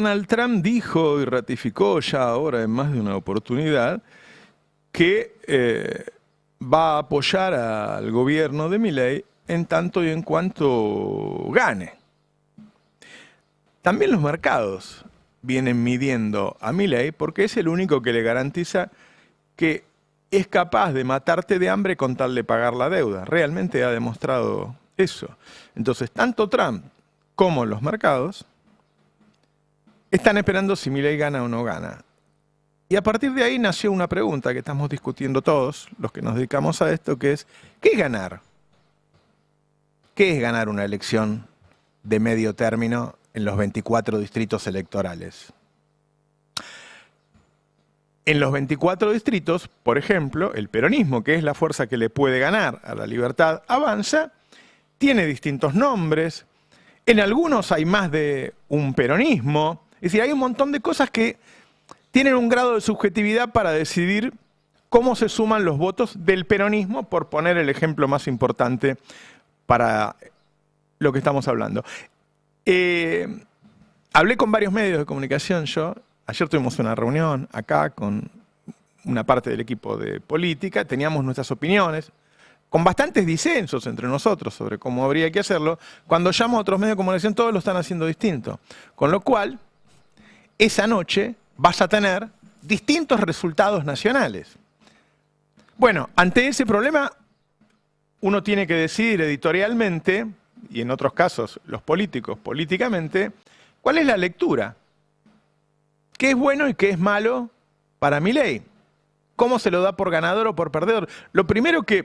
Donald Trump dijo y ratificó ya ahora en más de una oportunidad que va a apoyar al gobierno de Milei en tanto y en cuanto gane. También los mercados vienen midiendo a Milei porque es el único que le garantiza que es capaz de matarte de hambre con tal de pagar la deuda. Realmente ha demostrado eso. Entonces, tanto Trump como los mercados están esperando si Milei gana o no gana. Y a partir de ahí nació una pregunta que estamos discutiendo todos, los que nos dedicamos a esto, que es, ¿qué es ganar? ¿Qué es ganar una elección de medio término en los 24 distritos electorales? En los 24 distritos, por ejemplo, el peronismo, que es la fuerza que le puede ganar a La Libertad Avanza, tiene distintos nombres. En algunos hay más de un peronismo. Es decir, hay un montón de cosas que tienen un grado de subjetividad para decidir cómo se suman los votos del peronismo, por poner el ejemplo más importante para lo que estamos hablando. Hablé con varios medios de comunicación yo. Ayer tuvimos una reunión acá con una parte del equipo de política, teníamos nuestras opiniones, con bastantes disensos entre nosotros sobre cómo habría que hacerlo. Cuando llamo a otros medios de comunicación, todos lo están haciendo distinto. Con lo cual, esa noche vas a tener distintos resultados nacionales. Bueno, ante ese problema, uno tiene que decidir editorialmente, y en otros casos los políticos políticamente, cuál es la lectura. ¿Qué es bueno y qué es malo para Milei? ¿Cómo se lo da por ganador o por perdedor? Lo primero que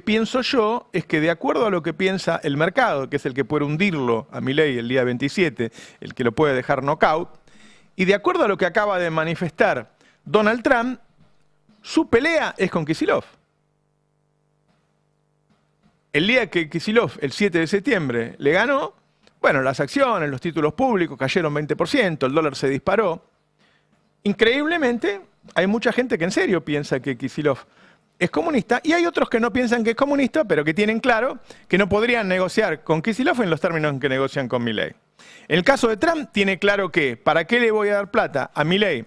pienso yo es que, de acuerdo a lo que piensa el mercado, que es el que puede hundirlo a Milei el día 27, el que lo puede dejar knockout, y de acuerdo a lo que acaba de manifestar Donald Trump, su pelea es con Kicillof. El día que Kicillof, el 7 de septiembre, le ganó, bueno, las acciones, los títulos públicos cayeron 20%, el dólar se disparó. Increíblemente, hay mucha gente que en serio piensa que Kicillof es comunista, y hay otros que no piensan que es comunista, pero que tienen claro que no podrían negociar con Kicillof en los términos en que negocian con Milei. En el caso de Trump, tiene claro que, ¿para qué le voy a dar plata a Milei?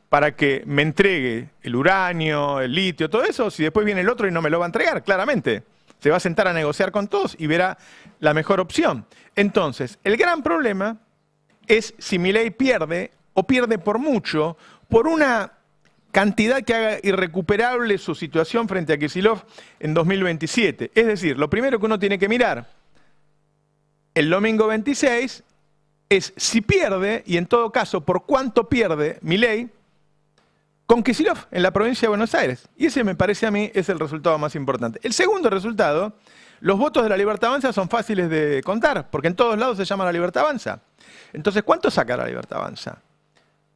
Para que me entregue el uranio, el litio, todo eso, si después viene el otro y no me lo va a entregar, claramente. Se va a sentar a negociar con todos y verá la mejor opción. Entonces, el gran problema es si Milei pierde, o pierde por mucho, por una cantidad que haga irrecuperable su situación frente a Kicillof en 2027. Es decir, lo primero que uno tiene que mirar el domingo 26 es si pierde, y en todo caso, por cuánto pierde Milei con Kicillof en la provincia de Buenos Aires. Y ese, me parece a mí, es el resultado más importante. El segundo resultado, los votos de La Libertad Avanza son fáciles de contar, porque en todos lados se llama La Libertad Avanza. Entonces, ¿cuánto saca La Libertad Avanza?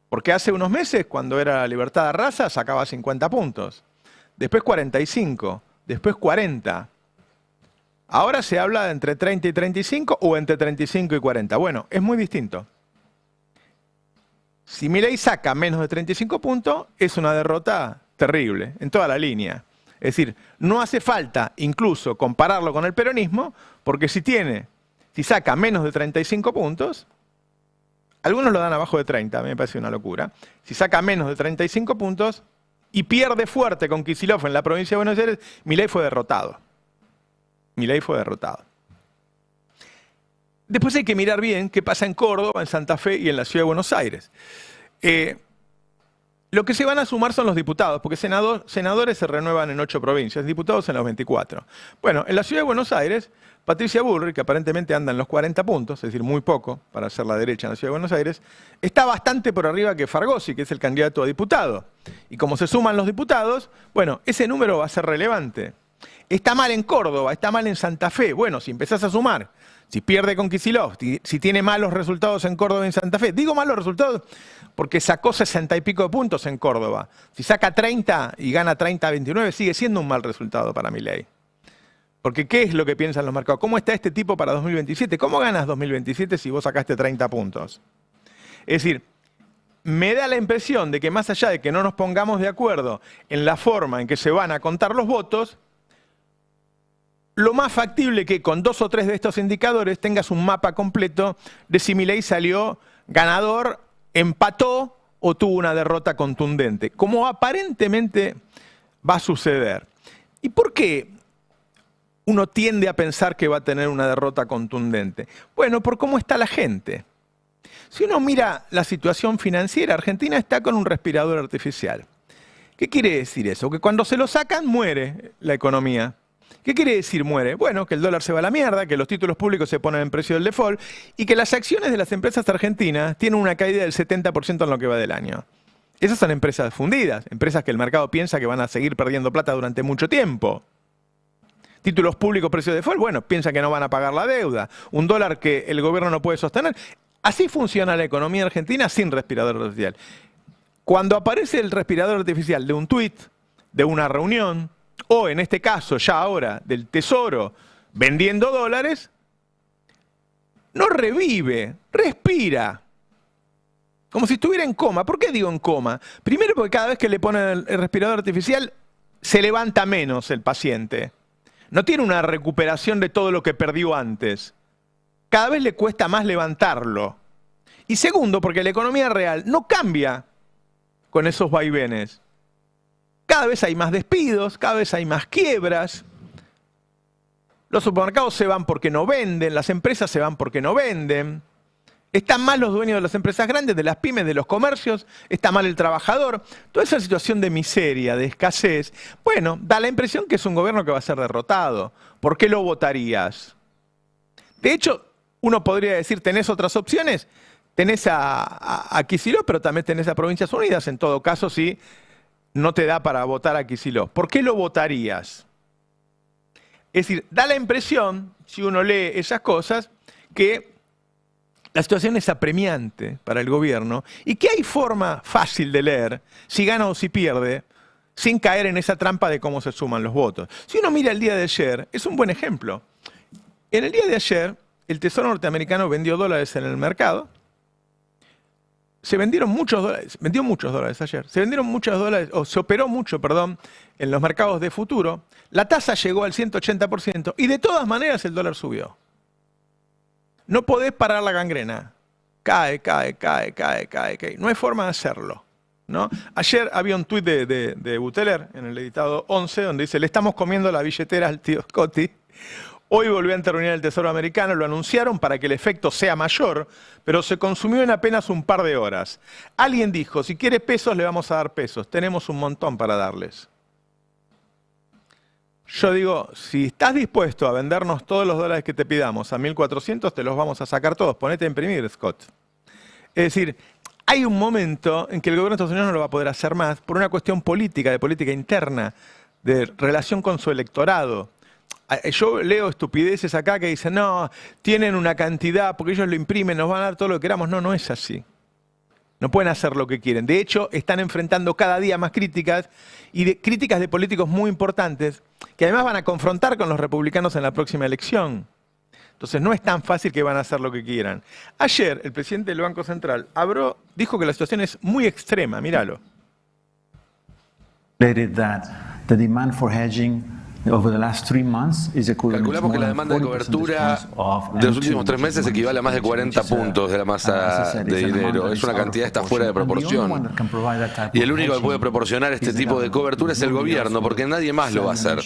Porque hace unos meses, cuando era La Libertad Raza, sacaba 50 puntos. Después 45, después 40. Ahora se habla de entre 30 y 35 o entre 35 y 40. Bueno, es muy distinto. Si Milei saca menos de 35 puntos, es una derrota terrible en toda la línea. Es decir, no hace falta incluso compararlo con el peronismo, porque si saca menos de 35 puntos, algunos lo dan abajo de 30, a mí me parece una locura. Si saca menos de 35 puntos y pierde fuerte con Kicillof en la provincia de Buenos Aires, Milei fue derrotado. Milei fue derrotado. Después hay que mirar bien qué pasa en Córdoba, en Santa Fe y en la Ciudad de Buenos Aires. Lo que se van a sumar son los diputados, porque senadores se renuevan en 8 provincias, diputados en los 24. Bueno, en la Ciudad de Buenos Aires, Patricia Bullrich, que aparentemente anda en los 40 puntos, es decir, muy poco para ser la derecha en la Ciudad de Buenos Aires, está bastante por arriba que Fargosi, que es el candidato a diputado. Y como se suman los diputados, bueno, ese número va a ser relevante. Está mal en Córdoba, está mal en Santa Fe. Bueno, si empezás a sumar, si pierde con Kicillof, si tiene malos resultados en Córdoba y en Santa Fe. Digo malos resultados porque sacó 60 y pico de puntos en Córdoba. Si saca 30 y gana 30-29, sigue siendo un mal resultado para Milei. Porque ¿qué es lo que piensan los mercados? ¿Cómo está este tipo para 2027? ¿Cómo ganas 2027 si vos sacaste 30 puntos? Es decir, me da la impresión de que más allá de que no nos pongamos de acuerdo en la forma en que se van a contar los votos, lo más factible que con 2 o 3 de estos indicadores tengas un mapa completo de si Milei salió ganador empató o tuvo una derrota contundente, como aparentemente va a suceder. ¿Y por qué uno tiende a pensar que va a tener una derrota contundente? Bueno, por cómo está la gente. Si uno mira la situación financiera, Argentina está con un respirador artificial. ¿Qué quiere decir eso? Que cuando se lo sacan, muere la economía. ¿Qué quiere decir muere? Bueno, que el dólar se va a la mierda, que los títulos públicos se ponen en precio del default y que las acciones de las empresas argentinas tienen una caída del 70% en lo que va del año. Esas son empresas fundidas, empresas que el mercado piensa que van a seguir perdiendo plata durante mucho tiempo. Títulos públicos, precio de default, bueno, piensan que no van a pagar la deuda. Un dólar que el gobierno no puede sostener. Así funciona la economía argentina sin respirador artificial. Cuando aparece el respirador artificial de un tuit, de una reunión, o en este caso ya ahora del Tesoro vendiendo dólares, no revive, respira. Como si estuviera en coma. ¿Por qué digo en coma? Primero porque cada vez que le ponen el respirador artificial se levanta menos el paciente. No tiene una recuperación de todo lo que perdió antes. Cada vez le cuesta más levantarlo. Y segundo, porque la economía real no cambia con esos vaivenes. Cada vez hay más despidos, cada vez hay más quiebras. Los supermercados se van porque no venden, las empresas se van porque no venden. Están mal los dueños de las empresas grandes, de las pymes, de los comercios, está mal el trabajador. Toda esa situación de miseria, de escasez, bueno, da la impresión que es un gobierno que va a ser derrotado. ¿Por qué lo votarías? De hecho, uno podría decir, ¿tenés otras opciones? Tenés a Kicillof, pero también tenés a Provincias Unidas. En todo caso, sí, no te da para votar a Kicillof. ¿Por qué lo votarías? Es decir, da la impresión, si uno lee esas cosas, que la situación es apremiante para el gobierno y que hay forma fácil de leer si gana o si pierde, sin caer en esa trampa de cómo se suman los votos. Si uno mira el día de ayer, es un buen ejemplo. En el día de ayer, el Tesoro norteamericano vendió dólares en el mercado. Se vendieron muchos dólares, vendió muchos dólares ayer. Se vendieron muchos dólares, o se operó mucho, perdón, en los mercados de futuro. La tasa llegó al 180% y de todas maneras el dólar subió. No podés parar la gangrena. Cae. No hay forma de hacerlo, ¿no? Ayer había un tuit de Buteler en el editado 11 donde dice: le estamos comiendo la billetera al tío Scotti. Hoy volvió a intervenir el Tesoro americano, lo anunciaron para que el efecto sea mayor, pero se consumió en apenas un par de horas. Alguien dijo: si quiere pesos, le vamos a dar pesos. Tenemos un montón para darles. Yo digo, si estás dispuesto a vendernos todos los dólares que te pidamos a 1.400, te los vamos a sacar todos. Ponete a imprimir, Scott. Es decir, hay un momento en que el gobierno de Estados Unidos no lo va a poder hacer más por una cuestión política, de política interna, de relación con su electorado. Yo leo estupideces acá que dicen, no, tienen una cantidad, porque ellos lo imprimen, nos van a dar todo lo que queramos. No, no es así. No pueden hacer lo que quieren. De hecho, están enfrentando cada día más críticas, y críticas de políticos muy importantes, que además van a confrontar con los republicanos en la próxima elección. Entonces no es tan fácil que van a hacer lo que quieran. Ayer, el presidente del Banco Central dijo que la situación es muy extrema, míralo. The demand for hedging over the last 3 months is equivalent. Calculamos que la demanda de cobertura de los últimos 3 meses equivale a más de 40 puntos de la masa de dinero. Es una cantidad que está fuera de proporción. Y el único que puede proporcionar este tipo de cobertura es el gobierno, porque nadie más lo va a hacer.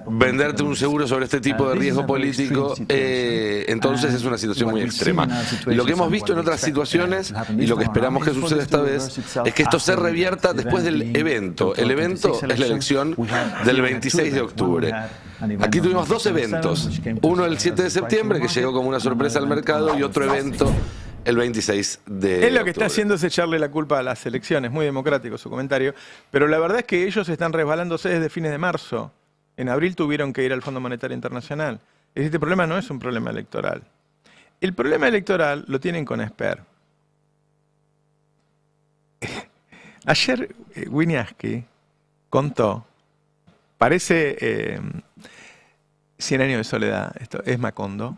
Venderte un seguro sobre este tipo de riesgo político, entonces es una situación muy extrema. Y lo que hemos visto en otras situaciones, y lo que esperamos que suceda esta vez, es que esto se revierta después del evento. El evento es la elección del 26 de octubre. Aquí tuvimos 2 eventos, uno el 7 de septiembre que llegó como una sorpresa al mercado y otro evento el 26 de octubre. Él lo que está haciendo es echarle la culpa a las elecciones, muy democrático su comentario, pero la verdad es que ellos están resbalándose desde fines de marzo. En abril tuvieron que ir al Fondo Monetario Internacional. Este problema no es un problema electoral. El problema electoral lo tienen con Esper. Ayer Winiarski contó, parece 100 años de soledad, esto es Macondo,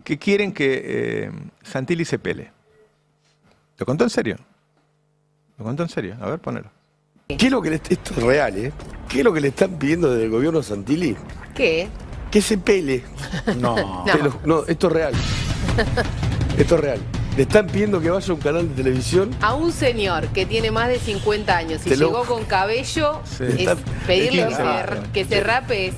que quieren que Santilli se pele. ¿Lo contó en serio? ¿Lo contó en serio? A ver, ponelo. ¿Qué es lo que esto es real, ¿eh? ¿Qué es lo que le están pidiendo desde el gobierno de Santilli? ¿Qué? Que se pele. No. No, esto es real. Esto es real. le están pidiendo que vaya a un canal de televisión. A un señor que tiene más de 50 años y llegó con cabello, pedirle que se rape es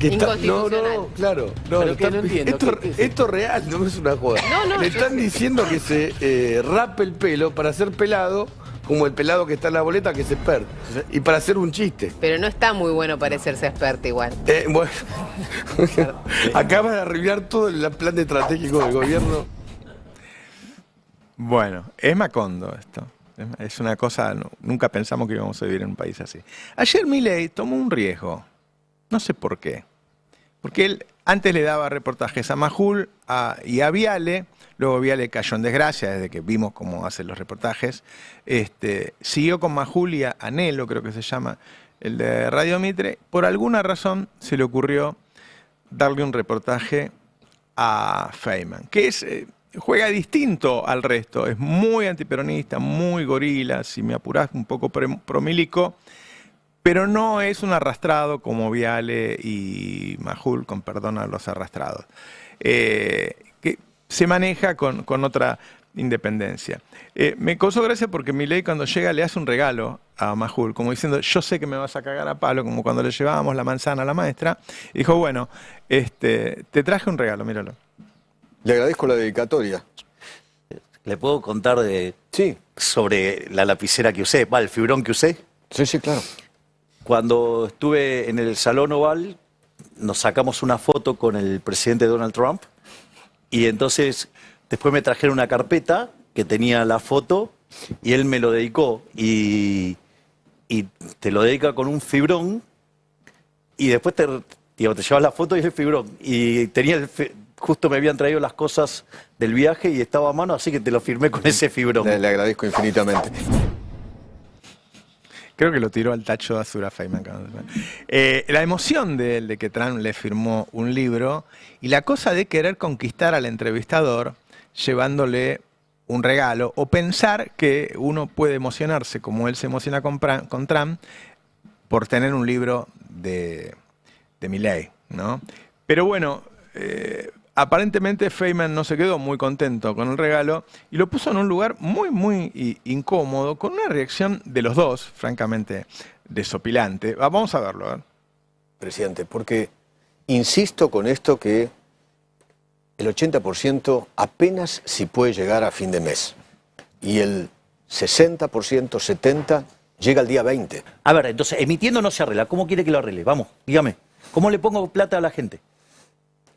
inconstitucional. No, claro. No, no entiendo. Esto es real, no es una joda. Le están diciendo que se rape el pelo para ser pelado, como el pelado que está en la boleta, que es expert. Y para hacer un chiste. Pero no está muy bueno parecerse experto igual. Bueno, acaba de arreglar todo el plan estratégico del gobierno. Bueno, es Macondo esto. Es una cosa, nunca pensamos que íbamos a vivir en un país así. Ayer Milei tomó un riesgo. No sé por qué. Porque él antes le daba reportajes a Majul y a Viale. Luego Viale cayó en desgracia desde que vimos cómo hacen los reportajes. Siguió con Majul y a Nelo, creo que se llama, el de Radio Mitre. Por alguna razón se le ocurrió darle un reportaje a Feynman, que juega distinto al resto. Es muy antiperonista, muy gorila, si me apurás, un poco promílico, pero no es un arrastrado como Viale y Majul, con perdón a los arrastrados. Que se maneja con otra independencia. Me causó gracia porque Milei cuando llega le hace un regalo a Majul, como diciendo, yo sé que me vas a cagar a palo, como cuando le llevábamos la manzana a la maestra. Y dijo, bueno, te traje un regalo, míralo. Le agradezco la dedicatoria. ¿Le puedo contar Sí. sobre la lapicera que usé, el fibrón que usé? Sí, claro. Cuando estuve en el Salón Oval, nos sacamos una foto con el presidente Donald Trump y entonces después me trajeron una carpeta que tenía la foto y él me lo dedicó y te lo dedica con un fibrón y después te llevas la foto y el fibrón. Y tenía justo me habían traído las cosas del viaje y estaba a mano, así que te lo firmé con ese fibrón. Le agradezco infinitamente. Creo que lo tiró al tacho de Azura Feynman. La emoción de él, de que Trump le firmó un libro, y la cosa de querer conquistar al entrevistador llevándole un regalo, o pensar que uno puede emocionarse como él se emociona con Trump por tener un libro de Milei, ¿no? Pero bueno, aparentemente Feynman no se quedó muy contento con el regalo y lo puso en un lugar muy incómodo, con una reacción de los dos, francamente, desopilante. Vamos a verlo, a ver. Presidente, porque insisto con esto que el 80% apenas si puede llegar a fin de mes y el 60%, 70% llega al día 20. A ver, entonces, emitiendo no se arregla. ¿Cómo quiere que lo arregle? Vamos, dígame. ¿Cómo le pongo plata a la gente?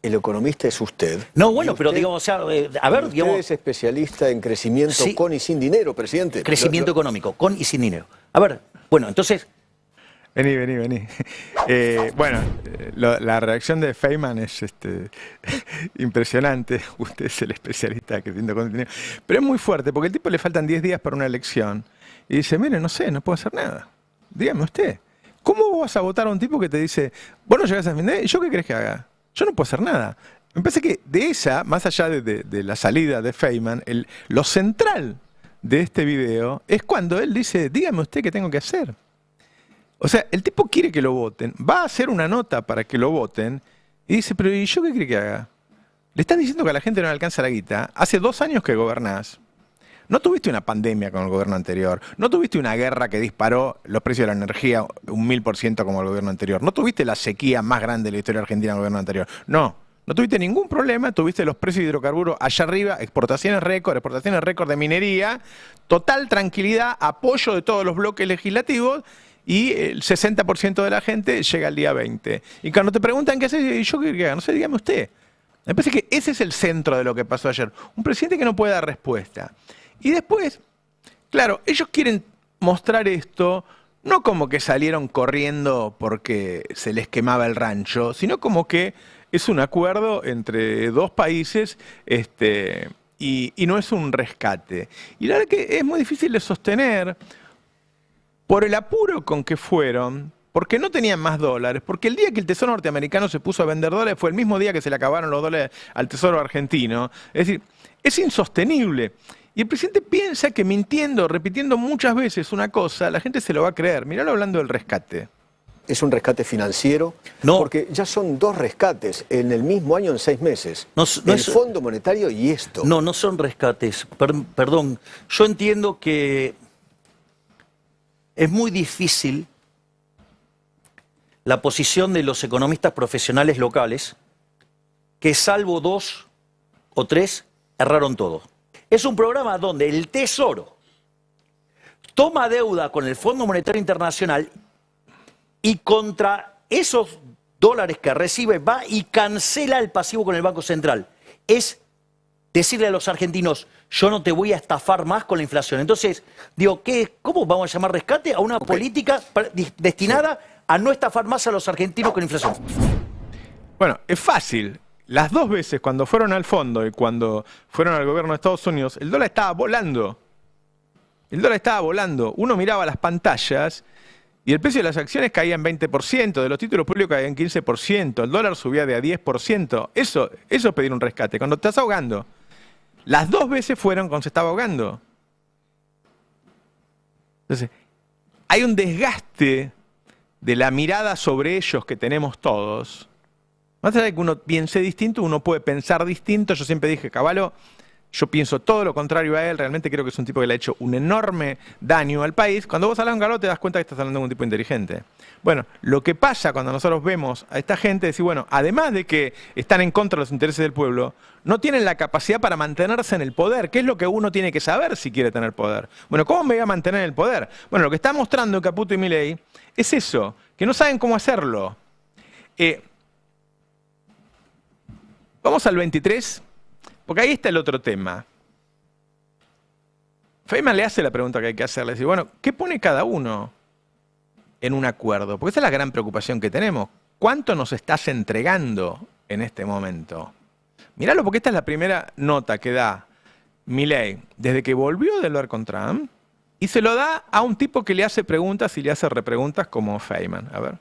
El economista es usted. No, bueno, pero digamos, o sea, a ver, digamos... Usted es especialista en crecimiento con y sin dinero, presidente. Crecimiento económico, con y sin dinero. A ver, bueno, entonces... Vení. Bueno, la reacción de Feynman es impresionante. Usted es el especialista de crecimiento con dinero. Pero es muy fuerte, porque al tipo le faltan 10 días para una elección. Y dice, mire, no sé, no puedo hacer nada. Dígame usted. ¿Cómo vas a votar a un tipo que te dice, vos no llegás a fin de mes? ¿Yo qué crees que haga? Yo no puedo hacer nada. Me parece que de esa, más allá de la salida de Feynman, lo central de este video es cuando él dice, dígame usted qué tengo que hacer. O sea, el tipo quiere que lo voten, va a hacer una nota para que lo voten y dice, pero ¿y yo qué quiere que haga? Le estás diciendo que a la gente no le alcanza la guita. Hace 2 años que gobernás. No tuviste una pandemia con el gobierno anterior. No tuviste una guerra que disparó los precios de la energía un 1000% como el gobierno anterior. No tuviste la sequía más grande de la historia argentina del gobierno anterior. No tuviste ningún problema. Tuviste los precios de hidrocarburos allá arriba, exportaciones récord de minería, total tranquilidad, apoyo de todos los bloques legislativos y el 60% de la gente llega al día 20. Y cuando te preguntan qué haces, yo qué haga, no sé, dígame usted. Me parece que ese es el centro de lo que pasó ayer. Un presidente que no puede dar respuesta. Y después, claro, ellos quieren mostrar esto no como que salieron corriendo porque se les quemaba el rancho, sino como que es un acuerdo entre 2 países y no es un rescate. Y la verdad que es muy difícil de sostener por el apuro con que fueron, porque no tenían más dólares, porque el día que el Tesoro norteamericano se puso a vender dólares fue el mismo día que se le acabaron los dólares al Tesoro argentino. Es decir, es insostenible. Y el presidente piensa que mintiendo, repitiendo muchas veces una cosa, la gente se lo va a creer. Miralo hablando del rescate. ¿Es un rescate financiero? No. Porque ya son 2 rescates en el mismo año en 6 meses. El Fondo Monetario y esto. No, no son rescates. Perdón, yo entiendo que es muy difícil la posición de los economistas profesionales locales, que salvo 2 o 3, erraron todo. Es un programa donde el Tesoro toma deuda con el Fondo Monetario Internacional y contra esos dólares que recibe va y cancela el pasivo con el Banco Central. Es decirle a los argentinos, yo no te voy a estafar más con la inflación. Entonces, digo, ¿cómo vamos a llamar rescate a una política destinada a no estafar más a los argentinos con inflación? Bueno, es fácil. Las 2 veces, cuando fueron al fondo y cuando fueron al gobierno de Estados Unidos, el dólar estaba volando. El dólar estaba volando. Uno miraba las pantallas y el precio de las acciones caía en 20%, de los títulos públicos caía en 15%, el dólar subía de a 10%. Eso es pedir un rescate, cuando te estás ahogando. Las 2 veces fueron cuando se estaba ahogando. Entonces, hay un desgaste de la mirada sobre ellos que tenemos todos. Más allá de que uno piense distinto, uno puede pensar distinto. Yo siempre dije, Cavallo, yo pienso todo lo contrario a él. Realmente creo que es un tipo que le ha hecho un enorme daño al país. Cuando vos hablas con Cavallo te das cuenta que estás hablando de un tipo inteligente. Bueno, lo que pasa cuando nosotros vemos a esta gente es decir, bueno, además de que están en contra de los intereses del pueblo, no tienen la capacidad para mantenerse en el poder. ¿Qué es lo que uno tiene que saber si quiere tener poder? Bueno, ¿cómo me voy a mantener en el poder? Bueno, lo que está mostrando Caputo y Milei es eso, que no saben cómo hacerlo. Vamos al 23, porque ahí está el otro tema. Feynman le hace la pregunta que hay que hacerle. Dice, bueno, ¿qué pone cada uno en un acuerdo? Porque esa es la gran preocupación que tenemos. ¿Cuánto nos estás entregando en este momento? Míralo, porque esta es la primera nota que da Milei desde que volvió de hablar con Trump y se lo da a un tipo que le hace preguntas y le hace repreguntas como Feynman. A ver.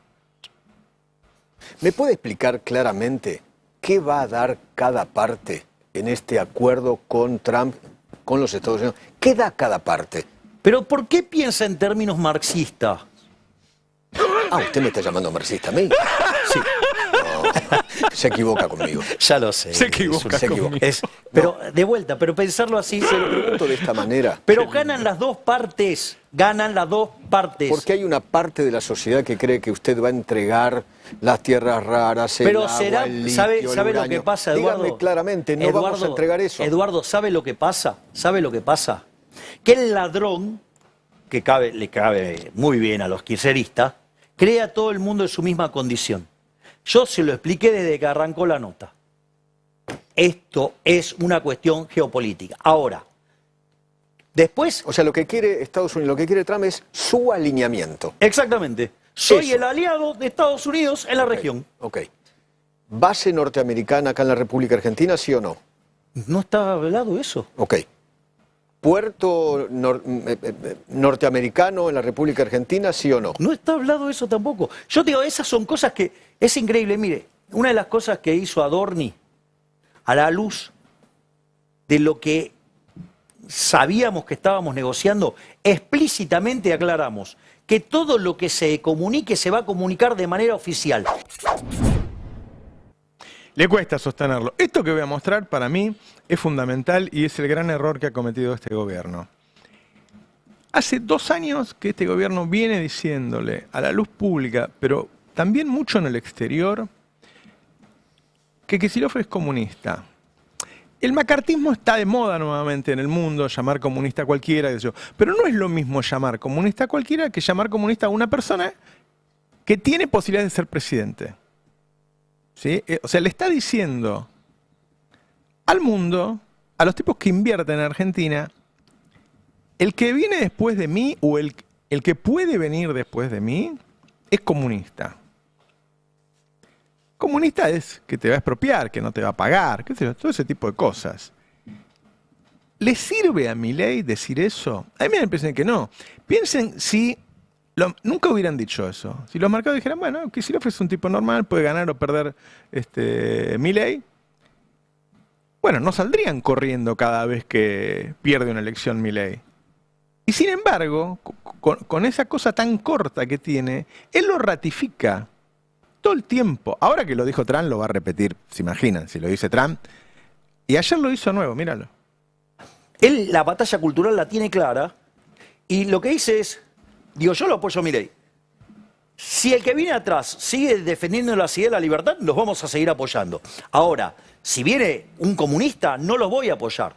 ¿Me puede explicar claramente qué va a dar cada parte en este acuerdo con Trump, con los Estados Unidos? ¿Qué da cada parte? ¿Pero por qué piensa en términos marxistas? Ah, ¿usted me está llamando marxista a mí? Sí. No, se equivoca conmigo. Ya lo sé. Se equivoca conmigo. Pero de vuelta, pero pensarlo así. Se lo pregunto de esta manera. Pero ganan las 2 partes. Ganan las 2 partes. Porque hay una parte de la sociedad que cree que usted va a entregar las tierras raras, el pero agua, será, el litio, ¿sabe el lo que pasa, Eduardo? Dígame claramente, no vamos a entregar eso. Eduardo, ¿sabe lo que pasa? ¿Sabe lo que pasa? Que el ladrón, que le cabe muy bien a los kirchneristas, cree a todo el mundo en su misma condición. Yo se lo expliqué desde que arrancó la nota. Esto es una cuestión geopolítica. Ahora, después... O sea, lo que quiere Estados Unidos, lo que quiere Trump es su alineamiento. Exactamente. Soy el aliado de Estados Unidos en la región. Ok. ¿Base norteamericana acá en la República Argentina, sí o no? No está hablado eso. Ok. ¿Puerto norteamericano en la República Argentina, sí o no? No está hablado eso tampoco. Yo digo, esas son cosas que... Es increíble, mire, una de las cosas que hizo Adorni a la luz de lo que sabíamos que estábamos negociando, explícitamente aclaramos que todo lo que se comunique se va a comunicar de manera oficial. Le cuesta sostenerlo. Esto que voy a mostrar para mí es fundamental y es el gran error que ha cometido este gobierno. Hace 2 años que este gobierno viene diciéndole a la luz pública, pero también mucho en el exterior, que Kicillof es comunista. El macartismo está de moda nuevamente en el mundo, llamar comunista a cualquiera, pero no es lo mismo llamar comunista a cualquiera que llamar comunista a una persona que tiene posibilidad de ser presidente. ¿Sí? O sea, le está diciendo al mundo, a los tipos que invierten en Argentina, el que viene después de mí o el que puede venir después de mí es comunista. Comunista es que te va a expropiar, que no te va a pagar, qué sé yo, todo ese tipo de cosas. ¿Le sirve a Milei decir eso? A mí me da la impresión que no. Piensen si... nunca hubieran dicho eso. Si los mercados dijeran, bueno, Kicillof es un tipo normal, puede ganar o perder Milei, bueno, no saldrían corriendo cada vez que pierde una elección Milei. Y sin embargo, con esa cosa tan corta que tiene, él lo ratifica todo el tiempo. Ahora que lo dijo Trump, lo va a repetir, se imaginan, si lo dice Trump. Y ayer lo hizo nuevo, míralo. Él la batalla cultural la tiene clara y lo que dice es, digo, yo lo apoyo a Milei. Si el que viene atrás sigue defendiendo la ciudad de la libertad, los vamos a seguir apoyando. Ahora, si viene un comunista, no los voy a apoyar.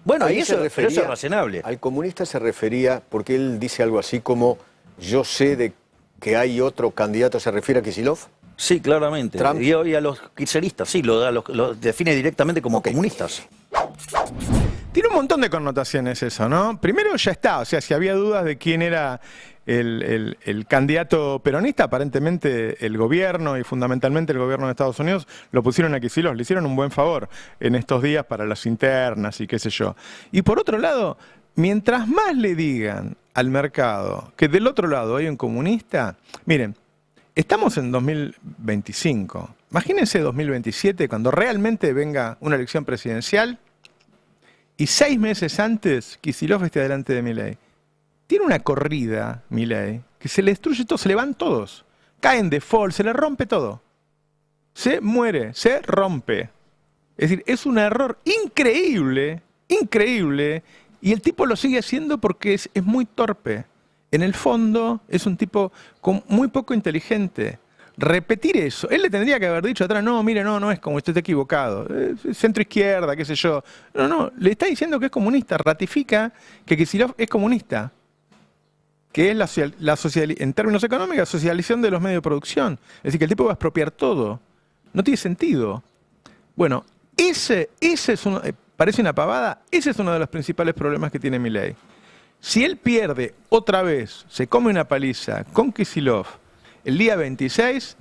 Bueno, y eso es razonable. Al comunista se refería, porque él dice algo así como, yo sé de que hay otro candidato, ¿se refiere a Kicillof? Sí, claramente. Trump. Y a los kirchneristas, sí, lo define directamente como comunistas. Tiene un montón de connotaciones eso, ¿no? Primero ya está, o sea, si había dudas de quién era el candidato peronista, aparentemente el gobierno y fundamentalmente el gobierno de Estados Unidos lo pusieron a Kicillof, le hicieron un buen favor en estos días para las internas y qué sé yo. Y por otro lado, mientras más le digan al mercado que del otro lado hay un comunista, miren, estamos en 2025, imagínense 2027 cuando realmente venga una elección presidencial y 6 meses antes Kicillof esté delante de Milei. Tiene una corrida, Milei, que se le destruye todo, se le van todos. Cae en default, se le rompe todo. Se muere, se rompe. Es decir, es un error increíble, increíble, y el tipo lo sigue haciendo porque es muy torpe. En el fondo, es un tipo muy poco inteligente. Repetir eso, él le tendría que haber dicho atrás, no, mire, no es como usted está equivocado, centro izquierda, qué sé yo. No, le está diciendo que es comunista, ratifica que Kicillof es comunista, que es en términos económicos, la socialización de los medios de producción. Es decir, que el tipo va a expropiar todo. No tiene sentido. Bueno, ese es uno, parece una pavada, ese es uno de los principales problemas que tiene Milei. Si él pierde otra vez, se come una paliza con Kicillof el día 26,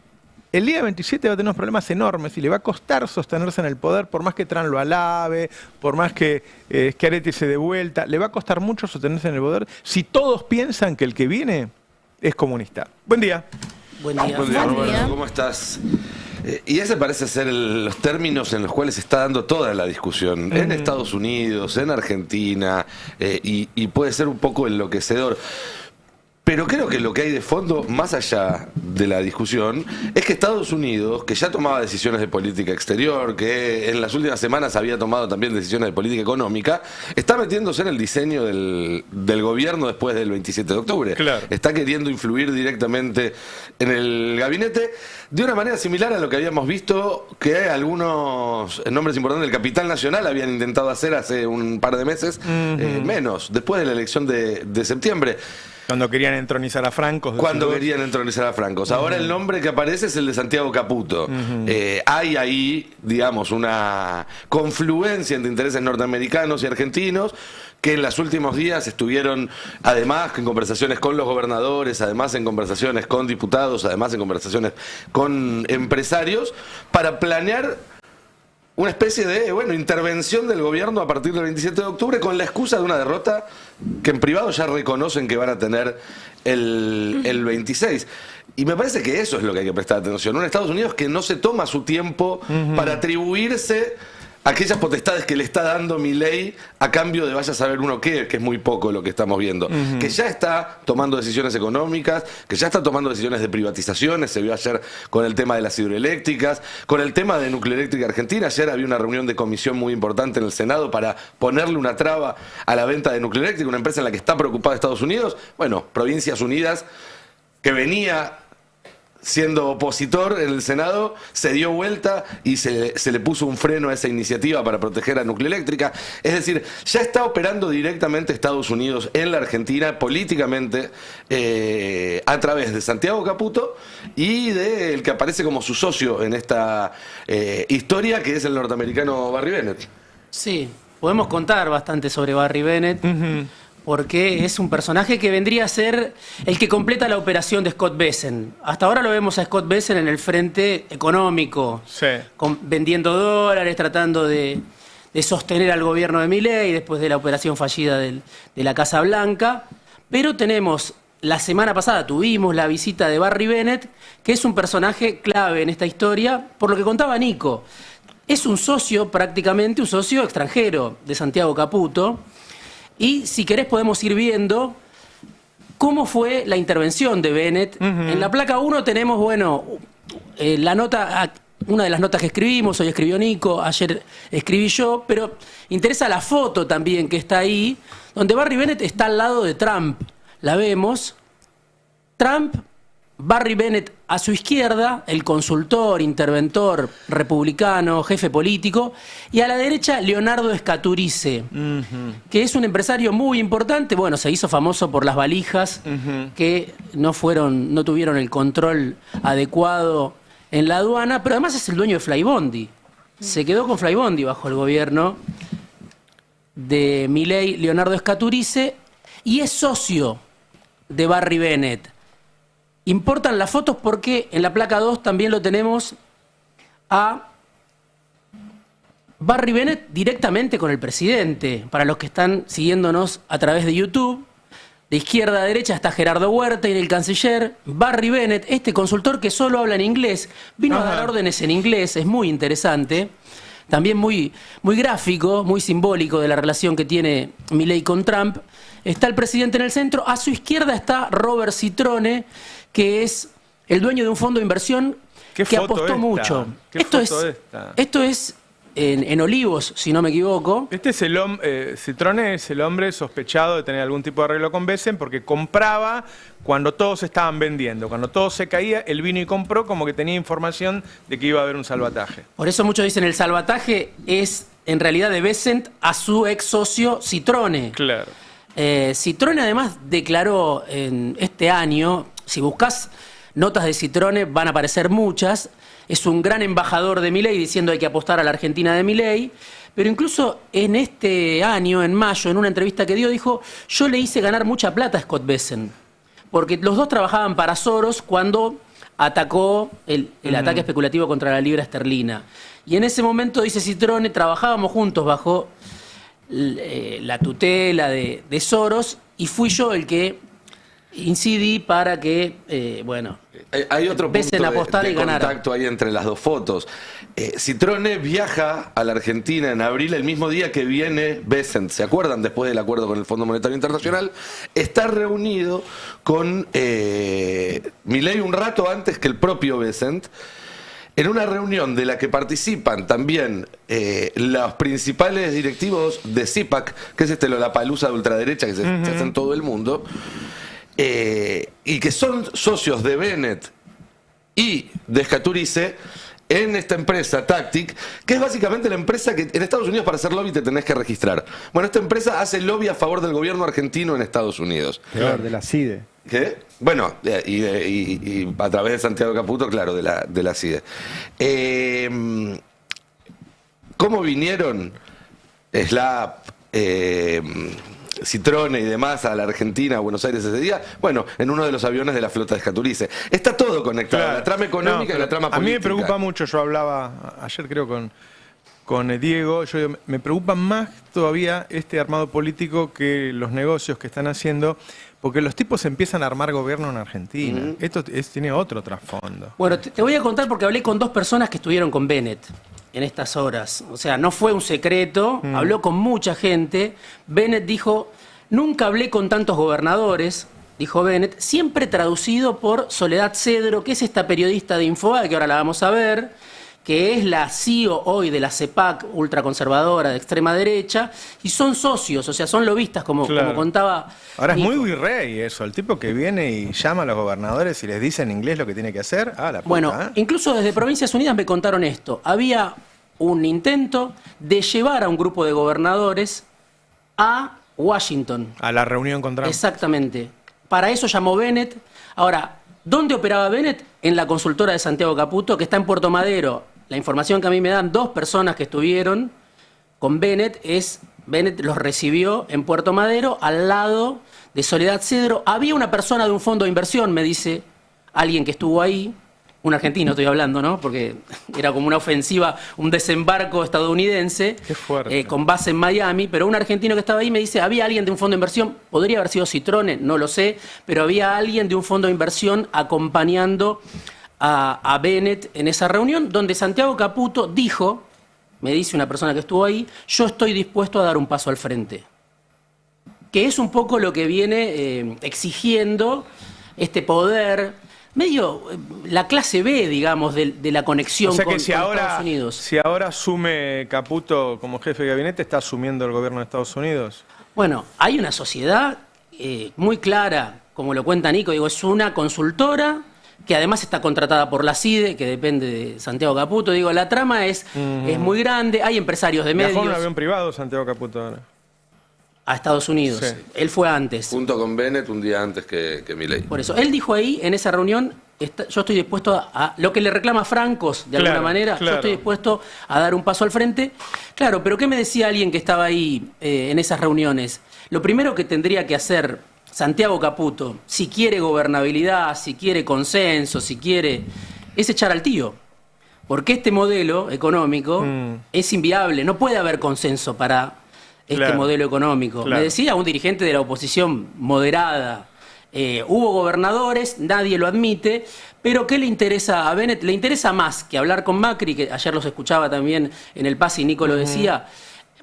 el día 27 va a tener unos problemas enormes y le va a costar sostenerse en el poder, por más que Trump lo alabe, por más que Schiaretti se dé vuelta, le va a costar mucho sostenerse en el poder si todos piensan que el que viene es comunista. Buen día. Buen día. Buen día, Roberto. ¿Cómo estás? Y ese parece ser los términos en los cuales se está dando toda la discusión en Estados Unidos, en Argentina, y puede ser un poco enloquecedor. Pero creo que lo que hay de fondo, más allá de la discusión, es que Estados Unidos, que ya tomaba decisiones de política exterior, que en las últimas semanas había tomado también decisiones de política económica, está metiéndose en el diseño del gobierno después del 27 de octubre. Claro. Está queriendo influir directamente en el gabinete de una manera similar a lo que habíamos visto que algunos nombres importantes del Capital Nacional habían intentado hacer hace un par de meses, menos, después de la elección de septiembre. Cuando querían entronizar a Francos. Querían entronizar a Francos. Ahora el nombre que aparece es el de Santiago Caputo. Hay ahí, digamos, una confluencia entre intereses norteamericanos y argentinos que en los últimos días estuvieron, además, en conversaciones con los gobernadores, además en conversaciones con diputados, además en conversaciones con empresarios, para planear una especie de, intervención del gobierno a partir del 27 de octubre con la excusa de una derrota que en privado ya reconocen que van a tener el 26. Y me parece que eso es lo que hay que prestar atención. Un Estados Unidos que no se toma su tiempo para atribuirse aquellas potestades que le está dando Milei a cambio de vaya a saber uno qué, que es muy poco lo que estamos viendo. Que ya está tomando decisiones económicas, que ya está tomando decisiones de privatizaciones, se vio ayer con el tema de las hidroeléctricas, con el tema de Nucleoeléctrica Argentina. Ayer había una reunión de comisión muy importante en el Senado para ponerle una traba a la venta de Nucleoeléctrica, una empresa en la que está preocupada Estados Unidos. Bueno, Provincias Unidas, que venía siendo opositor en el Senado, se dio vuelta y se le puso un freno a esa iniciativa para proteger a Nucleoeléctrica. Es decir, ya está operando directamente Estados Unidos en la Argentina políticamente a través de Santiago Caputo y del que aparece como su socio en esta historia, que es el norteamericano Barry Bennett. Sí, podemos contar bastante sobre Barry Bennett. Porque es un personaje que vendría a ser el que completa la operación de Scott Bessent. Hasta ahora lo vemos a Scott Bessent en el frente económico, vendiendo dólares, tratando de sostener al gobierno de Milei después de la operación fallida de la Casa Blanca. Pero la semana pasada tuvimos la visita de Barry Bennett, que es un personaje clave en esta historia, por lo que contaba Nico. Es un socio, prácticamente un socio extranjero de Santiago Caputo. Y si querés podemos ir viendo cómo fue la intervención de Bennett. En la placa 1 tenemos, bueno, la nota, una de las notas que escribimos, hoy escribió Nico, ayer escribí yo, pero interesa la foto también que está ahí, donde Barry Bennett está al lado de Trump. La vemos. Trump, Barry Bennett a su izquierda, el consultor, interventor republicano, jefe político, y a la derecha Leonardo Scaturice, que es un empresario muy importante. Bueno, se hizo famoso por las valijas que no tuvieron el control adecuado en la aduana, pero además es el dueño de Flybondi. Se quedó con Flybondi bajo el gobierno de Milei, Leonardo Scaturice, y es socio de Barry Bennett. Importan las fotos porque en la placa 2 también lo tenemos a Barry Bennett directamente con el presidente. Para los que están siguiéndonos a través de YouTube, de izquierda a derecha está Gerardo Huerta y el canciller. Barry Bennett, este consultor que solo habla en inglés, vino a dar órdenes en inglés, es muy interesante. También muy gráfico, muy simbólico de la relación que tiene Milei con Trump. Está el presidente en el centro. A su izquierda está Robert Citrone, que es el dueño de un fondo de inversión que apostó mucho. Esto es en Olivos, si no me equivoco. Citrone es el hombre sospechado de tener algún tipo de arreglo con Bessent porque compraba cuando todos estaban vendiendo. Cuando todo se caía, él vino y compró como que tenía información de que iba a haber un salvataje. Por eso muchos dicen el salvataje es en realidad de Bessent a su ex socio Citrone. Claro. Citrone además declaró en este año, si buscas notas de Citrone van a aparecer muchas, es un gran embajador de Milei diciendo hay que apostar a la Argentina de Milei, pero incluso en este año, en mayo, en una entrevista que dio, dijo, yo le hice ganar mucha plata a Scott Bessent, porque los dos trabajaban para Soros cuando atacó el ataque especulativo contra la libra esterlina. Y en ese momento, dice Citrone, trabajábamos juntos bajo la tutela de Soros y fui yo el que incidí para que, hay otro punto de y contacto ahí entre las dos fotos. Citrone viaja a la Argentina en abril, el mismo día que viene Bessent. ¿Se acuerdan? Después del acuerdo con el Fondo Monetario Internacional, está reunido con Milei un rato antes que el propio Bessent, en una reunión de la que participan también los principales directivos de CIPAC, que es Lollapalooza de ultraderecha que se hace en todo el mundo, y que son socios de Bennett y de Scaturice en esta empresa Tactic, que es básicamente la empresa que en Estados Unidos para hacer lobby te tenés que registrar. Bueno, esta empresa hace lobby a favor del gobierno argentino en Estados Unidos. Claro, de la CIDE. ¿Qué? Bueno, y a través de Santiago Caputo, claro, de la CIDE. ¿Cómo vinieron Slap, Citrone y demás a la Argentina, a Buenos Aires ese día? Bueno, en uno de los aviones de la flota de Scaturice. Está todo conectado, claro, la trama económica y la trama política. A mí me preocupa mucho, yo hablaba ayer creo con Diego, me preocupa más todavía este armado político que los negocios que están haciendo, porque los tipos empiezan a armar gobierno en Argentina. Esto tiene otro trasfondo. Bueno, te voy a contar porque hablé con dos personas que estuvieron con Bennett en estas horas. O sea, no fue un secreto, habló con mucha gente. Bennett dijo, nunca hablé con tantos gobernadores, dijo Bennett, siempre traducido por Soledad Cedro, que es esta periodista de Infobae, que ahora la vamos a ver, que es la CEO hoy de la CEPAC, ultraconservadora de extrema derecha, y son socios, o sea, son lobistas, como contaba. Ahora Nico. Es muy virrey eso, el tipo que viene y llama a los gobernadores y les dice en inglés lo que tiene que hacer. La puta, bueno, incluso desde Provincias Unidas me contaron esto. Había un intento de llevar a un grupo de gobernadores a Washington. A la reunión con Trump. Exactamente. Para eso llamó Bennett. Ahora, ¿dónde operaba Bennett? En la consultora de Santiago Caputo, que está en Puerto Madero. La información que a mí me dan dos personas que estuvieron con Bennett es, Bennett los recibió en Puerto Madero, al lado de Soledad Cedro. Había una persona de un fondo de inversión, me dice alguien que estuvo ahí, un argentino estoy hablando, ¿no? Porque era como una ofensiva, un desembarco estadounidense. Qué fuerte. Con base en Miami, pero un argentino que estaba ahí me dice, había alguien de un fondo de inversión, podría haber sido Citrone, no lo sé, pero había alguien de un fondo de inversión acompañando a Bennett en esa reunión, donde Santiago Caputo dijo, me dice una persona que estuvo ahí, yo estoy dispuesto a dar un paso al frente. que es un poco lo que viene exigiendo este poder, medio la clase B, digamos, de la conexión con Estados Unidos. Si ahora asume Caputo como jefe de gabinete, ¿está asumiendo el gobierno de Estados Unidos? Bueno, hay una sociedad muy clara, como lo cuenta Nico, digo, es una consultora que además está contratada por la CIDE, que depende de Santiago Caputo. Digo, la trama es muy grande, hay empresarios de medios. Viajó en un avión privado Santiago Caputo ahora. A Estados Unidos. Sí. Él fue antes. Junto con Bennett un día antes que Milei. Por eso. Él dijo ahí, en esa reunión, yo estoy dispuesto a lo que le reclama Francos, de alguna manera, yo estoy dispuesto a dar un paso al frente. Claro, pero ¿qué me decía alguien que estaba ahí en esas reuniones? Lo primero que tendría que hacer Santiago Caputo, si quiere gobernabilidad, si quiere consenso, si quiere, es echar al tío. Porque este modelo económico es inviable, no puede haber consenso para este modelo económico. Me decía un dirigente de la oposición moderada, hubo gobernadores, nadie lo admite, pero ¿qué le interesa a Bennett? Le interesa más que hablar con Macri, que ayer los escuchaba también en el PAS y Nico lo decía,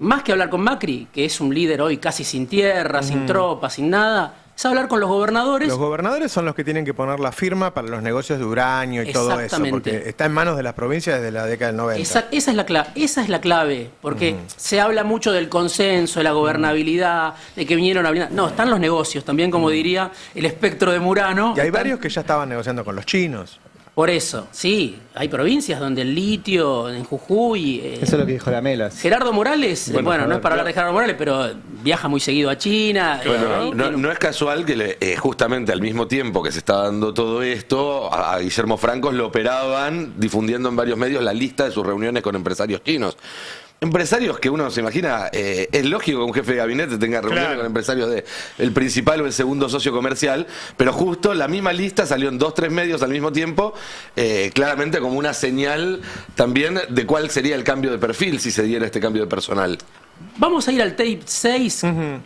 más que hablar con Macri, que es un líder hoy casi sin tierra, sin tropas, sin nada, es hablar con los gobernadores. Los gobernadores son los que tienen que poner la firma para los negocios de uranio y todo eso, porque está en manos de las provincias desde la década del 90. Esa es la clave, porque se habla mucho del consenso, de la gobernabilidad, de que vinieron a brindar. No, están los negocios también, como diría el espectro de Murano. Y hay varios que ya estaban negociando con los chinos. Por eso, sí, hay provincias donde el litio, en Jujuy... Eso es lo que dijo la Melas. Gerardo Morales, bueno, no es para hablar de Gerardo Morales, pero viaja muy seguido a China. Bueno, no es casual que justamente al mismo tiempo que se está dando todo esto, a Guillermo Francos lo operaban difundiendo en varios medios la lista de sus reuniones con empresarios chinos. Empresarios que uno se imagina, es lógico que un jefe de gabinete tenga reuniones con empresarios del principal o el segundo socio comercial, pero justo la misma lista salió en 2 o 3 medios al mismo tiempo, claramente como una señal también de cuál sería el cambio de perfil si se diera este cambio de personal. Vamos a ir al tape 6,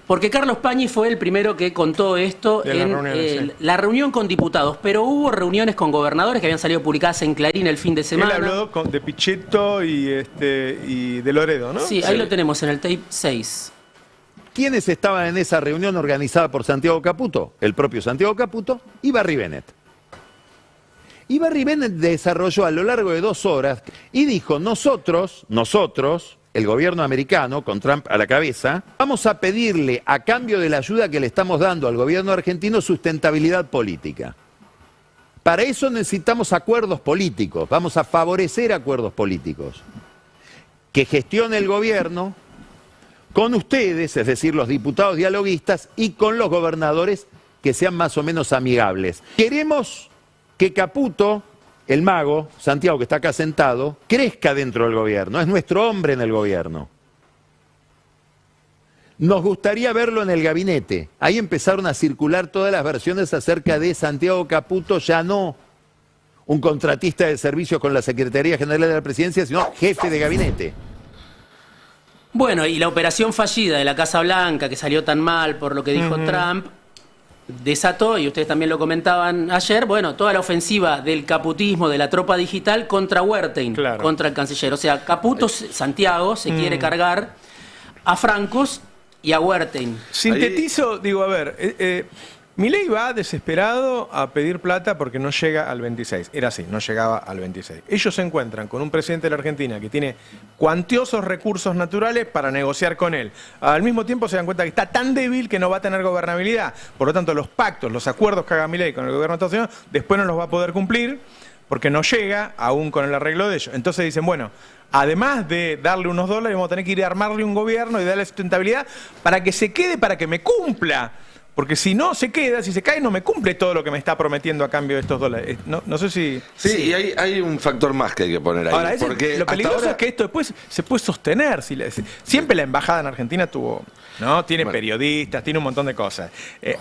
porque Carlos Pañi fue el primero que contó esto en la reunión con diputados, pero hubo reuniones con gobernadores que habían salido publicadas en Clarín el fin de semana. Él habló de Pichetto y de Loredo, ¿no? Sí, ahí lo tenemos en el tape 6. ¿Quiénes estaban en esa reunión organizada por Santiago Caputo? El propio Santiago Caputo y Barry Bennett. Y Barry Bennett desarrolló a lo largo de 2 horas y dijo, nosotros, el gobierno americano, con Trump a la cabeza, vamos a pedirle, a cambio de la ayuda que le estamos dando al gobierno argentino, sustentabilidad política. Para eso necesitamos acuerdos políticos, vamos a favorecer acuerdos políticos. Que gestione el gobierno con ustedes, es decir, los diputados dialoguistas, y con los gobernadores que sean más o menos amigables. Queremos que Caputo, el mago, Santiago, que está acá sentado, crezca dentro del gobierno, es nuestro hombre en el gobierno. Nos gustaría verlo en el gabinete. Ahí empezaron a circular todas las versiones acerca de Santiago Caputo, ya no un contratista de servicios con la Secretaría General de la Presidencia, sino jefe de gabinete. Bueno, y la operación fallida de la Casa Blanca, que salió tan mal por lo que dijo Trump, desató, y ustedes también lo comentaban ayer, bueno, toda la ofensiva del caputismo, de la tropa digital contra Huertain, contra el canciller. O sea, Caputo, Santiago, se quiere cargar a Francos y a Huertain. Sintetizo, digo, a ver, Milei va desesperado a pedir plata porque no llega al 26. Era así, no llegaba al 26. Ellos se encuentran con un presidente de la Argentina que tiene cuantiosos recursos naturales para negociar con él. Al mismo tiempo se dan cuenta que está tan débil que no va a tener gobernabilidad. Por lo tanto, los pactos, los acuerdos que haga Milei con el gobierno de Estados Unidos, después no los va a poder cumplir porque no llega aún con el arreglo de ellos. Entonces dicen, bueno, además de darle unos dólares, vamos a tener que ir a armarle un gobierno y darle sustentabilidad para que se quede, para que me cumpla. Porque si no se queda, si se cae, no me cumple todo lo que me está prometiendo a cambio de estos dólares. No sé si... Sí, y hay un factor más que hay que poner ahí. Ahora, porque lo peligroso es que esto después se puede sostener. Siempre la embajada en Argentina tuvo... ¿no? Tiene periodistas, tiene un montón de cosas.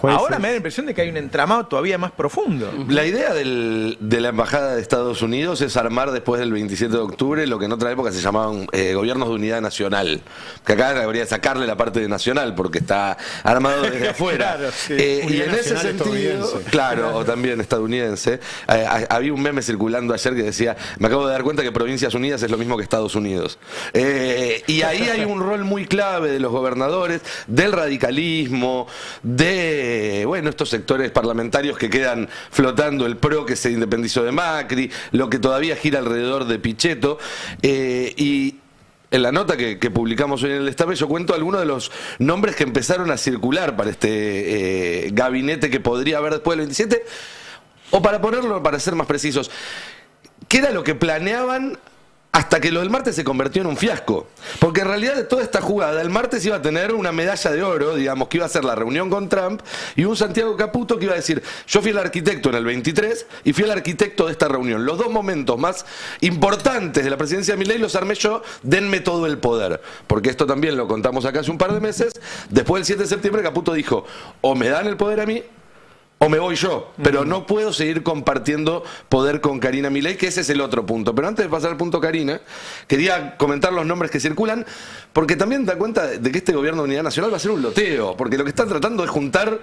Ahora me da la impresión de que hay un entramado todavía más profundo. La idea de la embajada de Estados Unidos es armar después del 27 de octubre lo que en otra época se llamaban gobiernos de unidad nacional. Que acá debería sacarle la parte de nacional porque está armado desde afuera. Claro, sí. Y en ese sentido, claro, o también estadounidense, había un meme circulando ayer que decía, me acabo de dar cuenta que Provincias Unidas es lo mismo que Estados Unidos. Y ahí hay un rol muy clave de los gobernadores. del radicalismo, de estos sectores parlamentarios que quedan flotando, el PRO que se independizó de Macri, lo que todavía gira alrededor de Pichetto, y en la nota que publicamos hoy en el Destape yo cuento algunos de los nombres que empezaron a circular para este gabinete que podría haber después del 27, o para ser más precisos, ¿qué era lo que planeaban hasta que lo del martes se convirtió en un fiasco? Porque en realidad de toda esta jugada, el martes iba a tener una medalla de oro, digamos, que iba a ser la reunión con Trump, y un Santiago Caputo que iba a decir, yo fui el arquitecto en el 23 y fui el arquitecto de esta reunión. Los dos momentos más importantes de la presidencia de Milei los armé yo, denme todo el poder. Porque esto también lo contamos acá hace un par de meses. Después del 7 de septiembre Caputo dijo, o me dan el poder a mí, o me voy yo, pero no puedo seguir compartiendo poder con Karina Milei, que ese es el otro punto. Pero antes de pasar al punto Karina, quería comentar los nombres que circulan, porque también da cuenta de que este gobierno de unidad nacional va a ser un loteo, porque lo que están tratando es juntar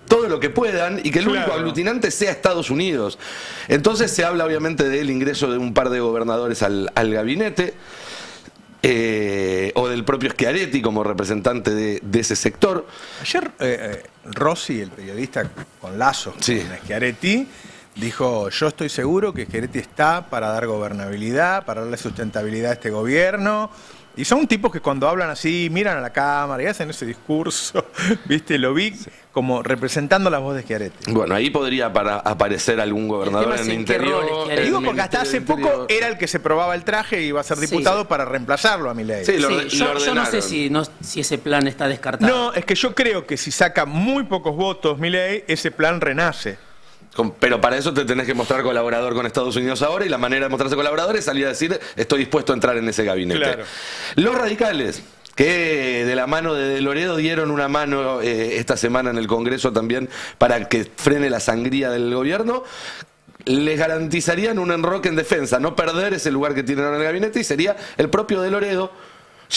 todo lo que puedan y que el único aglutinante sea Estados Unidos. Entonces se habla obviamente del ingreso de un par de gobernadores al gabinete, o del propio Schiaretti como representante de ese sector. Ayer Rossi, el periodista con lazos con Schiaretti, dijo, yo estoy seguro que Schiaretti está para dar gobernabilidad, para darle sustentabilidad a este gobierno. Y son tipos que cuando hablan así, miran a la cámara y hacen ese discurso, ¿viste? Lo vi como representando la voz de Schiaretti. Bueno, ahí podría aparecer algún gobernador en el interior. Digo porque hasta hace poco era el que se probaba el traje y iba a ser diputado para reemplazarlo a Milei. Sí, yo no sé si ese plan está descartado. No, es que yo creo que si saca muy pocos votos Milei, ese plan renace. Pero para eso te tenés que mostrar colaborador con Estados Unidos ahora, y la manera de mostrarse colaborador es salir a decir estoy dispuesto a entrar en ese gabinete. Claro. Los radicales, que de la mano de Loredo dieron una mano esta semana en el Congreso también para que frene la sangría del gobierno, les garantizarían un enroque en defensa, no perder ese lugar que tienen ahora en el gabinete, y sería el propio de Loredo,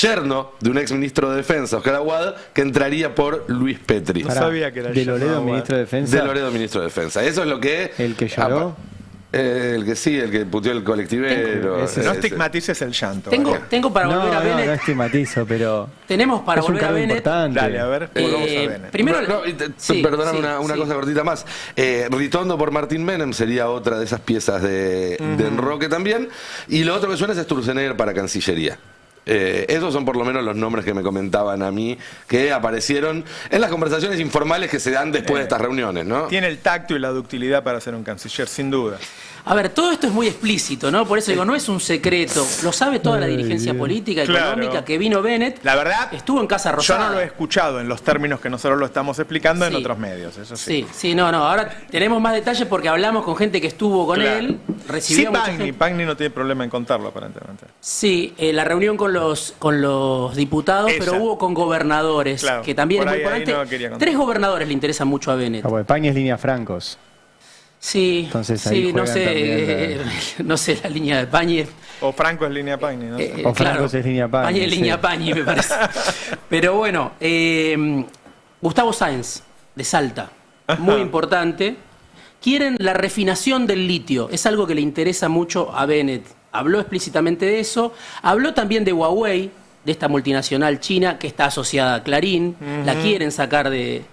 yerno de un ex ministro de Defensa, Oscar Aguad, que entraría por Luis Petri. No sabía que era de Loredo, ministro de Defensa. De Loredo, ministro de Defensa. Eso es lo que... El que lloró. El que puteó el colectivero. No estigmatices el llanto. Tengo para volver a Bennett. No estigmatizo, pero... Tenemos para volver a Bennett. Importante. Dale, a ver, volvamos a Bennett. Primero, perdóname una cosa cortita más. Ritondo por Martín Menem sería otra de esas piezas de enroque también. Y lo otro que suena es Sturzenegger para Cancillería. Esos son por lo menos los nombres que me comentaban a mí, que aparecieron en las conversaciones informales que se dan después de estas reuniones, ¿no? Tiene el tacto y la ductilidad para ser un canciller, sin duda. A ver, todo esto es muy explícito, ¿no? Por eso digo, no es un secreto. Lo sabe toda la dirigencia política, económica, que vino Bennett. La verdad, estuvo en Casa Rosada. Yo no lo he escuchado en los términos que nosotros lo estamos explicando en otros medios, eso sí. Sí, no. Ahora tenemos más detalles porque hablamos con gente que estuvo con él. Recibió Pagni no tiene problema en contarlo, aparentemente. Sí, la reunión con los diputados, pero hubo con gobernadores, que también es muy importante. 3 gobernadores le interesan mucho a Bennett. Pagni es línea Francos. Sí, entonces ahí no sé la línea de Pagni. O Franco es línea Pagni, ¿no? O Franco es línea Pagni. Pagni es línea Pagni, me parece. Pero bueno, Gustavo Sáenz, de Salta, muy importante. Quieren la refinación del litio, es algo que le interesa mucho a Bennett. Habló explícitamente de eso. Habló también de Huawei, de esta multinacional china que está asociada a Clarín. La quieren sacar de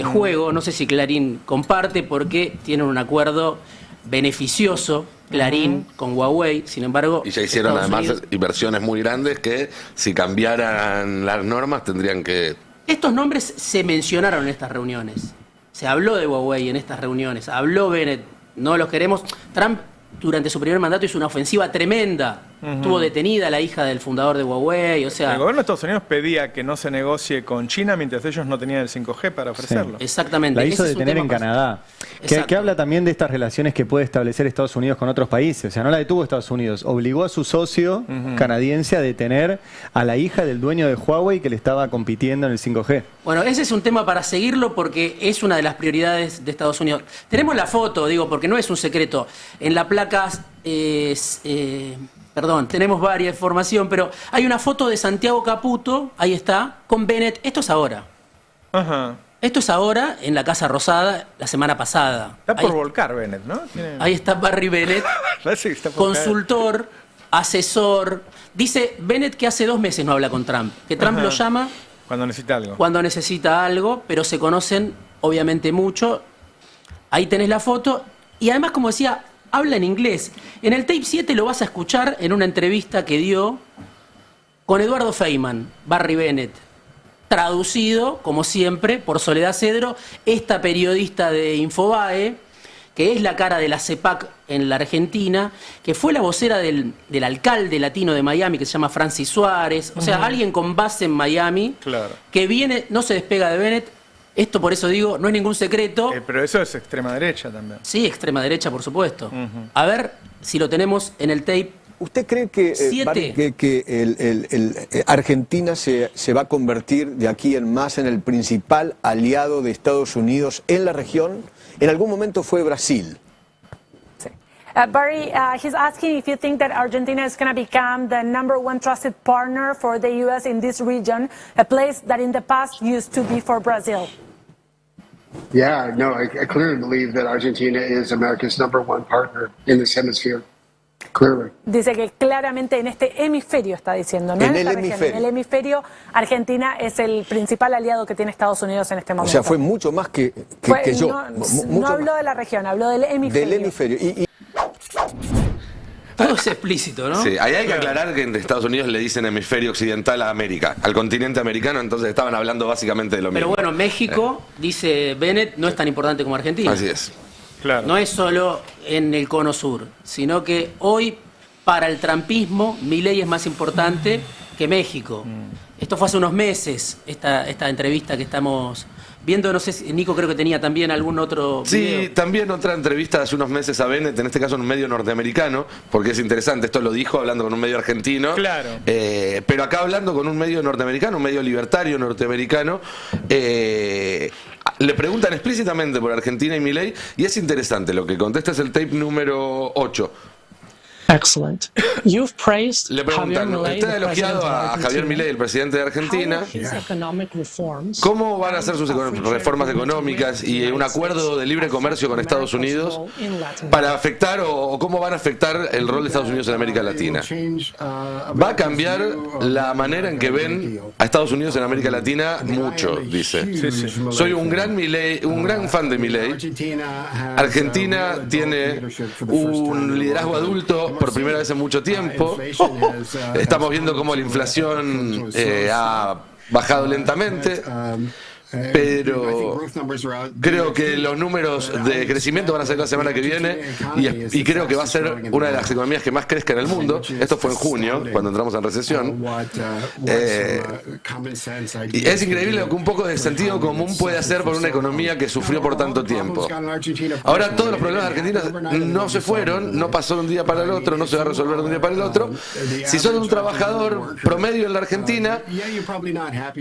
juego. No sé si Clarín comparte porque tienen un acuerdo beneficioso, Clarín, con Huawei. Sin embargo, y ya hicieron además inversiones muy grandes que si cambiaran las normas tendrían que... Estos nombres se mencionaron en estas reuniones. Se habló de Huawei en estas reuniones. Habló Bennett. No los queremos. Trump, durante su primer mandato, hizo una ofensiva tremenda. Estuvo detenida la hija del fundador de Huawei, o sea... El gobierno de Estados Unidos pedía que no se negocie con China mientras ellos no tenían el 5G para ofrecerlo. Sí. Exactamente. La hizo detener en Canadá. Que habla también de estas relaciones que puede establecer Estados Unidos con otros países. O sea, no la detuvo Estados Unidos. Obligó a su socio canadiense a detener a la hija del dueño de Huawei que le estaba compitiendo en el 5G. Bueno, ese es un tema para seguirlo porque es una de las prioridades de Estados Unidos. Tenemos la foto, digo, porque no es un secreto. En la placa... Perdón, tenemos varias información, pero hay una foto de Santiago Caputo, ahí está, con Bennett. Esto es ahora. Esto es ahora en la Casa Rosada, la semana pasada. Está por volcar Bennett, ¿no? Ahí está Barry Bennett, consultor, asesor. Dice Bennett que hace 2 meses no habla con Trump, que Trump lo llama Cuando necesita algo. Cuando necesita algo, pero se conocen obviamente mucho. Ahí tenés la foto. Y además, como decía, habla en inglés. En el tape 7 lo vas a escuchar en una entrevista que dio con Eduardo Feynman, Barry Bennett. Traducido, como siempre, por Soledad Cedro, esta periodista de Infobae, que es la cara de la CEPAC en la Argentina, que fue la vocera del alcalde latino de Miami, que se llama Francis Suárez, o sea, alguien con base en Miami, que viene, no se despega de Bennett. Esto, por eso digo, no es ningún secreto. Pero eso es extrema derecha también. Sí, extrema derecha, por supuesto. A ver si lo tenemos en el tape. ¿Usted cree que, Barry, que Argentina se va a convertir de aquí en más en el principal aliado de Estados Unidos en la región? En algún momento fue Brasil. Barry, he's asking if you think that Argentina is going to become the #1 trusted partner for the U.S. in this region, a place that in the past used to be for Brazil. Yeah, no, I clearly believe that Argentina is America's #1 partner in this hemisphere. Clearly. Dice que claramente en este hemisferio está diciendo, ¿no? En el hemisferio. En el hemisferio, Argentina es el principal aliado que tiene Estados Unidos en este momento. O sea, fue mucho más que yo. No habló de la región, habló del hemisferio. Del hemisferio. Todo es explícito, ¿no? Sí, ahí hay que aclarar que en Estados Unidos le dicen hemisferio occidental a América, al continente americano, entonces estaban hablando básicamente de lo mismo. Pero bueno, México, dice Bennett, no es tan importante como Argentina. Así es. Claro. No es solo en el cono sur, sino que hoy, para el trumpismo, Milei es más importante que México. Esto fue hace unos meses, esta entrevista que estamos viendo. No sé si Nico creo que tenía también algún otro video. Sí, también otra entrevista de hace unos meses a Bennett, en este caso en un medio norteamericano, porque es interesante, esto lo dijo hablando con un medio argentino, claro. Pero acá hablando con un medio norteamericano, un medio libertario norteamericano, le preguntan explícitamente por Argentina y Milei, y es interesante, lo que contesta es el tape número 8. Excellent. You've praised Le preguntan, ¿usted ha elogiado a Javier Milei, el presidente de Argentina? ¿Cómo van a hacer sus reformas económicas y un acuerdo de libre comercio con Estados Unidos para afectar o cómo van a afectar el rol de Estados Unidos en América Latina? Va a cambiar la manera en que ven a Estados Unidos en América Latina mucho, dice. Soy un gran fan de Milei. Argentina tiene un liderazgo adulto por primera vez en mucho tiempo. Estamos viendo cómo la inflación ha bajado lentamente, pero creo que los números de crecimiento van a ser la semana que viene y creo que va a ser una de las economías que más crezca en el mundo. Esto fue en junio, cuando entramos en recesión. Y es increíble lo que un poco de sentido común puede hacer por una economía que sufrió por tanto tiempo. Ahora todos los problemas de Argentina no se fueron, no pasó de un día para el otro, no se va a resolver de un día para el otro. Si sos un trabajador promedio en la Argentina,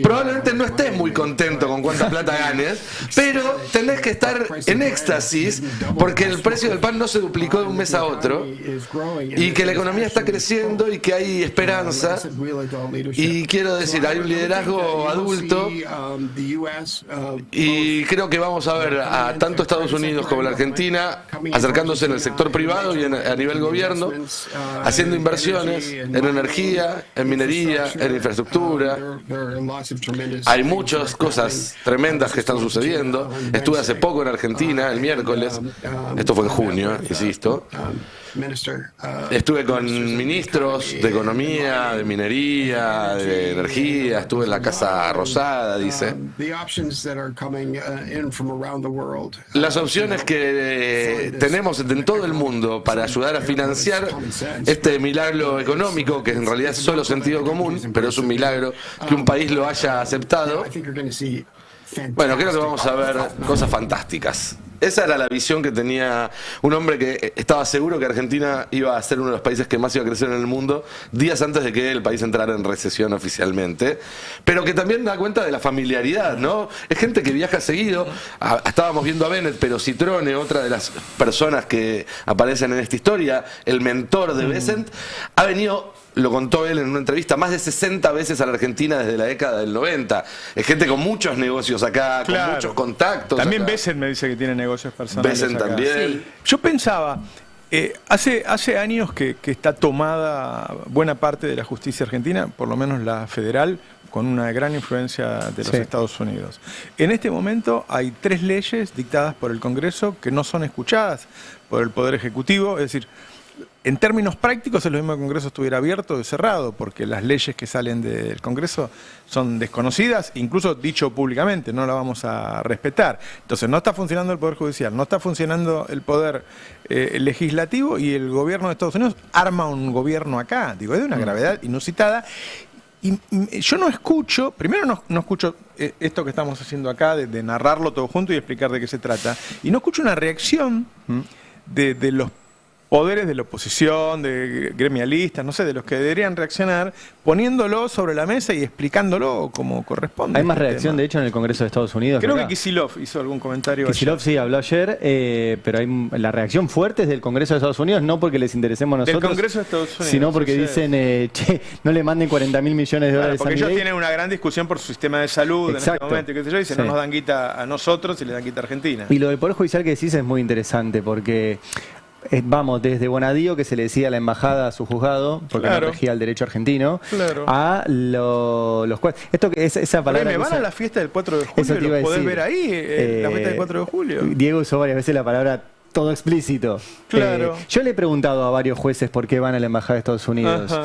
probablemente no estés muy contento con cuánta plata ganes, pero tenés que estar en éxtasis porque el precio del pan no se duplicó de un mes a otro y que la economía está creciendo y que hay esperanza y quiero decir, hay un liderazgo adulto y creo que vamos a ver a tanto Estados Unidos como la Argentina acercándose en el sector privado y a nivel gobierno, haciendo inversiones en energía, en minería, en infraestructura. Hay muchas cosas tremendas que están sucediendo. Estuve hace poco en Argentina, el miércoles, esto fue en junio, insisto. Estuve con ministros de economía, de minería, de energía, estuve en la Casa Rosada, dice. Las opciones que tenemos en todo el mundo para ayudar a financiar este milagro económico, que en realidad es solo sentido común, pero es un milagro que un país lo haya aceptado. Bueno, creo que vamos a ver cosas fantásticas. Esa era la visión que tenía un hombre que estaba seguro que Argentina iba a ser uno de los países que más iba a crecer en el mundo días antes de que el país entrara en recesión oficialmente, pero que también da cuenta de la familiaridad, ¿no? Es gente que viaja seguido. Estábamos viendo a Bennett, pero Citrone, otra de las personas que aparecen en esta historia, el mentor de Bessent, ha venido, lo contó él en una entrevista, más de 60 veces a la Argentina desde la década del 90. Es gente con muchos negocios acá, con muchos contactos. También Bessent me dice que tiene negocios personales. Bessent también. Sí. Yo pensaba, hace años que está tomada buena parte de la justicia argentina, por lo menos la federal, con una gran influencia de los Estados Unidos. En este momento hay 3 leyes dictadas por el Congreso que no son escuchadas por el Poder Ejecutivo, es decir, en términos prácticos es lo mismo que el Congreso estuviera abierto o cerrado, porque las leyes que salen del Congreso son desconocidas, incluso dicho públicamente, no la vamos a respetar. Entonces no está funcionando el Poder Judicial, no está funcionando el Poder Legislativo, y el gobierno de Estados Unidos arma un gobierno acá, digo, es de una gravedad inusitada. Y yo no escucho, primero no escucho esto que estamos haciendo acá, de narrarlo todo junto y explicar de qué se trata, y no escucho una reacción de los poderes de la oposición, de gremialistas, no sé, de los que deberían reaccionar, poniéndolo sobre la mesa y explicándolo como corresponde. Hay más reacción, de hecho, en el Congreso de Estados Unidos. Creo que Kicillof hizo algún comentario Kicillof sí habló ayer, pero la reacción fuerte es del Congreso de Estados Unidos, no porque les interesemos nosotros, del Congreso de Estados Unidos, sino porque dicen, che, no le manden 40.000 millones de dólares a porque Milei. ellos tienen una gran discusión por su sistema de salud. Exacto. En este momento, qué sé yo, dicen, no nos dan guita a nosotros y le dan guita a Argentina. Y lo del Poder Judicial que decís es muy interesante, porque vamos desde Bonadío, que se le decía a la embajada a su juzgado, porque no regía el derecho argentino, a los jueces. Esto que esa palabra. Me van a la fiesta del 4 de julio, lo podés ver ahí, la fiesta del 4 de julio. Diego usó varias veces la palabra todo explícito. Claro. Yo le he preguntado a varios jueces por qué van a la embajada de Estados Unidos.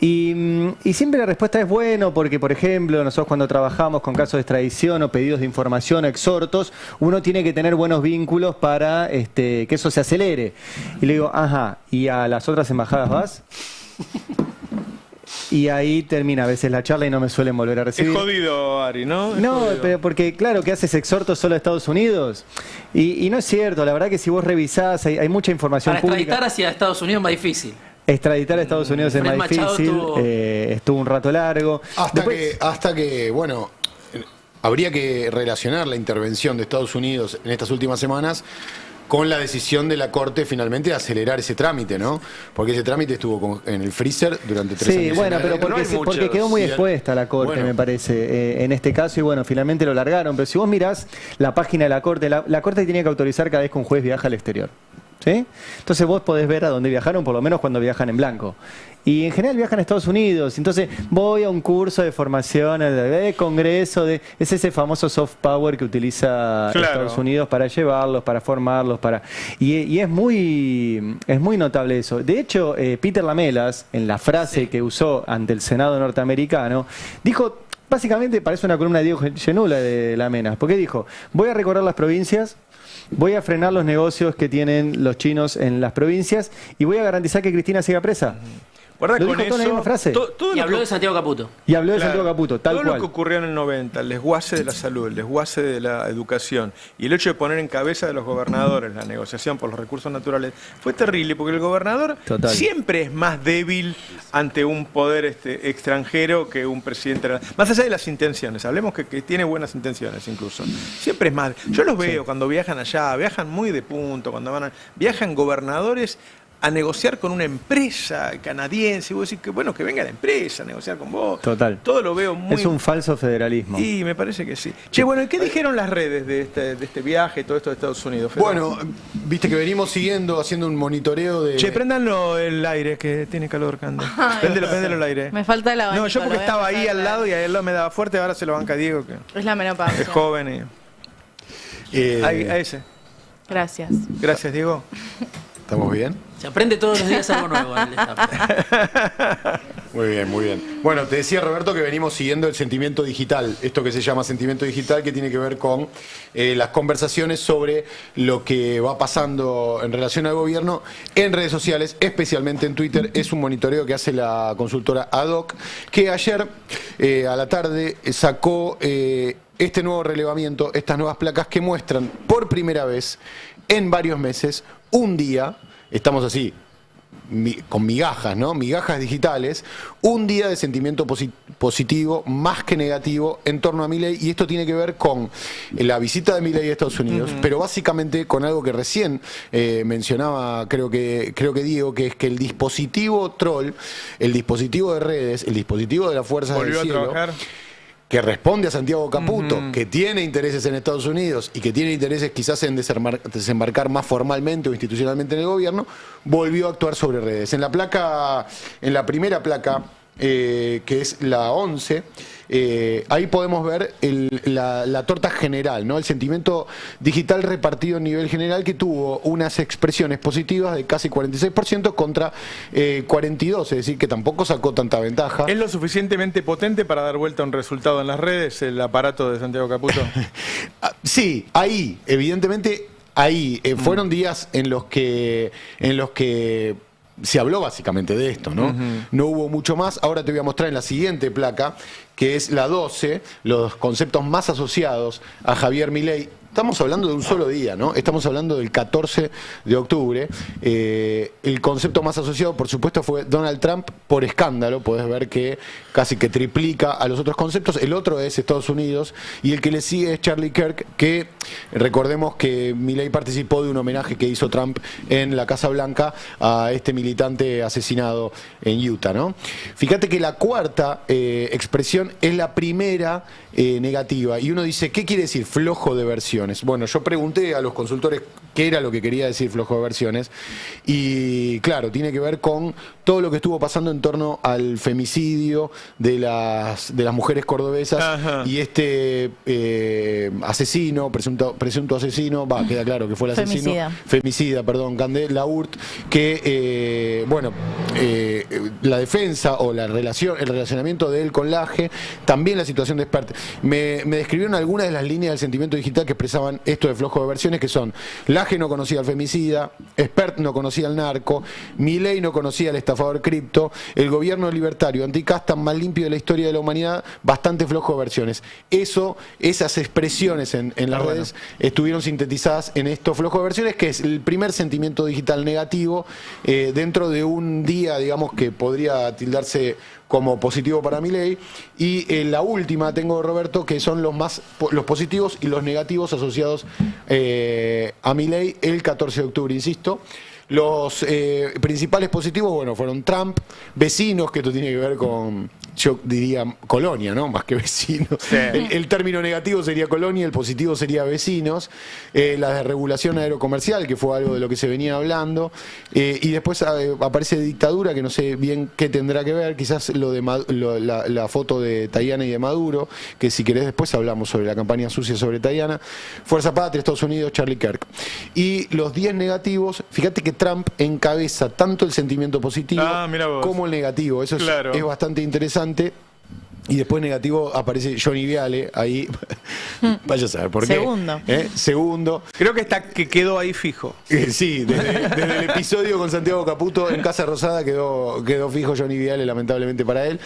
Y siempre la respuesta es bueno, porque, por ejemplo, nosotros cuando trabajamos con casos de extradición o pedidos de información o exhortos, uno tiene que tener buenos vínculos para que eso se acelere. Y le digo, ¿y a las otras embajadas vas? Y ahí termina a veces la charla y no me suelen volver a recibir. Es jodido, Ari, ¿no? Pero porque claro que haces exhortos solo a Estados Unidos. Y no es cierto, la verdad que si vos revisás, hay mucha información pública. Para extraditar hacia Estados Unidos es más difícil. Extraditar a Estados Unidos es más difícil, estuvo un rato largo. Hasta que, bueno, habría que relacionar la intervención de Estados Unidos en estas últimas semanas con la decisión de la Corte finalmente de acelerar ese trámite, ¿no? Porque ese trámite estuvo en el freezer durante 3 años. Sí, bueno, pero porque quedó muy expuesta la Corte, me parece, en este caso, y bueno, finalmente lo largaron. Pero si vos mirás la página de la Corte, la Corte tiene que autorizar cada vez que un juez viaja al exterior. ¿Sí? Entonces vos podés ver a dónde viajaron, por lo menos cuando viajan en blanco. Y en general viajan a Estados Unidos. Entonces voy a un curso de formación, de congreso, es ese famoso soft power que utiliza Estados Unidos para llevarlos, para formarlos, y es muy notable eso. De hecho, Peter Lamelas, en la frase que usó ante el Senado norteamericano, dijo, básicamente parece una columna de Diego Genula de Lamelas, porque dijo, voy a recorrer las provincias, voy a frenar los negocios que tienen los chinos en las provincias y voy a garantizar que Cristina siga presa. Guarda lo con dijo todo en la misma frase. Y habló de Santiago Caputo. Y habló de Santiago Caputo, tal cual. Todo lo que ocurrió en el 90, el desguace de la salud, el desguace de la educación y el hecho de poner en cabeza de los gobernadores la negociación por los recursos naturales fue terrible, porque el gobernador siempre es más débil ante un poder extranjero que un presidente. Más allá de las intenciones, hablemos que tiene buenas intenciones incluso. Siempre es más. Yo los veo cuando viajan allá, viajan muy de punto, viajan gobernadores a negociar con una empresa canadiense, y vos decís que bueno, que venga la empresa a negociar con vos. Total. Todo lo veo muy... Es un falso federalismo. Y me parece que sí. Che, bueno, ¿y qué dijeron las redes de este viaje, todo esto de Estados Unidos, Fede? Bueno, viste que venimos siguiendo, haciendo un monitoreo de... Che, préndanlo el aire, que tiene calor, Cande. Préndelo el aire. Me falta el abanico. No, yo porque estaba ahí al lado y a él me daba fuerte, ahora se lo banca Diego, que es la menopausia. es joven y... a ese. Gracias. Gracias, Diego. ¿Estamos bien? Se aprende todos los días algo nuevo. Muy bien, muy bien. Bueno, te decía, Roberto, que venimos siguiendo el sentimiento digital, esto que se llama sentimiento digital, que tiene que ver con las conversaciones sobre lo que va pasando en relación al gobierno en redes sociales, especialmente en Twitter. Es un monitoreo que hace la consultora ADOC, que ayer a la tarde sacó este nuevo relevamiento, estas nuevas placas que muestran por primera vez en varios meses un día, estamos así, con migajas, ¿no? Migajas digitales, un día de sentimiento positivo más que negativo en torno a Milei, y esto tiene que ver con la visita de Milei a Estados Unidos, pero básicamente con algo que recién mencionaba, creo que Diego, que es que el dispositivo troll, el dispositivo de redes, el dispositivo de la Fuerza del Cielo, a trabajar, que responde a Santiago Caputo, que tiene intereses en Estados Unidos y que tiene intereses quizás en desembarcar más formalmente o institucionalmente en el gobierno, volvió a actuar sobre redes. En la primera placa, que es la 11, ahí podemos ver la torta general, ¿no? El sentimiento digital repartido a nivel general, que tuvo unas expresiones positivas de casi 46% contra 42%, es decir, que tampoco sacó tanta ventaja. ¿Es lo suficientemente potente para dar vuelta a un resultado en las redes, el aparato de Santiago Caputo? Sí, ahí, evidentemente, ahí fueron días en los que se habló básicamente de esto, ¿no? No hubo mucho más. Ahora te voy a mostrar en la siguiente placa, que es la 12, los conceptos más asociados a Javier Milei. Estamos hablando de un solo día, ¿no? Estamos hablando del 14 de octubre. El concepto más asociado, por supuesto, fue Donald Trump por escándalo. Podés ver que casi que triplica a los otros conceptos. El otro es Estados Unidos. Y el que le sigue es Charlie Kirk, que recordemos que Milei participó de un homenaje que hizo Trump en la Casa Blanca a este militante asesinado en Utah, ¿no? Fíjate que la cuarta expresión es la primera negativa. Y uno dice, ¿qué quiere decir flojo de versiones? Bueno, yo pregunté a los consultores qué era lo que quería decir flojo de versiones, y claro, tiene que ver con todo lo que estuvo pasando en torno al femicidio de las mujeres cordobesas. Ajá. Y este asesino, presunto asesino, queda claro que fue el asesino. Femicida, perdón, Candel Laurt, que la defensa o el relacionamiento de él con Laje, también la situación de Spert. Me describieron algunas de las líneas del sentimiento digital que expresaban esto de flojo de versiones, que son: Laje no conocía al femicida, Spert no conocía al narco, Milei no conocía al estafador cripto, el gobierno libertario anticasta más limpio de la historia de la humanidad, bastante flojo de versiones. Esas expresiones en las redes estuvieron sintetizadas en esto flojo de versiones, que es el primer sentimiento digital negativo dentro de un día, digamos, que podría tildarse como positivo para Milei. Y la última tengo, Roberto, que son los positivos y los negativos asociados a Milei el 14 de octubre, insisto. Los principales positivos, bueno, fueron Trump, vecinos, que esto tiene que ver con, yo diría, colonia, ¿no? Más que vecinos. Sí. El término negativo sería colonia, el positivo sería vecinos. La desregulación aerocomercial, que fue algo de lo que se venía hablando. Y después aparece dictadura, que no sé bien qué tendrá que ver, quizás la foto de Tayana y de Maduro, que si querés después hablamos sobre la campaña sucia sobre Tayana. Fuerza Patria, Estados Unidos, Charlie Kirk. Y los 10 negativos, fíjate que Trump encabeza tanto el sentimiento positivo como el negativo. Eso es bastante interesante. Y después negativo aparece Johnny Viale ahí. Vaya a saber por qué. Segundo. Creo que quedó ahí fijo. Sí, desde el episodio con Santiago Caputo en Casa Rosada quedó fijo Johnny Viale, lamentablemente para él.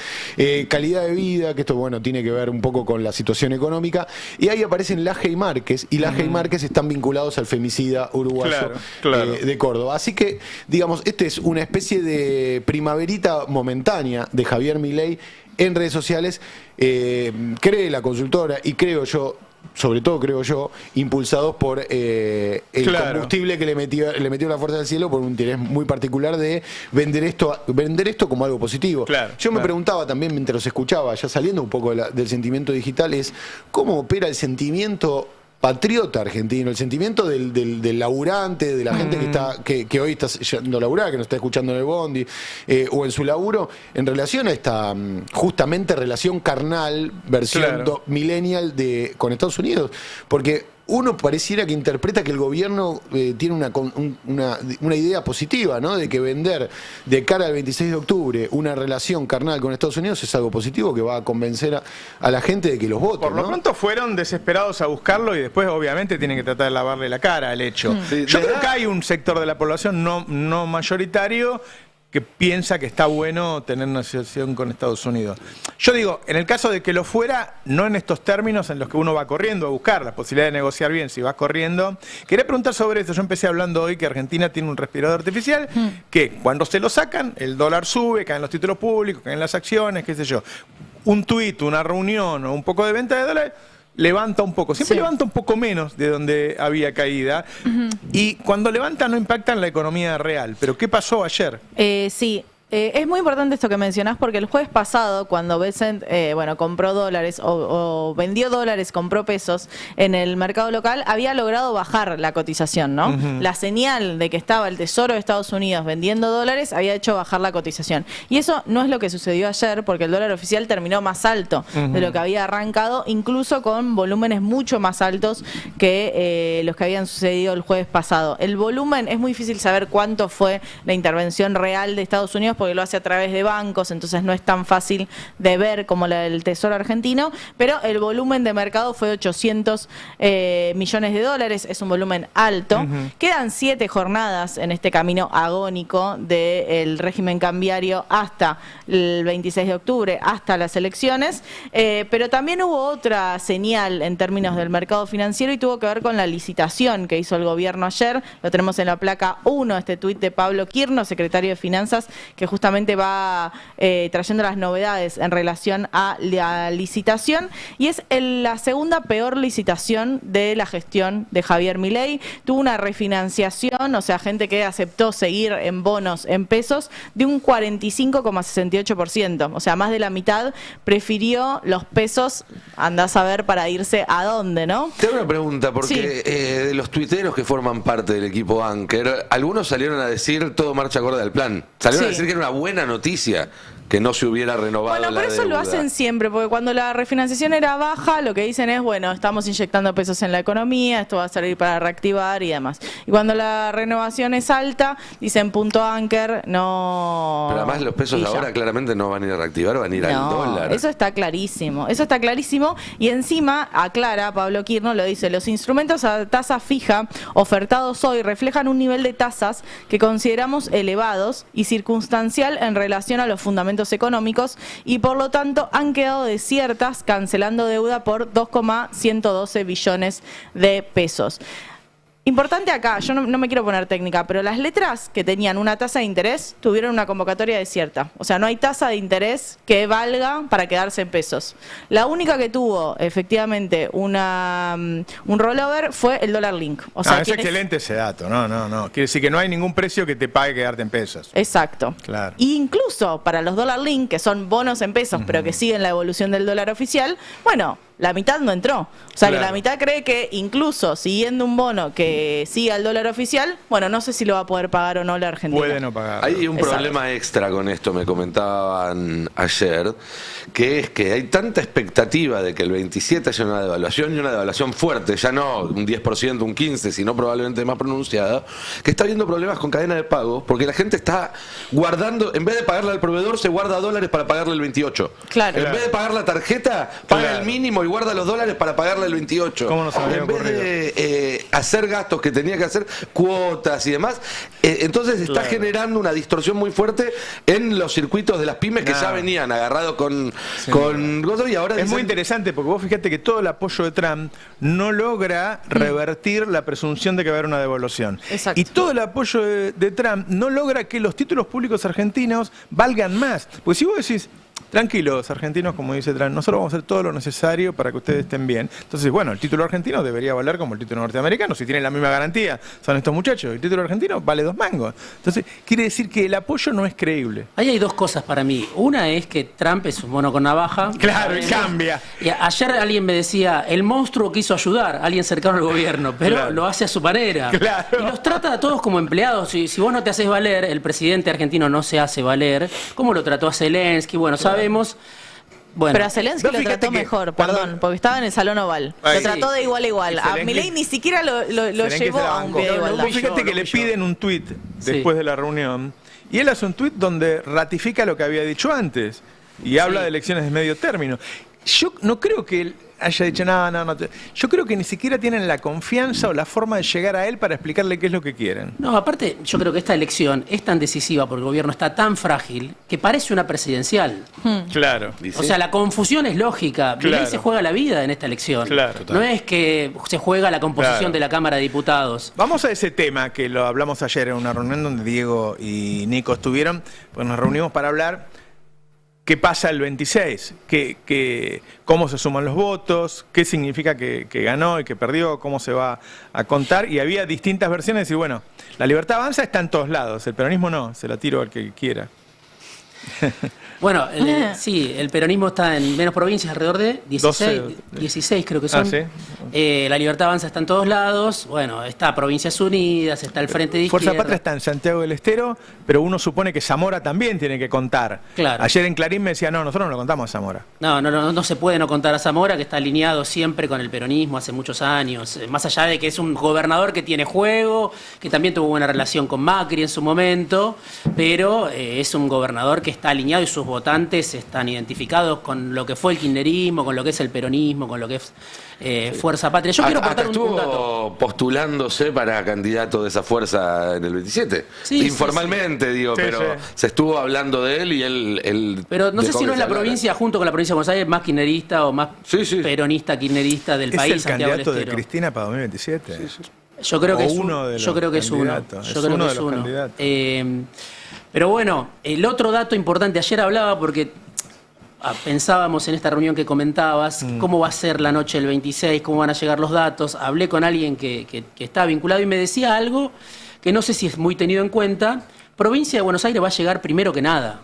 Calidad de vida, que esto bueno tiene que ver un poco con la situación económica. Y ahí aparecen Laje y Márquez. Y Laje y Márquez están vinculados al femicida uruguayo de Córdoba. Así que, digamos, este es una especie de primaverita momentánea de Javier Milei en redes sociales. Cree la consultora, y creo yo, sobre todo creo yo, impulsados por el combustible que le metió la Fuerza del Cielo, por un interés muy particular de vender esto como algo positivo. Yo me preguntaba también, mientras los escuchaba, ya saliendo un poco del sentimiento digital, es cómo opera el sentimiento patriota argentino, el sentimiento del laburante, de la gente que hoy está yendo a laburar, que nos está escuchando en el bondi o en su laburo, en relación a esta justamente relación carnal, versión millennial con Estados Unidos. Porque uno pareciera que interpreta que el gobierno tiene una idea positiva, ¿no? De que vender de cara al 26 de octubre una relación carnal con Estados Unidos es algo positivo, que va a convencer a la gente de que los vote. Por lo pronto fueron desesperados a buscarlo, y después obviamente tienen que tratar de lavarle la cara al hecho. Yo creo que hay un sector de la población no mayoritario que piensa que está bueno tener una asociación con Estados Unidos. Yo digo, en el caso de que lo fuera, no en estos términos en los que uno va corriendo a buscar la posibilidad de negociar bien si vas corriendo. Quería preguntar sobre esto. Yo empecé hablando hoy que Argentina tiene un respirador artificial, que cuando se lo sacan, el dólar sube, caen los títulos públicos, caen las acciones, qué sé yo. Un tuit, una reunión o un poco de venta de dólares levanta un poco, siempre levanta un poco menos de donde había caída, y cuando levanta no impacta en la economía real. Pero ¿qué pasó ayer? Sí, Es muy importante esto que mencionás porque el jueves pasado, cuando Bessent compró dólares o vendió dólares, compró pesos en el mercado local, había logrado bajar la cotización, ¿no? La señal de que estaba el Tesoro de Estados Unidos vendiendo dólares había hecho bajar la cotización. Y eso no es lo que sucedió ayer porque el dólar oficial terminó más alto de lo que había arrancado, incluso con volúmenes mucho más altos que los que habían sucedido el jueves pasado. El volumen, es muy difícil saber cuánto fue la intervención real de Estados Unidos porque lo hace a través de bancos, entonces no es tan fácil de ver como la del Tesoro argentino, pero el volumen de mercado fue 800 millones de dólares, es un volumen alto. Quedan 7 jornadas en este camino agónico del régimen cambiario hasta el 26 de octubre, hasta las elecciones, pero también hubo otra señal en términos del mercado financiero y tuvo que ver con la licitación que hizo el gobierno ayer. Lo tenemos en la placa 1, este tuit de Pablo Quirno, secretario de Finanzas, que justamente va trayendo las novedades en relación a la licitación, y es la segunda peor licitación de la gestión de Javier Milei. Tuvo una refinanciación, o sea, gente que aceptó seguir en bonos en pesos, de un 45,68%, o sea, más de la mitad prefirió los pesos, andás a ver para irse a dónde, ¿no? Tengo una pregunta, porque de los tuiteros que forman parte del equipo Anker, algunos salieron a decir todo marcha acorde al plan. Salieron a decir que era una buena noticia que no se hubiera renovado la deuda. Bueno, pero eso lo hacen siempre, porque cuando la refinanciación era baja, lo que dicen es, bueno, estamos inyectando pesos en la economía, esto va a servir para reactivar y demás. Y cuando la renovación es alta, dicen punto Anker, no... Pero además los pesos ahora claramente no van a ir a reactivar, van a ir al dólar. Eso está clarísimo, y encima, aclara Pablo Quirno, lo dice, los instrumentos a tasa fija ofertados hoy reflejan un nivel de tasas que consideramos elevados y circunstancial en relación a los fundamentos económicos y por lo tanto han quedado desiertas, cancelando deuda por 2,112 billones de pesos. Importante acá, yo no me quiero poner técnica, pero las letras que tenían una tasa de interés tuvieron una convocatoria desierta. O sea, no hay tasa de interés que valga para quedarse en pesos. La única que tuvo efectivamente un rollover fue el dólar link. O sea, es excelente ese dato. No. Quiere decir que no hay ningún precio que te pague quedarte en pesos. Exacto. Claro. E incluso para los dólar link, que son bonos en pesos, pero que siguen la evolución del dólar oficial, bueno, la mitad no entró. O sea, que la mitad cree que incluso siguiendo un bono que siga el dólar oficial, bueno, no sé si lo va a poder pagar o no la Argentina. Puede no pagar. Hay un problema extra con esto, me comentaban ayer, que es que hay tanta expectativa de que el 27 haya una devaluación, y una devaluación fuerte, ya no un 10%, un 15%, sino probablemente más pronunciada, que está habiendo problemas con cadena de pago, porque la gente está guardando, en vez de pagarle al proveedor, se guarda dólares para pagarle el 28. Claro. En vez de pagar la tarjeta, paga el mínimo y guarda los dólares para pagarle el 28. ¿Cómo nos había ocurrido? En vez de hacer gastos que tenía que hacer, cuotas y demás, entonces está generando una distorsión muy fuerte en los circuitos de las pymes que ya venían agarrados con y ahora es muy interesante porque vos fíjate que todo el apoyo de Trump no logra revertir la presunción de que va a haber una devaluación. Exacto. Y todo el apoyo de Trump no logra que los títulos públicos argentinos valgan más. Pues si vos decís, tranquilos, argentinos, como dice Trump, nosotros vamos a hacer todo lo necesario para que ustedes estén bien. Entonces, bueno, el título argentino debería valer como el título norteamericano, si tienen la misma garantía, son estos muchachos. El título argentino vale 2 mangos. Entonces, quiere decir que el apoyo no es creíble. Ahí hay dos cosas para mí. Una es que Trump es un mono con navaja. Claro, y cambia. Y ayer alguien me decía, el monstruo quiso ayudar, alguien cercano al gobierno, pero lo hace a su manera. Claro. Y los trata a todos como empleados. Si vos no te haces valer, el presidente argentino no se hace valer. ¿Cómo lo trató a Zelensky? Bueno, sabemos. Bueno, pero a Zelensky lo trató mejor, porque estaba en el Salón Oval. Lo trató de igual a igual. A Milei ni siquiera lo llevó a un pie de igualdad. Fíjate que le piden un tuit después de la reunión, y él hace un tuit donde ratifica lo que había dicho antes, y habla de elecciones de medio término. Yo no creo que él haya dicho no. Yo creo que ni siquiera tienen la confianza o la forma de llegar a él para explicarle qué es lo que quieren. No, aparte, yo creo que esta elección es tan decisiva porque el gobierno está tan frágil que parece una presidencial. Claro. O sea, la confusión es lógica. Milei se juega la vida en esta elección. Claro. No es que se juega la composición de la Cámara de Diputados. Vamos a ese tema que lo hablamos ayer en una reunión donde Diego y Nico estuvieron, pues nos reunimos para hablar qué pasa el 26, cómo se suman los votos, qué significa que ganó y que perdió, cómo se va a contar. Y había distintas versiones de decir, bueno, la Libertad Avanza está en todos lados, el peronismo no, se la tiro al que quiera. Bueno, sí, el peronismo está en menos provincias, alrededor de 16 creo que son. ¿Sí? La Libertad Avanza está en todos lados. Bueno, está Provincias Unidas, está el Frente de Izquierda. Fuerza Patria está en Santiago del Estero, pero uno supone que Zamora también tiene que contar. Claro. Ayer en Clarín me decía, no, nosotros no lo contamos a Zamora. No se puede no contar a Zamora, que está alineado siempre con el peronismo hace muchos años. Más allá de que es un gobernador que tiene juego, que también tuvo buena relación con Macri en su momento, pero es un gobernador que está alineado y sus votantes están identificados con lo que fue el kirchnerismo, con lo que es el peronismo, con lo que es Fuerza Patria. Yo quiero aportar un dato. Estuvo postulándose para candidato de esa fuerza en el 27. Sí, informalmente, digo, pero se estuvo hablando de él y él pero no sé si no es la provincia, junto con la provincia de Buenos Aires, más kirchnerista o más peronista, kirchnerista del país. ¿Es el candidato de Cristina para 2027? Yo creo que es uno. Yo creo que es uno. Pero bueno, el otro dato importante, ayer hablaba porque pensábamos en esta reunión que comentabas, cómo va a ser la noche del 26, cómo van a llegar los datos. Hablé con alguien que está vinculado y me decía algo que no sé si es muy tenido en cuenta. Provincia de Buenos Aires va a llegar primero que nada,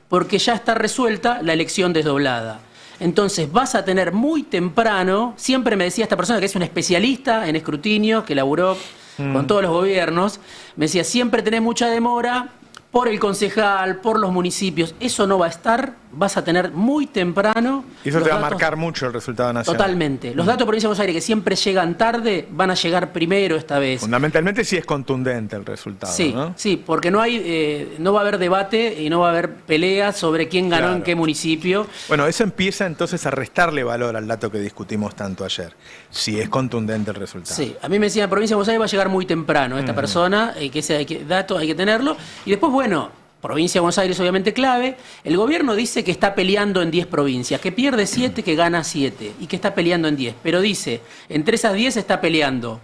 porque ya está resuelta la elección desdoblada. Entonces vas a tener muy temprano, siempre me decía esta persona que es un especialista en escrutinio, que laburó con todos los gobiernos, me decía, siempre tenés mucha demora por el concejal, por los municipios. Eso no va a estar, vas a tener muy temprano. Y eso te va a marcar mucho el resultado nacional. Totalmente. Los datos de Provincia de Buenos Aires, que siempre llegan tarde, van a llegar primero esta vez. Fundamentalmente sí es contundente el resultado, sí, ¿no? Sí, porque no va a haber debate y no va a haber pelea sobre quién ganó en qué municipio. Bueno, eso empieza entonces a restarle valor al dato que discutimos tanto ayer. Si es contundente el resultado. Sí, a mí me decían, Provincia de Buenos Aires va a llegar muy temprano esta persona, que ese dato hay que tenerlo. Y después, bueno, Provincia de Buenos Aires obviamente clave. El gobierno dice que está peleando en 10 provincias, que pierde 7, que gana 7 y que está peleando en 10. Pero dice, entre esas 10 está peleando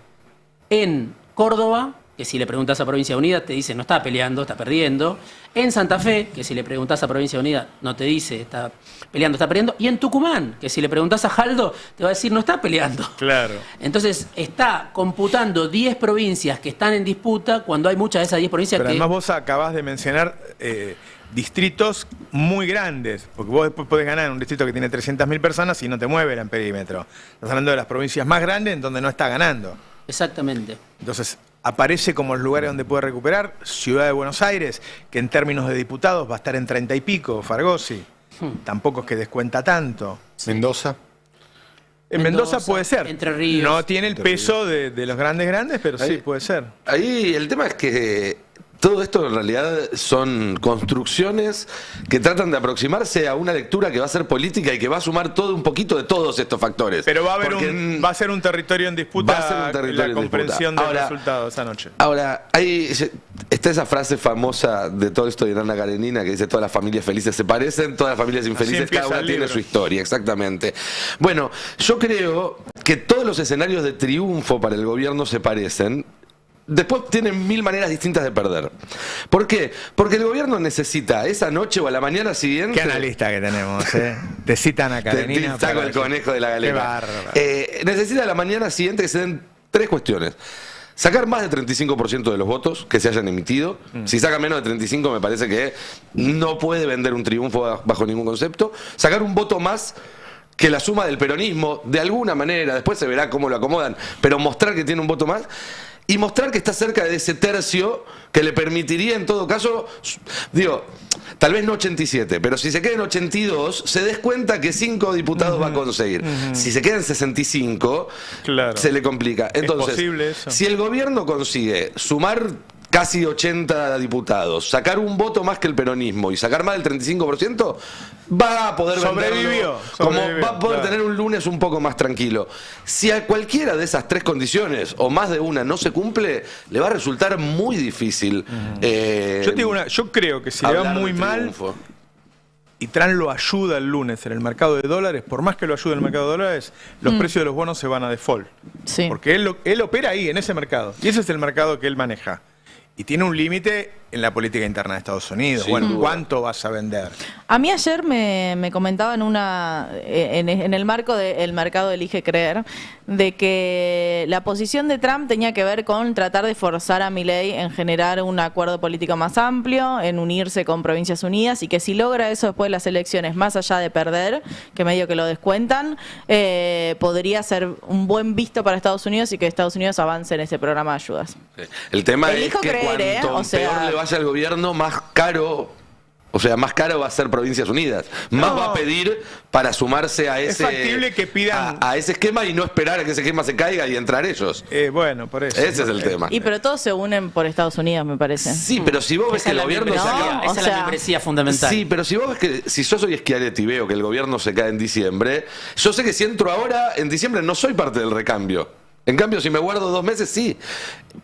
en Córdoba, que si le preguntas a Provincia Unida te dice no está peleando, está perdiendo. En Santa Fe, que si le preguntas a Provincia Unida no te dice está peleando, está perdiendo. Y en Tucumán, que si le preguntas a Jaldo te va a decir no está peleando. Claro. Entonces está computando 10 provincias que están en disputa cuando hay muchas de esas 10 provincias Pero además vos acabás de mencionar distritos muy grandes, porque vos después podés ganar en un distrito que tiene 300.000 personas y no te mueve el perímetro. Estás hablando de las provincias más grandes en donde no está ganando. Exactamente. Entonces aparece como los lugares donde puede recuperar. Ciudad de Buenos Aires, que en términos de diputados va a estar en 30 y pico, Fargosi. Tampoco es que descuenta tanto. Mendoza. En Mendoza puede ser. Entre Ríos. No tiene el peso de los grandes, pero sí puede ser. Ahí el tema es que todo esto en realidad son construcciones que tratan de aproximarse a una lectura que va a ser política y que va a sumar todo un poquito de todos estos factores. Pero va a ser un territorio en disputa. Va a ser un territorio la comprensión del resultado esa noche. Ahora, está esa frase famosa de Tolstoy y Ana Karenina que dice todas las familias felices se parecen, todas las familias infelices, cada una tiene su historia, exactamente. Bueno, yo creo que todos los escenarios de triunfo para el gobierno se parecen. Después tienen 1000 maneras distintas de perder. ¿Por qué? Porque el gobierno necesita esa noche o a la mañana siguiente... Qué analista que tenemos, ¿eh? Te citan a Karenina. Te saco el conejo de la galera. Qué bárbaro. Necesita a la mañana siguiente que se den 3 cuestiones. Sacar más del 35% de los votos que se hayan emitido. Si saca menos de 35 me parece que no puede vender un triunfo bajo ningún concepto. Sacar un voto más que la suma del peronismo, de alguna manera, después se verá cómo lo acomodan, pero mostrar que tiene un voto más. Y mostrar que está cerca de ese tercio que le permitiría en todo caso, digo, tal vez no 87, pero si se queda en 82, se descuenta que 5 diputados va a conseguir. Si se queda en 65, se le complica. Entonces, es posible eso. Si el gobierno consigue sumar casi 80 diputados, sacar un voto más que el peronismo y sacar más del 35%, va a poder venderlo, como va a poder tener un lunes un poco más tranquilo. Si a cualquiera de esas 3 condiciones o más de una no se cumple, le va a resultar muy difícil. Yo creo que si le va muy mal y Trump lo ayuda el lunes en el mercado de dólares, por más que lo ayude en el mercado de dólares, los precios de los bonos se van a default. Sí. Porque él opera ahí, en ese mercado. Y ese es el mercado que él maneja. Y tiene un límite en la política interna de Estados Unidos. Bueno, ¿cuánto vas a vender? A mí ayer me comentaba en el marco del mercado Elige Creer, de que la posición de Trump tenía que ver con tratar de forzar a Milei en generar un acuerdo político más amplio, en unirse con Provincias Unidas, y que si logra eso después de las elecciones, más allá de perder, que medio que lo descuentan, podría ser un buen visto para Estados Unidos y que Estados Unidos avance en ese programa de ayudas. El tema Elijo es que creer, cuanto peor le vaya al gobierno, más caro va a ser Provincias Unidas. Más va a pedir para sumarse a ese, es factible que pidan a ese esquema y no esperar a que ese esquema se caiga y entrar ellos. Bueno, por eso. Ese es el tema. Pero todos se unen por Estados Unidos, me parece. Sí, pero si vos ves que el gobierno se cae... Esa es la membresía fundamental. Sí, pero si vos ves que... Si yo soy Schiaretti y veo que el gobierno se cae en diciembre, yo sé que si entro ahora, en diciembre no soy parte del recambio. En cambio, si me guardo 2 meses, sí.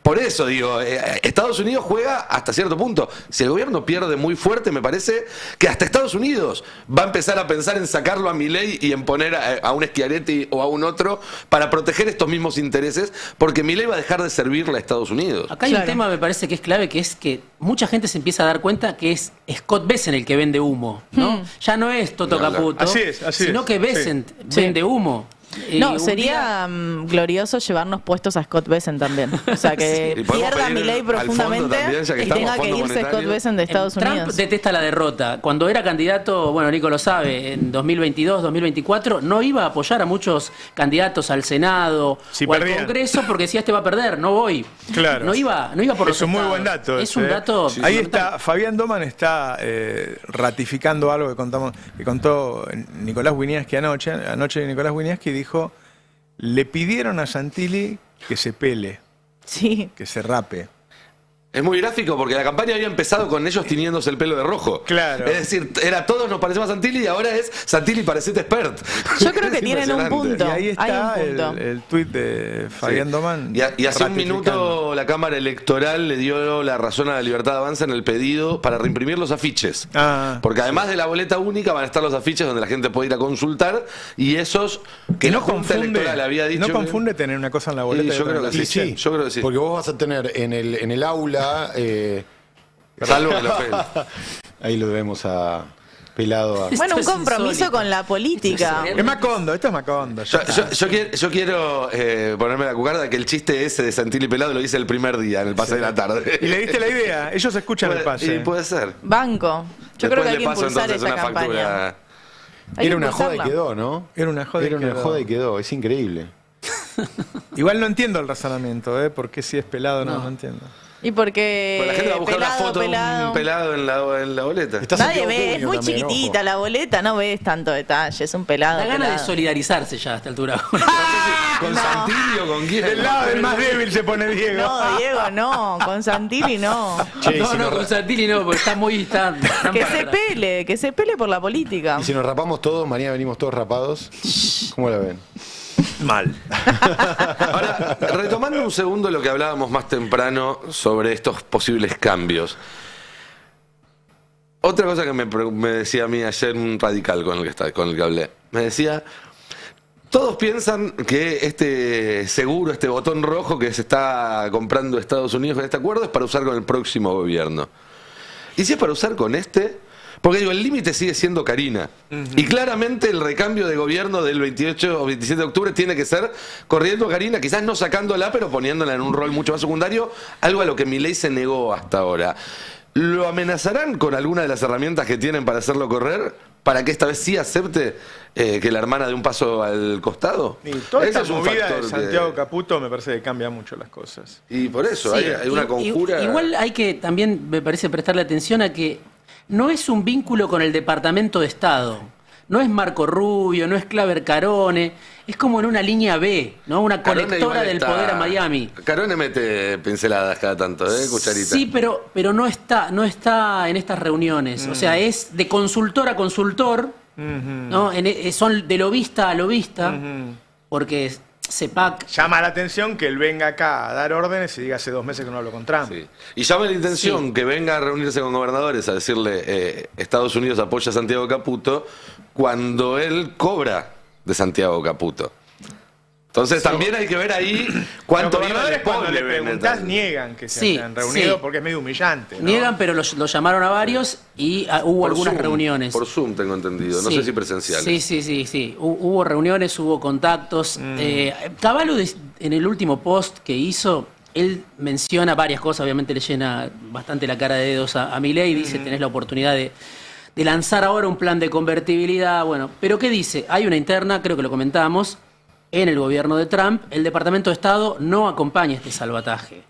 Por eso digo, Estados Unidos juega hasta cierto punto. Si el gobierno pierde muy fuerte, me parece que hasta Estados Unidos va a empezar a pensar en sacarlo a Milei y en poner a un Schiaretti o a un otro para proteger estos mismos intereses, porque Milei va a dejar de servirle a Estados Unidos. Acá hay un tema, me parece que es clave, que es que mucha gente se empieza a dar cuenta que es Scott Bessent el que vende humo, ¿no? Ya no es Toto Caputo, sino que Bessent vende humo. No, sería glorioso llevarnos puestos a Scott Bessent también. O sea, que pierda Milei profundamente y tenga que irse Scott Bessent de Estados Unidos. Trump detesta la derrota. Cuando era candidato, bueno, Nico lo sabe, en 2022, 2024, no iba a apoyar a muchos candidatos al Senado o al Congreso porque decía, este va a perder, no voy. Claro. No iba por Es un muy buen dato. Es un dato. Ahí está, Fabián Doman está ratificando algo que contó Nicolás Wieniawski anoche. Anoche Nicolás Wieniawski dijo, le pidieron a Santilli que se pele, que se rape. Es muy gráfico porque la campaña había empezado con ellos tiñéndose el pelo de rojo. Claro. Es decir, era todos nos parecemos a Santilli y ahora es Santilli parecete expert. Yo creo que tienen un punto. Y ahí está el tuit de Fabián Doman. Y hace un minuto la Cámara Electoral le dio la razón a la Libertad Avanza en el pedido para reimprimir los afiches. Porque además de la boleta única van a estar los afiches donde la gente puede ir a consultar y esos que no la Junta Electoral había dicho... No confunde tener una cosa en la boleta. Yo creo que sí. Yo creo que sí. Porque vos vas a tener en el aula... salvo que lo ahí lo vemos a Pelado. Bueno, un compromiso con la política. Es Macondo, esto es Macondo. Yo quiero ponerme la cucarda de que el chiste ese de Santilli Pelado lo hice el primer día, en el pase de la tarde. Y le diste la idea, ellos escuchan el pase. Y puede ser. Banco. Yo creo que hay que paso, impulsar entonces, esta campaña. Era una joda y quedó, ¿no? Era una joda y quedó. Es increíble. Igual no entiendo el razonamiento, porque si es pelado no entiendo. Y porque la gente va a buscar una foto de un pelado en la boleta. Nadie ve, es muy chiquitita la boleta, no ves tanto detalle, es un pelado. Da ganas de solidarizarse ya a esta altura. ¿Con Santilli o con quién? Del lado del más débil se pone Diego. No, Diego no, con Santilli no. Con Santilli no, porque está muy... Que se pele por la política. Y si nos rapamos todos, mañana venimos todos rapados, ¿cómo la ven? Mal. Ahora, retomando un segundo lo que hablábamos más temprano sobre estos posibles cambios. Otra cosa que me decía a mí ayer un radical con el que hablé. Me decía, todos piensan que este seguro, este botón rojo que se está comprando Estados Unidos con este acuerdo es para usar con el próximo gobierno. Y si es para usar con porque digo, el límite sigue siendo Karina. Y claramente el recambio de gobierno del 28 o 27 de octubre tiene que ser corriendo a Karina, quizás no sacándola, pero poniéndola en un rol mucho más secundario, algo a lo que Milei se negó hasta ahora. ¿Lo amenazarán con alguna de las herramientas que tienen para hacerlo correr? ¿Para que esta vez sí acepte que la hermana dé un paso al costado? Y toda esta movida de Santiago Caputo me parece que cambia mucho las cosas. Y por eso hay una conjura... Igual hay que también, me parece, prestarle atención a que no es un vínculo con el Departamento de Estado. No es Marco Rubio, no es Claver Carone. Es como en una línea B, ¿no? Una conectora del poder a Miami. Carone mete pinceladas cada tanto, cucharita. Sí, pero no está en estas reuniones. O sea, es de consultor a consultor, ¿no? Son de lobista a lobista, porque CEPAC... Llama la atención que él venga acá a dar órdenes y diga hace 2 meses que no hablo con Trump. Sí. Y llama la intención que venga a reunirse con gobernadores a decirle Estados Unidos apoya a Santiago Caputo cuando él cobra de Santiago Caputo. Entonces también hay que ver ahí cuánto los gobernadores, cuando le preguntás, Bennett. niegan que se hayan reunido porque es medio humillante, ¿no? Niegan, pero lo llamaron a varios y hubo Por algunas Zoom, reuniones. Por Zoom tengo entendido, no sé si presenciales. Sí. Hubo reuniones, hubo contactos. Cavallo, en el último post que hizo, él menciona varias cosas, obviamente le llena bastante la cara de dedos a Milei, dice, tenés la oportunidad de lanzar ahora un plan de convertibilidad, bueno, pero ¿qué dice? Hay una interna, creo que lo comentamos, en el gobierno de Trump, el Departamento de Estado no acompaña este salvataje.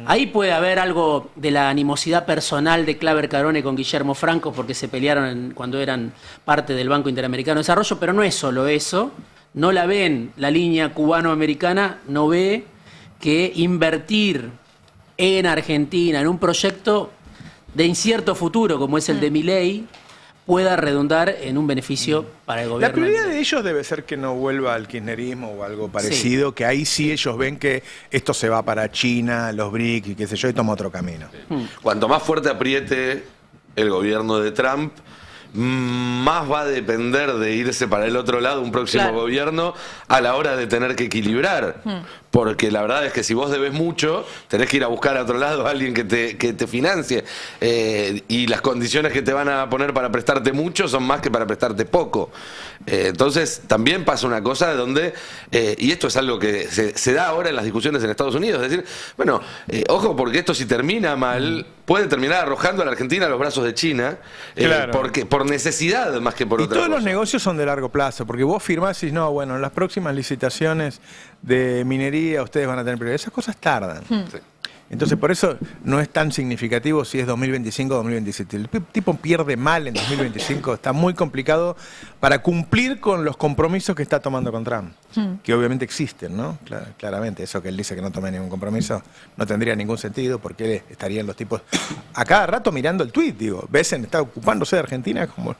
Ahí puede haber algo de la animosidad personal de Claver Carone con Guillermo Franco porque se pelearon cuando eran parte del Banco Interamericano de Desarrollo, pero no es solo eso, no la ven, la línea cubano-americana no ve que invertir en Argentina, en un proyecto de incierto futuro como es el de Milei, pueda redundar en un beneficio para el gobierno. La prioridad de ellos debe ser que no vuelva al kirchnerismo o algo parecido, que ahí sí ellos ven que esto se va para China, los BRICS y qué sé yo, y toma otro camino. Cuanto más fuerte apriete el gobierno de Trump, más va a depender de irse para el otro lado un próximo gobierno a la hora de tener que equilibrar. Porque la verdad es que si vos debes mucho, tenés que ir a buscar a otro lado a alguien que te financie. Y las condiciones que te van a poner para prestarte mucho son más que para prestarte poco. Entonces también pasa una cosa donde, y esto es algo que se da ahora en las discusiones en Estados Unidos, es decir, bueno, ojo, porque esto si termina mal, puede terminar arrojando a la Argentina a los brazos de China, porque por necesidad más que por otra cosa. Y todos los negocios son de largo plazo, porque vos firmás y decís, no, bueno, en las próximas licitaciones de minería ustedes van a tener prioridad. Esas cosas tardan. Entonces, por eso no es tan significativo si es 2025 o 2027. El tipo pierde mal en 2025. Está muy complicado para cumplir con los compromisos que está tomando con Trump, que obviamente existen, ¿no? Claramente, eso que él dice que no tome ningún compromiso no tendría ningún sentido porque estarían los tipos a cada rato mirando el tuit, digo. Besen está ocupándose de Argentina como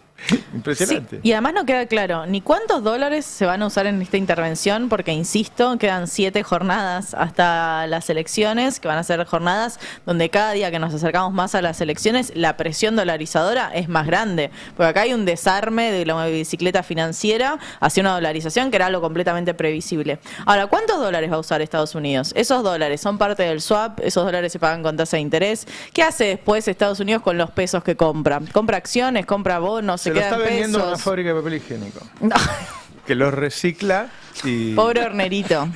impresionante. Sí, y además no queda claro ni cuántos dólares se van a usar en esta intervención, porque insisto, quedan 7 jornadas hasta las elecciones, que van a ser jornadas donde cada día que nos acercamos más a las elecciones, la presión dolarizadora es más grande, porque acá hay un desarme de la bicicleta financiera hacia una dolarización que era algo completamente previsible. Ahora, ¿cuántos dólares va a usar Estados Unidos? Esos dólares son parte del swap, esos dólares se pagan con tasa de interés. ¿Qué hace después Estados Unidos con los pesos que compra? ¿Compra acciones? ¿Compra bonos? Se lo está vendiendo a una fábrica de papel higiénico. No. Que los recicla y... Pobre hornerito.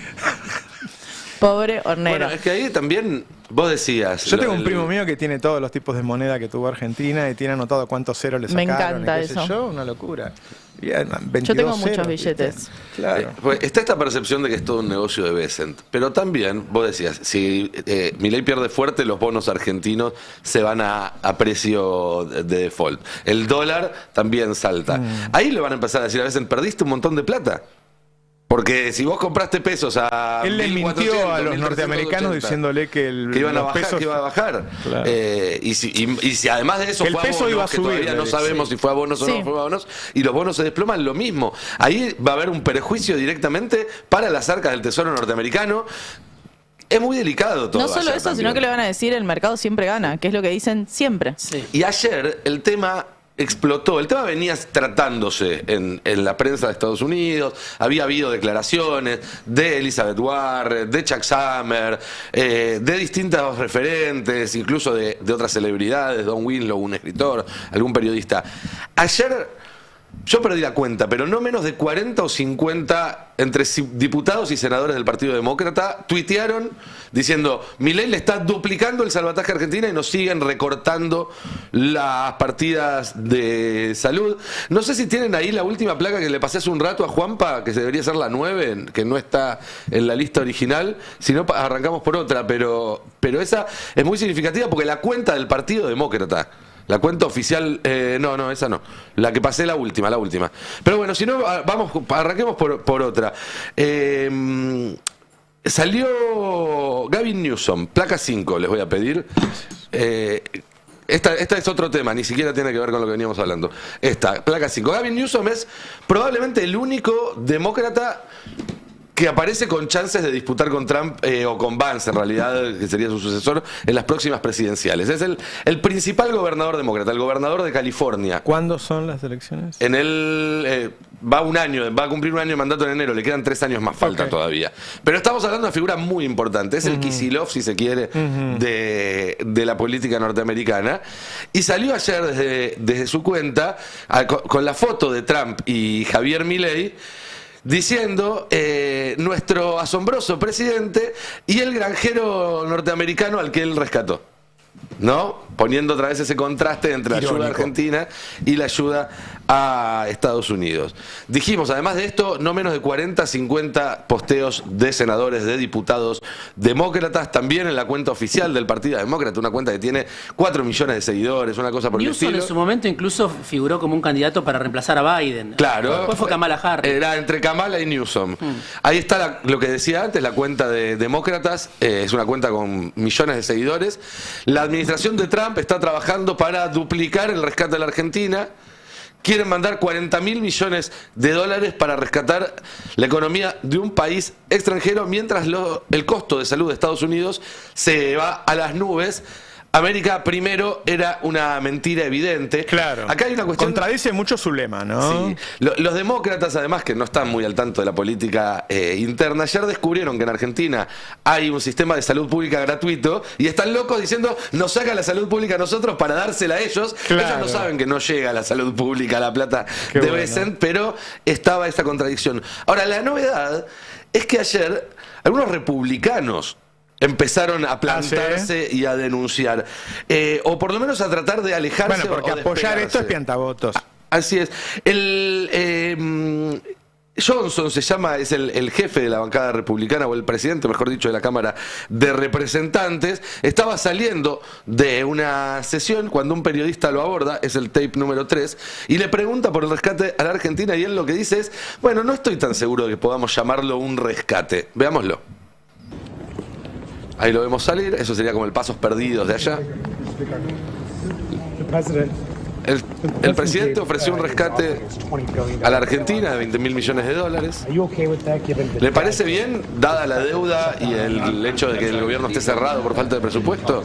Pobre hornero. Bueno, es que ahí también vos decías... Yo tengo un primo mío que tiene todos los tipos de moneda que tuvo Argentina y tiene anotado cuántos ceros le sacaron. Me encanta y qué sé eso. yo, una locura. Yo tengo muchos billetes. Claro. Pues está esta percepción de que es todo un negocio de Bessent, pero también, vos decías, si Milei pierde fuerte, los bonos argentinos se van a precio de default. El dólar también salta. Ahí le van a empezar a decir a Bessent, perdiste un montón de plata. Porque si vos compraste pesos a él le mintió a los norteamericanos diciéndole que iban a bajar, pesos, que iba a bajar. Claro. Y si además de eso que fue el peso a bonos, iba a que subir, todavía no sabemos si fue a bonos o no fue a bonos, y los bonos se desploman, lo mismo. Ahí va a haber un perjuicio directamente para las arcas del Tesoro norteamericano. Es muy delicado todo. No solo eso, sino que le van a decir el mercado siempre gana, que es lo que dicen siempre. Sí. Y ayer el tema explotó. El tema venía tratándose en la prensa de Estados Unidos. Había habido declaraciones de Elizabeth Warren, de Chuck Schumer, de distintos referentes, incluso de otras celebridades, Don Winslow, un escritor, algún periodista. Ayer yo perdí la cuenta, pero no menos de 40 o 50 entre diputados y senadores del Partido Demócrata tuitearon diciendo: Milei le está duplicando el salvataje a Argentina y nos siguen recortando las partidas de salud. No sé si tienen ahí la última placa que le pasé hace un rato a Juanpa, que debería ser la 9, que no está en la lista original. Si no, arrancamos por otra, pero esa es muy significativa porque la cuenta del Partido Demócrata, la cuenta oficial, no, esa no. La que pasé, la última. Pero bueno, si no, arranquemos por otra. Salió Gavin Newsom, placa 5, les voy a pedir. Esta es otro tema, ni siquiera tiene que ver con lo que veníamos hablando. Esta, placa 5. Gavin Newsom es probablemente el único demócrata que aparece con chances de disputar con Trump o con Vance, en realidad, que sería su sucesor, en las próximas presidenciales. Es el principal gobernador demócrata, el gobernador de California. ¿Cuándo son las elecciones? En el... va a cumplir un año de mandato en enero, le quedan 3 años más, falta todavía. Pero estamos hablando de una figura muy importante, es el Kicillof, si se quiere, de la política norteamericana. Y salió ayer desde su cuenta, con la foto de Trump y Javier Milei, diciendo nuestro asombroso presidente y el granjero norteamericano al que él rescató, ¿no? Poniendo otra vez ese contraste entre la ayuda a Argentina y la ayuda a Estados Unidos. Dijimos, además de esto, no menos de 40, 50 posteos de senadores, de diputados demócratas, también en la cuenta oficial del Partido Demócrata, una cuenta que tiene 4 millones de seguidores, una cosa por el estilo. Newsom en su momento incluso figuró como un candidato para reemplazar a Biden. Claro. Después fue Kamala Harris. Era entre Kamala y Newsom. Ahí está lo que decía antes, la cuenta de demócratas, es una cuenta con millones de seguidores. La administración de Trump está trabajando para duplicar el rescate de la Argentina. Quieren mandar 40.000 millones de dólares para rescatar la economía de un país extranjero, mientras el costo de salud de Estados Unidos se va a las nubes. América primero era una mentira evidente. Claro. Acá hay una cuestión... Contradice mucho su lema, ¿no? Sí. Los demócratas, además, que no están muy al tanto de la política interna, ayer descubrieron que en Argentina hay un sistema de salud pública gratuito y están locos diciendo, nos saca la salud pública a nosotros para dársela a ellos. Claro. Ellos no saben que no llega a la salud pública la plata Qué de bueno. Bessent, pero estaba esta contradicción. Ahora, la novedad es que ayer algunos republicanos empezaron a plantarse y a denunciar, o por lo menos a tratar de alejarse. Bueno, porque o apoyar esto es despegarse. piantavotos. Así es. Johnson se llama, es el jefe de la bancada republicana, o el presidente, mejor dicho, de la Cámara de Representantes. Estaba saliendo de una sesión cuando un periodista lo aborda, es el tape número 3, y le pregunta por el rescate a la Argentina, y él lo que dice es, bueno, no estoy tan seguro de que podamos llamarlo un rescate. Veámoslo. Ahí lo vemos salir, eso sería como el Pasos Perdidos de allá. El presidente ofreció un rescate a la Argentina de 20.000 millones de dólares. ¿Le parece bien, dada la deuda y el hecho de que el gobierno esté cerrado por falta de presupuesto?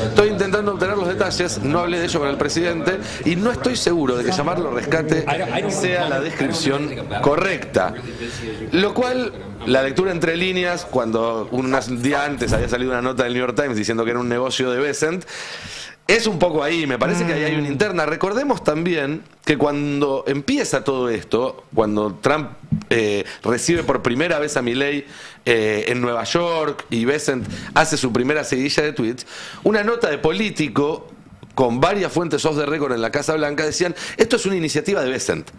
Estoy intentando obtener los detalles, no hablé de ello con el presidente y no estoy seguro de que llamarlo rescate sea la descripción correcta. Lo cual, la lectura entre líneas, cuando un día antes había salido una nota del New York Times diciendo que era un negocio de Bessent, es un poco ahí, me parece que ahí hay una interna. Recordemos también que cuando empieza todo esto, cuando Trump recibe por primera vez a Milei en Nueva York y Bessent hace su primera seguidilla de tweets, una nota de Político con varias fuentes off the record en la Casa Blanca decían, esto es una iniciativa de Bessent.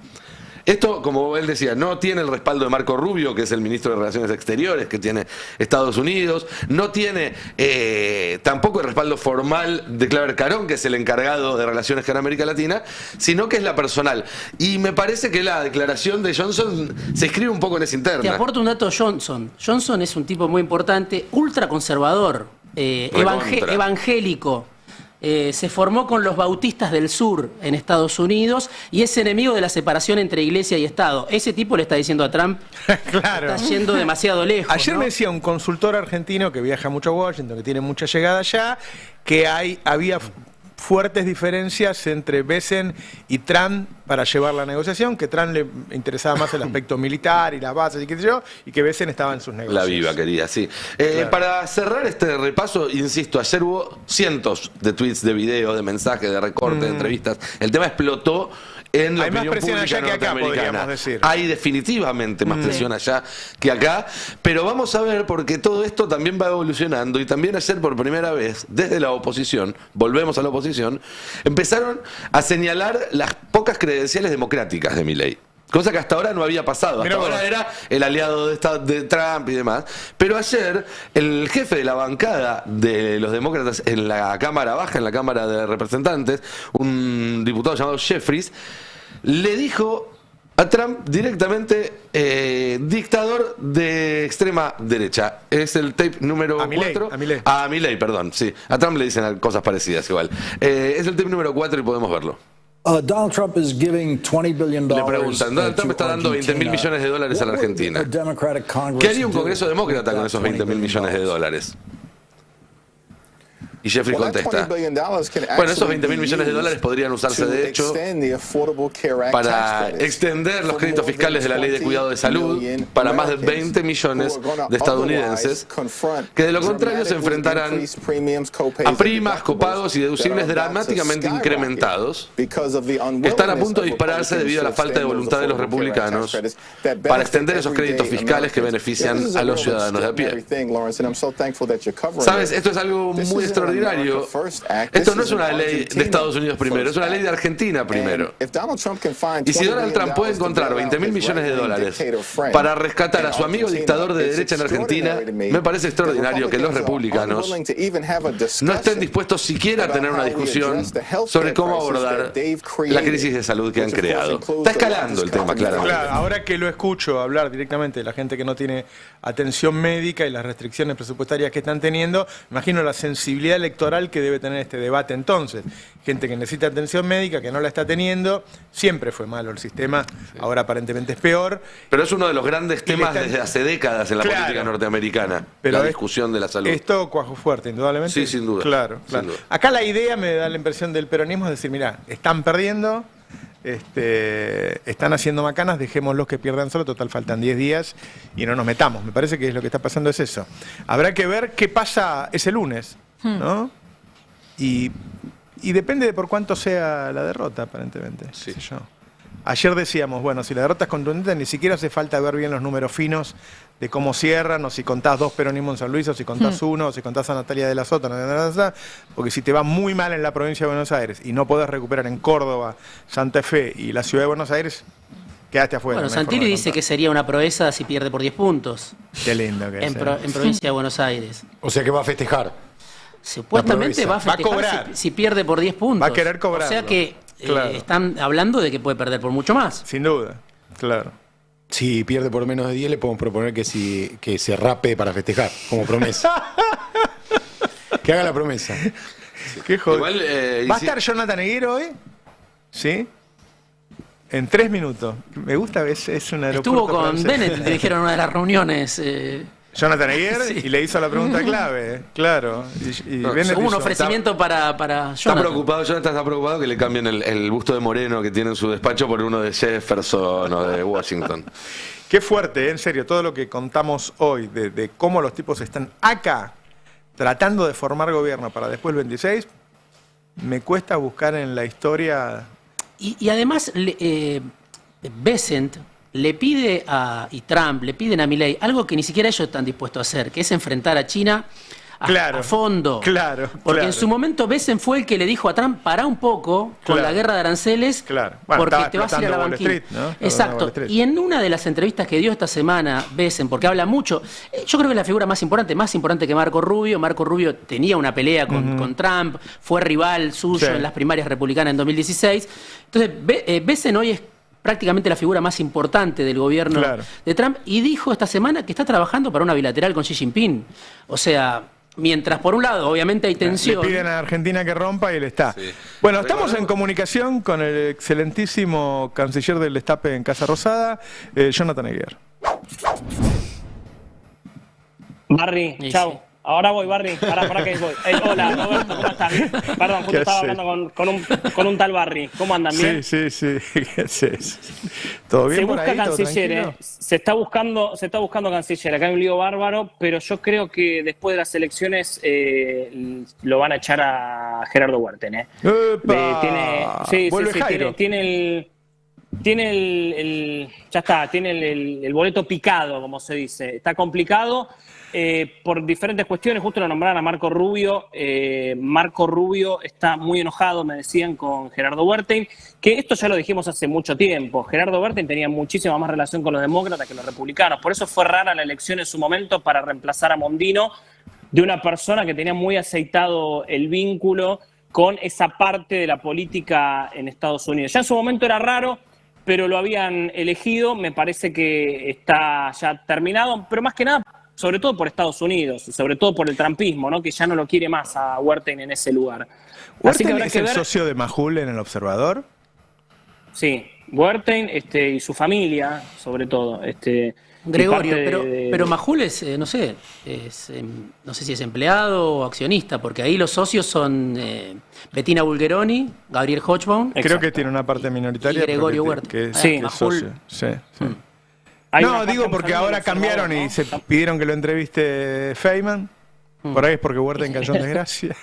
Esto, como él decía, no tiene el respaldo de Marco Rubio, que es el ministro de Relaciones Exteriores que tiene Estados Unidos, no tiene tampoco el respaldo formal de Claver Carón, que es el encargado de relaciones con América Latina, sino que es la personal. Y me parece que la declaración de Johnson se escribe un poco en esa interna. Te aporto un dato Johnson. Johnson es un tipo muy importante, ultraconservador, evangélico. Se formó con los bautistas del sur en Estados Unidos y es enemigo de la separación entre iglesia y Estado. Ese tipo le está diciendo a Trump, claro, está yendo demasiado lejos. Ayer ¿no? me decía un consultor argentino que viaja mucho a Washington, que tiene mucha llegada allá, que había fuertes diferencias entre Bessent y Trump para llevar la negociación, que Trump le interesaba más el aspecto militar y las bases y qué sé yo, y que Bessent estaba en sus negocios. La viva, quería, sí. Claro. Para cerrar este repaso, insisto, ayer hubo cientos de tweets, de videos, de mensajes, de recortes, de entrevistas. El tema explotó en la Hay más opinión presión pública allá que acá, norteamericana. podríamos decir. Hay definitivamente más presión allá que acá, pero vamos a ver porque todo esto también va evolucionando y también ayer por primera vez, desde la oposición, volvemos a la oposición, empezaron a señalar las pocas credenciales democráticas de Milei. Cosa que hasta ahora no había pasado. Hasta ahora era el aliado de Trump y demás. Pero ayer, el jefe de la bancada de los demócratas en la Cámara Baja, en la Cámara de Representantes, un diputado llamado Jeffries, le dijo a Trump directamente dictador de extrema derecha. Es el tape número 4. A Milei, perdón, sí. A Trump le dicen cosas parecidas igual. Es el tape número 4 y podemos verlo. Donald Trump is giving $20 billion. Le preguntan, Donald Trump está dando $20.000 millones de dólares a la Argentina. ¿Qué haría un Congreso demócrata con esos $20.000 millones de dólares? Y Jeffrey contesta, bueno, esos $20.000 millones de dólares podrían usarse de hecho para extender los créditos fiscales de la Ley de Cuidado de Salud para más de 20 millones de estadounidenses que de lo contrario se enfrentarán a primas, copagos y deducibles dramáticamente incrementados que están a punto de dispararse debido a la falta de voluntad de los republicanos para extender esos créditos fiscales que benefician a los ciudadanos de a pie. ¿Sabes? Esto es algo muy extraordinario. Esto no es una ley de Estados Unidos primero, es una ley de Argentina primero. Y si Donald Trump puede encontrar $20.000 millones de dólares para rescatar a su amigo dictador de derecha en Argentina, me parece extraordinario que los republicanos no estén dispuestos siquiera a tener una discusión sobre cómo abordar la crisis de salud que han creado. Está escalando el tema, claramente. Claro, ahora que lo escucho hablar directamente de la gente que no tiene atención médica y las restricciones presupuestarias que están teniendo, imagino la sensibilidad electoral que debe tener este debate entonces. Gente que necesita atención médica, que no la está teniendo, siempre fue malo el sistema, ahora aparentemente es peor. Pero es uno de los grandes temas desde hace décadas en la política norteamericana, la discusión de la salud. Esto cuajó fuerte, indudablemente. Sí, sin duda. Claro, claro. Sin duda. Acá la idea me da la impresión del peronismo es decir, mira, están perdiendo, están haciendo macanas, dejémoslos que pierdan solo, total faltan 10 días y no nos metamos. Me parece que lo que está pasando es eso. Habrá que ver qué pasa ese lunes, ¿no? Y depende de por cuánto sea la derrota, aparentemente. Sí. Qué sé yo. Ayer decíamos, bueno, si la derrota es contundente, ni siquiera hace falta ver bien los números finos de cómo cierran, o si contás 2 peronismos en San Luis, o si contás 1, o si contás a Natalia de la Sota, porque si te va muy mal en la provincia de Buenos Aires y no podés recuperar en Córdoba, Santa Fe y la ciudad de Buenos Aires, quedaste afuera. Bueno, Santilli dice que sería una proeza si pierde por 10 puntos. Qué lindo que es. En provincia de Buenos Aires. O sea que va a festejar. Supuestamente va a festejar si pierde por 10 puntos. Va a querer cobrar. O sea que están hablando de que puede perder por mucho más. Sin duda, claro. Si pierde por menos de 10, le podemos proponer que se rape para festejar, como promesa. Que haga la promesa. Qué joder. ¿Va a estar Jonathan Eguero hoy? ¿Sí? En 3 minutos. Me gusta, es un aeropuerto. Estuvo con Bennett, le dijeron en una de las reuniones. Jonathan Eguer, sí. Y le hizo la pregunta clave, claro. Hubo un ofrecimiento para Jonathan. Jonathan está preocupado que le cambien el busto de Moreno que tiene en su despacho por uno de Jefferson o de Washington. Qué fuerte, en serio, todo lo que contamos hoy de cómo los tipos están acá tratando de formar gobierno para después el 26, me cuesta buscar en la historia. Y además, Bessent le pide y Trump le piden a Milei algo que ni siquiera ellos están dispuestos a hacer, que es enfrentar a China a fondo. Claro. Porque en su momento Bessent fue el que le dijo a Trump, pará un poco con la guerra de aranceles, bueno, porque te vas a ir a la banquina. Street, ¿no? Exacto. Y en una de las entrevistas que dio esta semana Bessent, porque habla mucho, yo creo que es la figura más importante que Marco Rubio. Marco Rubio tenía una pelea con Trump, fue rival suyo en las primarias republicanas en 2016. Entonces, Bessent hoy es prácticamente la figura más importante del gobierno de Trump, y dijo esta semana que está trabajando para una bilateral con Xi Jinping. O sea, mientras por un lado obviamente hay tensión. Le piden a Argentina que rompa y él está. Sí. Bueno, estamos en comunicación con el excelentísimo canciller del Destape en Casa Rosada, Jonathan Eguer. Barry, chao. Ahora voy, Barry. Para que voy. Hola, Roberto, ¿cómo estás? Perdón, justo estaba hablando con un tal Barry. ¿Cómo andan? ¿Bien? Sí. ¿Qué haces? ¿Todo bien? Se busca canciller, se está buscando canciller. Acá hay un lío bárbaro, pero yo creo que después de las elecciones lo van a echar a Gerardo Huerten. Tiene el boleto picado, como se dice. Está complicado. Por diferentes cuestiones, justo lo nombraron a Marco Rubio. Marco Rubio está muy enojado, me decían, con Gerardo Huerten, que esto ya lo dijimos hace mucho tiempo. Gerardo Huerten tenía muchísima más relación con los demócratas que los republicanos, por eso fue rara la elección en su momento para reemplazar a Mondino, de una persona que tenía muy aceitado el vínculo con esa parte de la política en Estados Unidos. Ya en su momento era raro, pero lo habían elegido. Me parece que está ya terminado, pero más que nada sobre todo por Estados Unidos, sobre todo por el trumpismo, ¿no? Que ya no lo quiere más a Huerten en ese lugar. ¿Huerten es el socio de Majul en El Observador? Sí, Wertheim y su familia, sobre todo. Gregorio, pero Majul es, no sé si es empleado o accionista, porque ahí los socios son Bettina Bulgeroni, Gabriel Hochbaum. Creo que tiene una parte minoritaria. Y Gregorio Huerta. Que sí, Majul. Sí. No, digo porque ahora cambiaron y se pidieron que lo entreviste Feynman. Por ahí es porque Wertheim cayó en desgracia.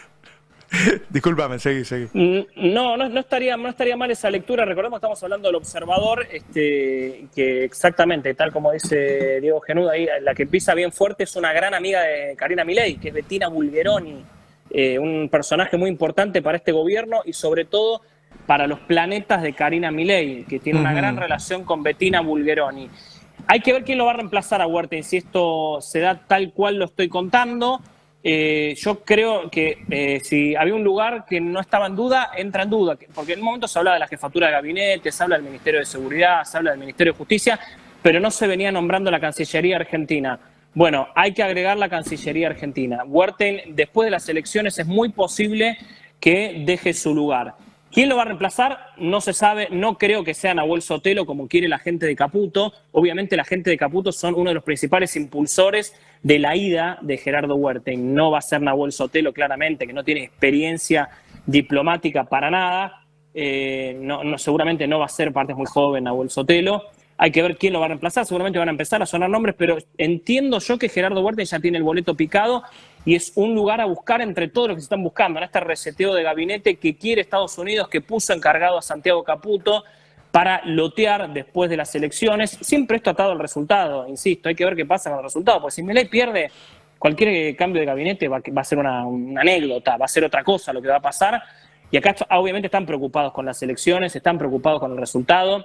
Discúlpame, seguí. No estaría mal esa lectura. Recordemos que estamos hablando del observador, que exactamente, tal como dice Diego Genuda, ahí la que pisa bien fuerte es una gran amiga de Karina Milei, que es Bettina Bulgeroni, un personaje muy importante para este gobierno y sobre todo para los planetas de Karina Milei, que tiene una gran relación con Bettina Bulgeroni. Hay que ver quién lo va a reemplazar a Wertheim, si esto se da tal cual lo estoy contando. Yo creo que si había un lugar que no estaba en duda, entra en duda, porque en un momento se habla de la jefatura de gabinete, se habla del Ministerio de Seguridad, se habla del Ministerio de Justicia, pero no se venía nombrando la Cancillería Argentina. Bueno, hay que agregar la Cancillería Argentina. Wertheim, después de las elecciones, es muy posible que deje su lugar. ¿Quién lo va a reemplazar? No se sabe, no creo que sea Nahuel Sotelo como quiere la gente de Caputo. Obviamente la gente de Caputo son uno de los principales impulsores de la ida de Gerardo Wertheim. No va a ser Nahuel Sotelo, claramente, que no tiene experiencia diplomática para nada. Seguramente no va a ser, parte es muy joven, Nahuel Sotelo. Hay que ver quién lo va a reemplazar. Seguramente van a empezar a sonar nombres, pero entiendo yo que Gerardo Wertheim ya tiene el boleto picado y es un lugar a buscar entre todos los que se están buscando, en este reseteo de gabinete que quiere Estados Unidos, que puso encargado a Santiago Caputo para lotear después de las elecciones. Siempre esto atado al resultado, insisto, hay que ver qué pasa con el resultado, porque si Milei pierde, cualquier cambio de gabinete va a ser una anécdota, va a ser otra cosa lo que va a pasar. Y acá obviamente están preocupados con las elecciones, están preocupados con el resultado.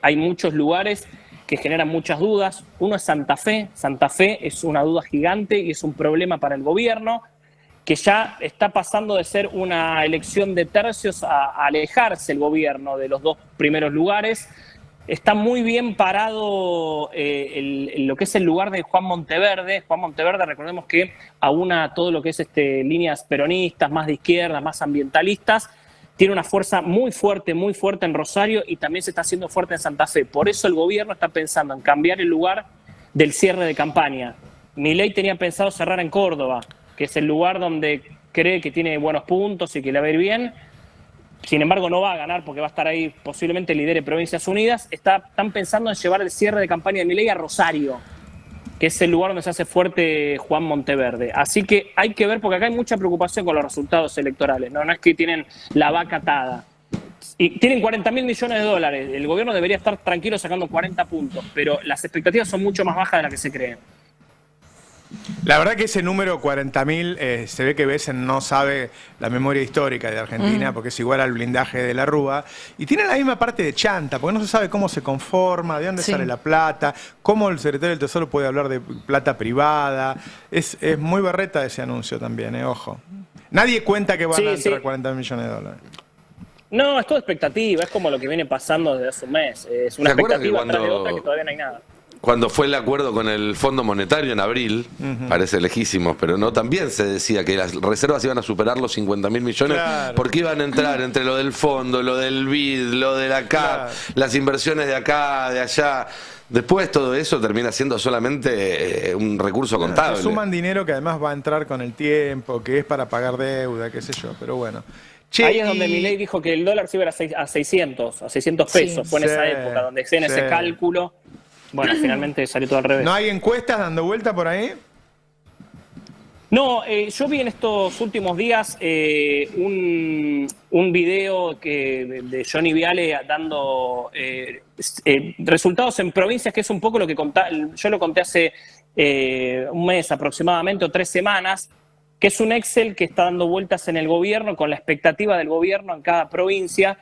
Hay muchos lugares que generan muchas dudas. Uno es Santa Fe. Santa Fe es una duda gigante y es un problema para el gobierno, que ya está pasando de ser una elección de tercios a alejarse el gobierno de los dos primeros lugares. Está muy bien parado lo que es el lugar de Juan Monteverde. Juan Monteverde, recordemos que aúna todo lo que es líneas peronistas, más de izquierda, más ambientalistas. Tiene una fuerza muy fuerte en Rosario y también se está haciendo fuerte en Santa Fe. Por eso el gobierno está pensando en cambiar el lugar del cierre de campaña. Milei tenía pensado cerrar en Córdoba, que es el lugar donde cree que tiene buenos puntos y que le va a ir bien. Sin embargo, no va a ganar porque va a estar ahí, posiblemente lidere Provincias Unidas. Están pensando en llevar el cierre de campaña de Milei a Rosario, que es el lugar donde se hace fuerte Juan Monteverde. Así que hay que ver, porque acá hay mucha preocupación con los resultados electorales. No es que tienen la vaca atada. Y tienen 40.000 millones de dólares. El gobierno debería estar tranquilo sacando 40 puntos, pero las expectativas son mucho más bajas de las que se creen. La verdad que ese número 40.000 se ve que Besen no sabe la memoria histórica de Argentina, porque es igual al blindaje de la Rúa, y tiene la misma parte de chanta, porque no se sabe cómo se conforma, de dónde sale la plata, cómo el secretario del Tesoro puede hablar de plata privada. Es muy berreta ese anuncio también, ojo. Nadie cuenta que van a entrar 40 millones de dólares. No, es todo expectativa, es como lo que viene pasando desde hace un mes. Es una expectativa tras de otra que todavía no hay nada. Cuando fue el acuerdo con el Fondo Monetario en abril, parece lejísimos, pero no, también se decía que las reservas iban a superar los 50.000 millones porque iban a entrar entre lo del fondo, lo del BID, lo de la CAP, las inversiones de acá, de allá. Después todo eso termina siendo solamente un recurso contable. Se suman dinero que además va a entrar con el tiempo, que es para pagar deuda, qué sé yo, pero bueno. Ahí es donde Milei dijo que el dólar se iba a 600 pesos, fue en esa época donde hacían ese cálculo. Bueno, finalmente salió todo al revés. ¿No hay encuestas dando vuelta por ahí? No, yo vi en estos últimos días un video de Johnny Viale dando resultados en provincias, que es un poco lo que yo lo conté hace un mes aproximadamente o 3 semanas, que es un Excel que está dando vueltas en el gobierno con la expectativa del gobierno en cada provincia.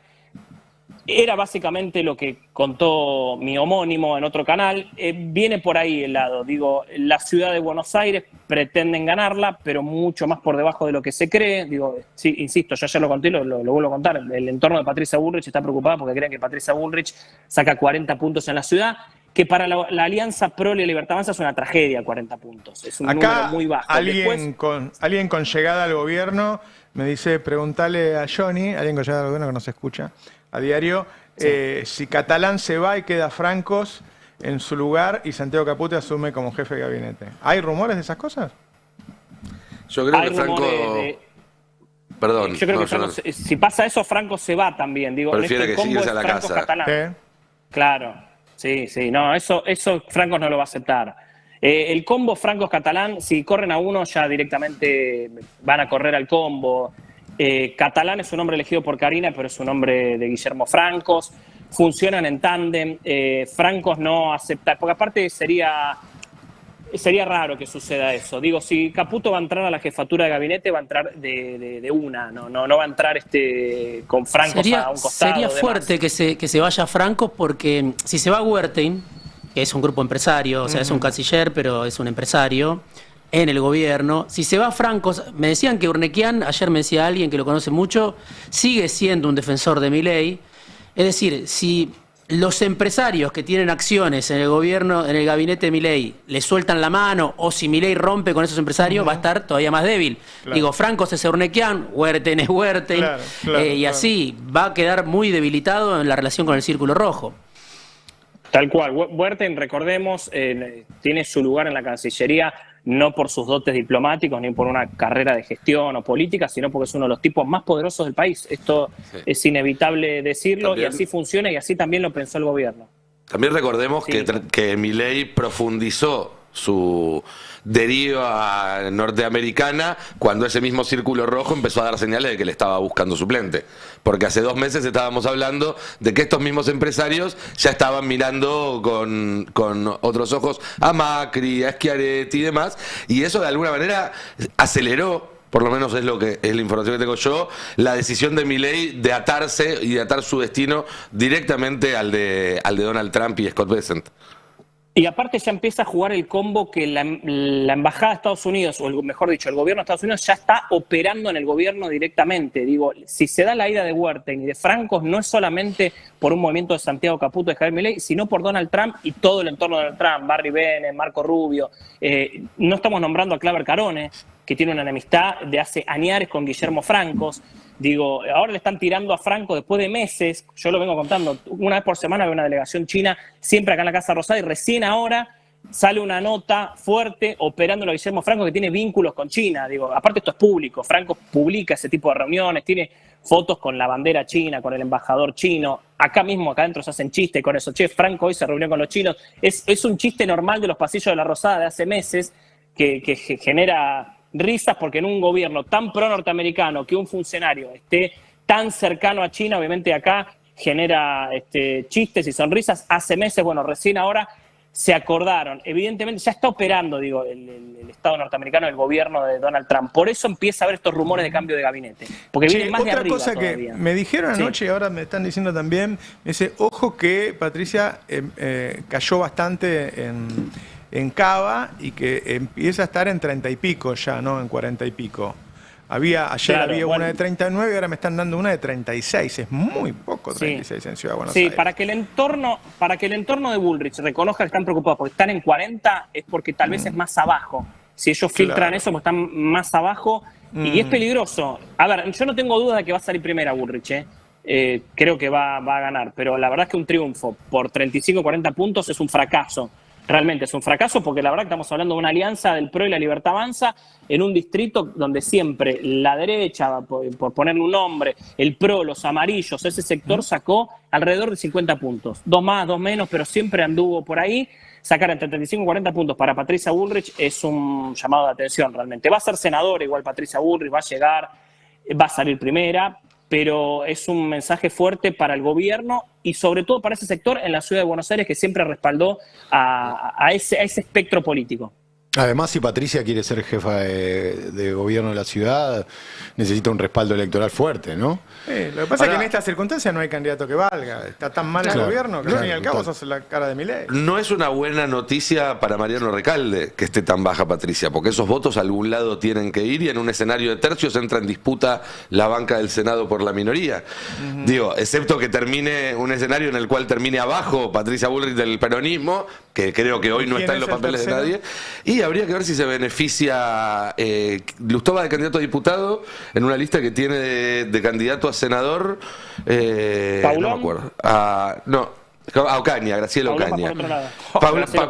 Era básicamente lo que contó mi homónimo en otro canal. Viene por ahí el lado. Digo, la ciudad de Buenos Aires pretenden ganarla, pero mucho más por debajo de lo que se cree. Digo, sí, insisto, yo ya lo conté y lo vuelvo a contar. El entorno de Patricia Bullrich está preocupada porque creen que Patricia Bullrich saca 40 puntos en la ciudad, que para la alianza Prole y Libertad Avanza es una tragedia 40 puntos. Es un número muy bajo. Alguien con llegada al gobierno me dice, preguntale a Johnny, alguien con llegada al gobierno que nos escucha a diario, si Catalán se va y queda Francos en su lugar y Santiago Caputo asume como jefe de gabinete. ¿Hay rumores de esas cosas? Yo creo que Franco... Perdón. Yo creo que Franco, si pasa eso, Franco se va también. Digo, prefiere que siga a la casa. Catalán. Claro, sí, no, eso Franco no lo va a aceptar. El combo Francos-Catalán, si corren a uno, ya directamente van a correr al combo. Catalán es un hombre elegido por Karina, pero es un hombre de Guillermo Francos. Funcionan en tándem. Francos no acepta, porque aparte sería raro que suceda eso. Digo, si Caputo va a entrar a la jefatura de gabinete, va a entrar de una, no va a entrar con Francos a un costado. Sería fuerte que se vaya Francos, porque si se va Wertheim, que es un grupo empresario, o sea, es un canciller, pero es un empresario en el gobierno. Si se va Francos, me decían que Urnequian, ayer me decía alguien que lo conoce mucho, sigue siendo un defensor de Milei. Es decir, si los empresarios que tienen acciones en el gobierno, en el gabinete de Milei, le sueltan la mano, o si Milei rompe con esos empresarios, va a estar todavía más débil. Claro. Digo, Francos es Urnequian, Wertheim es Wertheim, y así va a quedar muy debilitado en la relación con el Círculo Rojo. Tal cual. Wertheim, recordemos, tiene su lugar en la Cancillería no por sus dotes diplomáticos ni por una carrera de gestión o política, sino porque es uno de los tipos más poderosos del país. Esto es inevitable decirlo, también, y así funciona, y así también lo pensó el gobierno. También recordemos que Milei profundizó su deriva norteamericana cuando ese mismo Círculo Rojo empezó a dar señales de que le estaba buscando suplente. Porque hace 2 meses estábamos hablando de que estos mismos empresarios ya estaban mirando con otros ojos a Macri, a Schiaretti y demás, y eso de alguna manera aceleró, por lo menos es la información que tengo yo, la decisión de Milei de atarse y de atar su destino directamente al de Donald Trump y Scott Bessent. Y aparte ya empieza a jugar el combo que la Embajada de Estados Unidos, o mejor dicho, el gobierno de Estados Unidos ya está operando en el gobierno directamente. Digo, si se da la ida de Wertheim y de Francos, no es solamente por un movimiento de Santiago Caputo, de Javier Milei, sino por Donald Trump y todo el entorno de Donald Trump, Barry Bennett, Marco Rubio. No estamos nombrando a Claver Carone, que tiene una enemistad de hace añares con Guillermo Francos. Digo, ahora le están tirando a Franco después de meses, yo lo vengo contando, una vez por semana veo una delegación china siempre acá en la Casa Rosada, y recién ahora sale una nota fuerte operándolo a Guillermo Franco, que tiene vínculos con China. Digo, aparte esto es público, Franco publica ese tipo de reuniones, tiene fotos con la bandera china, con el embajador chino, acá adentro se hacen chistes con eso. Che, Franco hoy se reunió con los chinos. Es un chiste normal de los pasillos de la Rosada de hace meses que genera risas, porque en un gobierno tan pro-norteamericano, que un funcionario esté tan cercano a China, obviamente acá genera chistes y sonrisas. Hace meses, bueno, recién ahora se acordaron. Evidentemente ya está operando, digo, el Estado norteamericano, el gobierno de Donald Trump. Por eso empieza a haber estos rumores de cambio de gabinete. Porque viene más de arriba otra cosa todavía. Que me dijeron anoche y ahora me están diciendo también, me dice, ojo que Patricia cayó bastante en Cava y que empieza a estar en 30 y pico ya, ¿no? En 40 y pico. Ayer había una de 39 y ahora me están dando una de 36. Es muy poco 36 en Ciudad de Buenos Aires. Para que el entorno de Bullrich reconozca que están preocupados porque están en 40, es porque tal vez es más abajo. Si ellos filtran eso, pues están más abajo y es peligroso. A ver, yo no tengo duda de que va a salir primera Bullrich, creo que va a ganar, pero la verdad es que un triunfo por 35 o 40 puntos es un fracaso. Realmente es un fracaso, porque la verdad que estamos hablando de una alianza del PRO y la Libertad Avanza en un distrito donde siempre la derecha, por ponerle un nombre, el PRO, los amarillos, ese sector sacó alrededor de 50 puntos. 2 más, 2 menos, pero siempre anduvo por ahí. Sacar entre 35 y 40 puntos para Patricia Bullrich es un llamado de atención realmente. Va a ser senadora igual Patricia Bullrich, va a llegar, va a salir primera, pero es un mensaje fuerte para el gobierno y sobre todo para ese sector en la ciudad de Buenos Aires, que siempre respaldó a ese espectro político. Además, si Patricia quiere ser jefa de gobierno de la ciudad, necesita un respaldo electoral fuerte, ¿no? Lo que pasa es que en estas circunstancias no hay candidato que valga. Está tan mal el gobierno que al fin y al cabo sos la cara de Milei. No es una buena noticia para Mariano Recalde que esté tan baja Patricia, porque esos votos a algún lado tienen que ir y en un escenario de tercios entra en disputa la banca del Senado por la minoría. Digo, excepto que termine un escenario en el cual termine abajo Patricia Bullrich del peronismo, que creo que hoy no está en los papeles de nadie, y habría que ver si se beneficia Lustó va de candidato a diputado en una lista que tiene de candidato a senador. No me acuerdo. A Ocaña, Graciela Ocaña.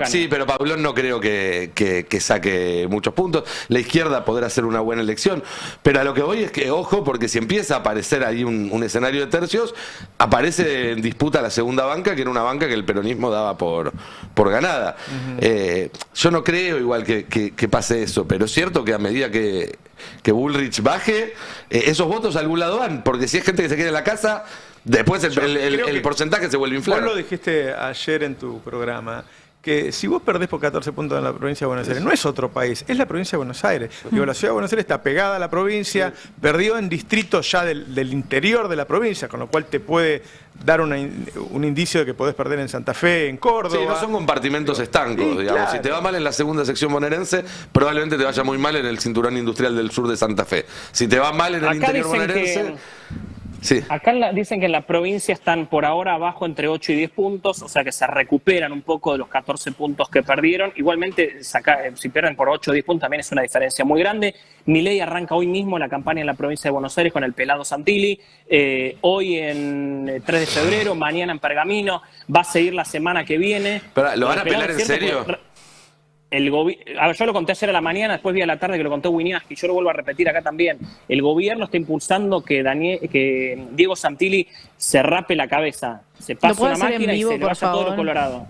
Sí, pero Pablón no creo que saque muchos puntos. La izquierda podrá hacer una buena elección. Pero a lo que voy es que, ojo, porque si empieza a aparecer ahí un escenario de tercios, aparece en disputa la segunda banca, que era una banca que el peronismo daba por ganada. Yo no creo igual que pase eso, pero es cierto que a medida que Bullrich baje, esos votos a algún lado van, porque si es gente que se queda en la casa, después el porcentaje se vuelve a inflar. Vos lo dijiste ayer en tu programa, que si vos perdés por 14 puntos en la provincia de Buenos Aires, no es otro país, es la provincia de Buenos Aires. Digo, la ciudad de Buenos Aires está pegada a la provincia, perdió en distritos ya del interior de la provincia, con lo cual te puede dar un indicio de que podés perder en Santa Fe, en Córdoba. Sí, no son compartimentos estancos, digamos. Claro. Si te va mal en la segunda sección bonaerense, probablemente te vaya muy mal en el cinturón industrial del sur de Santa Fe. Si te va mal en el interior bonaerense... Sí. Acá dicen que en la provincia están por ahora abajo entre 8 y 10 puntos, o sea que se recuperan un poco de los 14 puntos que perdieron. Igualmente, si pierden por 8 o 10 puntos también es una diferencia muy grande. Milei arranca hoy mismo la campaña en la provincia de Buenos Aires con el pelado Santilli. Hoy en 3 de febrero, mañana en Pergamino, va a seguir la semana que viene. Pero, ¿lo van a pelar en serio? A ver, yo lo conté ayer a la mañana, después vi a la tarde que lo contó Winiarski, yo lo vuelvo a repetir acá también. El gobierno está impulsando que Diego Santilli se rape la cabeza, se pase una máquina y se le vaya todo lo colorado.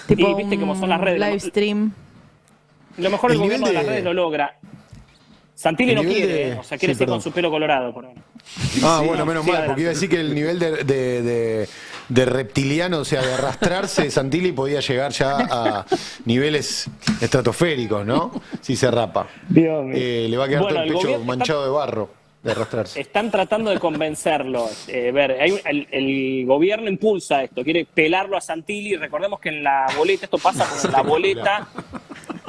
Tipo y viste cómo son las redes. Live stream. Lo mejor el gobierno de las redes lo logra. Santilli no quiere, o sea, quiere ser con su pelo colorado por ahora. Bueno, menos mal, porque iba a decir que el nivel de reptiliano, o sea, de arrastrarse, Santilli podía llegar ya a niveles estratosféricos, ¿no? Si se rapa. Dios mío. Le va a quedar todo el pecho manchado de barro de arrastrarse. Están tratando de convencerlo. El gobierno impulsa esto, quiere pelarlo a Santilli. Recordemos que en la boleta, esto pasa porque en la boleta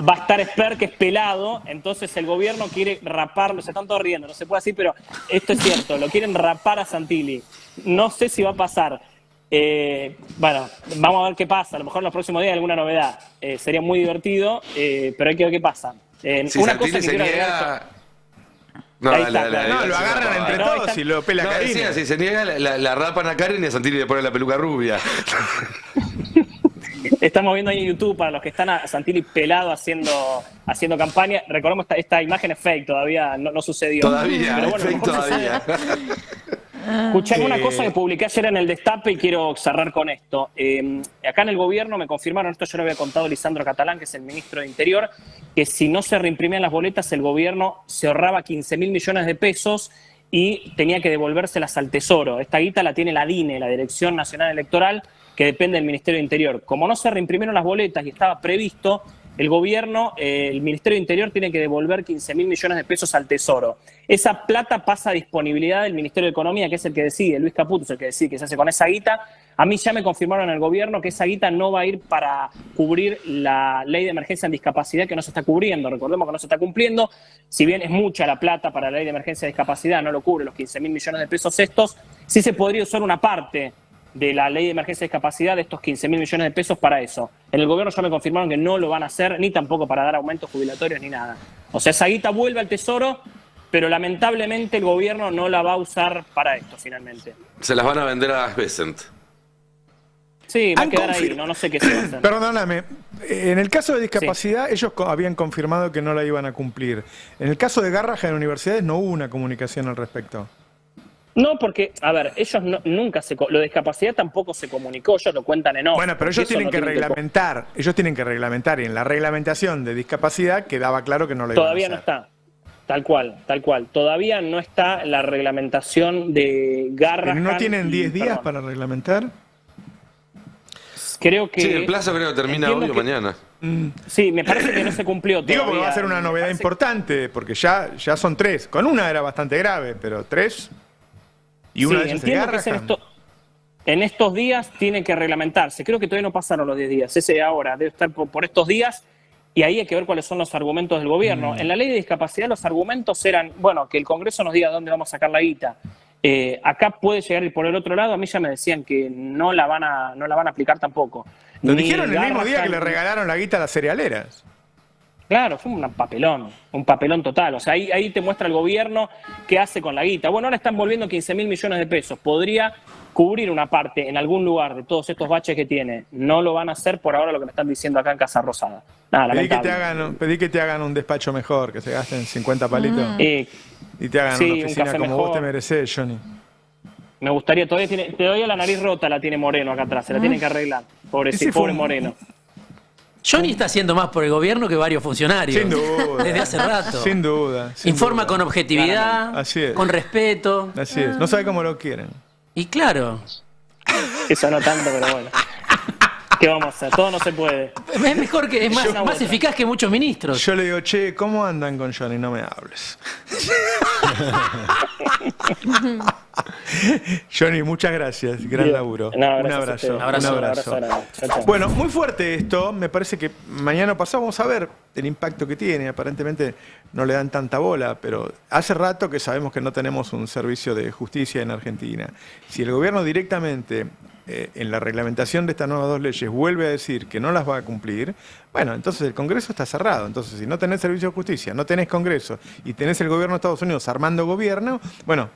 va a estar Esper, que es pelado, entonces el gobierno quiere raparlo, se están todos riendo, no se puede decir, pero esto es cierto, lo quieren rapar a Santilli. No sé si va a pasar. Bueno, vamos a ver qué pasa, a lo mejor en los próximos días hay alguna novedad. Sería muy divertido, pero hay que ver qué pasa. Si una cosa que quiero agregar... No, lo agarran entre todos y lo pela Karin. Decía, si se niega, la rapan a Karin y a Santilli le ponen la peluca rubia. Estamos viendo ahí en YouTube, para los que están a Santilli pelado haciendo campaña. Recordemos, esta imagen es fake, todavía no sucedió. Todavía, pero bueno, fake todavía. Escuchame una cosa que publiqué ayer en el Destape y quiero cerrar con esto. Acá en el gobierno me confirmaron, esto yo lo había contado Lisandro Catalán, que es el ministro de Interior, que si no se reimprimían las boletas, el gobierno se ahorraba 15.000 millones de pesos y tenía que devolvérselas al Tesoro. Esta guita la tiene la DINE, la Dirección Nacional Electoral, que depende del Ministerio de Interior. Como no se reimprimieron las boletas y estaba previsto, el gobierno, el Ministerio de Interior tiene que devolver 15.000 millones de pesos al Tesoro. Esa plata pasa a disponibilidad del Ministerio de Economía, que es el que decide, Luis Caputo es el que decide qué se hace con esa guita. A mí ya me confirmaron en el gobierno que esa guita no va a ir para cubrir la ley de emergencia en discapacidad, que no se está cubriendo. Recordemos que no se está cumpliendo. Si bien es mucha la plata para la ley de emergencia de discapacidad, no lo cubre los 15.000 millones de pesos estos, sí se podría usar una parte de la ley de emergencia de discapacidad, de estos 15.000 millones de pesos para eso. En el gobierno ya me confirmaron que no lo van a hacer, ni tampoco para dar aumentos jubilatorios ni nada. O sea, esa guita vuelve al Tesoro, pero lamentablemente el gobierno no la va a usar para esto finalmente. Se las van a vender a Besant. Sí, va a quedar ahí, no sé qué se va a hacer. Perdóname, en el caso de discapacidad ellos habían confirmado que no la iban a cumplir. En el caso de Garrahan en universidades no hubo una comunicación al respecto. No, porque, a ver, ellos nunca lo de discapacidad tampoco se comunicó, ellos lo cuentan en off. Bueno, pero ellos tienen que reglamentar, y en la reglamentación de discapacidad quedaba claro que no lo iban a hacer. Todavía no está, tal cual. Todavía no está la reglamentación de Garrahan. ¿No tienen 10 días para reglamentar? Creo que... Sí, el plazo creo que termina hoy o mañana. Sí, me parece que no se cumplió todavía. Digo porque va a ser una novedad importante, porque ya son 3. Con una era bastante grave, pero 3... Y una de ellas en estos días tiene que reglamentarse. Creo que todavía no pasaron los 10 días. Ese ahora debe estar por estos días y ahí hay que ver cuáles son los argumentos del gobierno. En la ley de discapacidad los argumentos eran, bueno, que el Congreso nos diga dónde vamos a sacar la guita. Acá puede llegar y por el otro lado, a mí ya me decían que no la van a aplicar tampoco. Lo dijeron el mismo día que le regalaron la guita a las cerealeras. Claro, fue un papelón total. O sea, ahí te muestra el gobierno qué hace con la guita. Bueno, ahora están volviendo 15.000 millones de pesos. Podría cubrir una parte en algún lugar de todos estos baches que tiene. No lo van a hacer por ahora, lo que me están diciendo acá en Casa Rosada. Nada, pedí que te hagan un despacho mejor, que se gasten 50 palitos. Y te hagan una oficina como vos te merecés, Johnny. Me gustaría, todavía la nariz rota la tiene Moreno acá atrás, se la tienen que arreglar. Pobre Moreno. Johnny está haciendo más por el gobierno que varios funcionarios. Sin duda. Desde hace rato. Sin duda. Informa con objetividad, así es. con respeto. Así es. No sabe cómo lo quieren. Y claro. Eso no tanto, pero bueno. ¿Qué vamos a hacer? Todo no se puede. Es mejor que es más eficaz que muchos ministros. Yo le digo, che, ¿cómo andan con Johnny? No me hables. Johnny, muchas gracias. Gran laburo. Un abrazo. Un abrazo. Bueno, muy fuerte esto. Me parece que mañana pasado vamos a ver el impacto que tiene. Aparentemente no le dan tanta bola, pero hace rato que sabemos que no tenemos un servicio de justicia en Argentina. Si el gobierno directamente en la reglamentación de estas nuevas 2 leyes vuelve a decir que no las va a cumplir, bueno, entonces el Congreso está cerrado. Entonces, si no tenés servicio de justicia, no tenés Congreso y tenés el gobierno de Estados Unidos armando gobierno, bueno,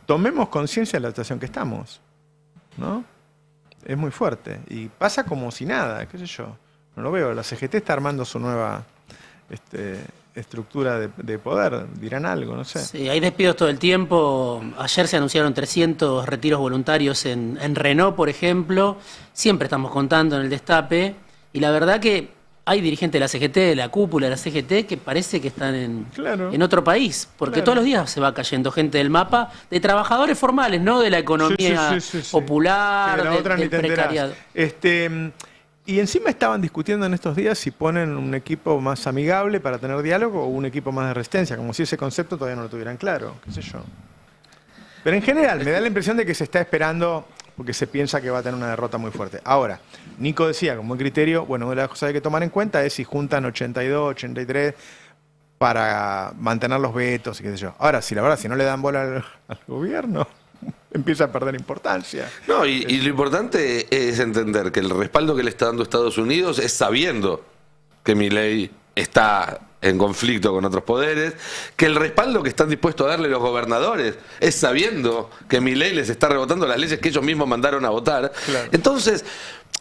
tomemos conciencia de la situación que estamos, ¿no? Es muy fuerte. Y pasa como si nada, qué sé yo. No lo veo. La CGT está armando su nueva estructura de poder. Dirán algo, no sé. Sí, hay despidos todo el tiempo. Ayer se anunciaron 300 retiros voluntarios en Renault, por ejemplo. Siempre estamos contando en el Destape. Y la verdad que hay dirigentes de la CGT, de la cúpula de la CGT, que parece que están en otro país, porque todos los días se va cayendo gente del mapa, de trabajadores formales, no de la economía popular, del precariado. Y encima estaban discutiendo en estos días si ponen un equipo más amigable para tener diálogo o un equipo más de resistencia, como si ese concepto todavía no lo tuvieran claro, qué sé yo. Pero en general me da la impresión de que se está esperando porque se piensa que va a tener una derrota muy fuerte. Ahora, Nico decía, con buen criterio, bueno, una de las cosas que hay que tomar en cuenta es si juntan 82, 83 para mantener los vetos y qué sé yo. Ahora, si la verdad, si no le dan bola al gobierno, empieza a perder importancia. No, y lo importante es entender que el respaldo que le está dando Estados Unidos es sabiendo que Milei está en conflicto con otros poderes, que el respaldo que están dispuestos a darle los gobernadores es sabiendo que Milei les está rebotando las leyes que ellos mismos mandaron a votar. Claro. Entonces,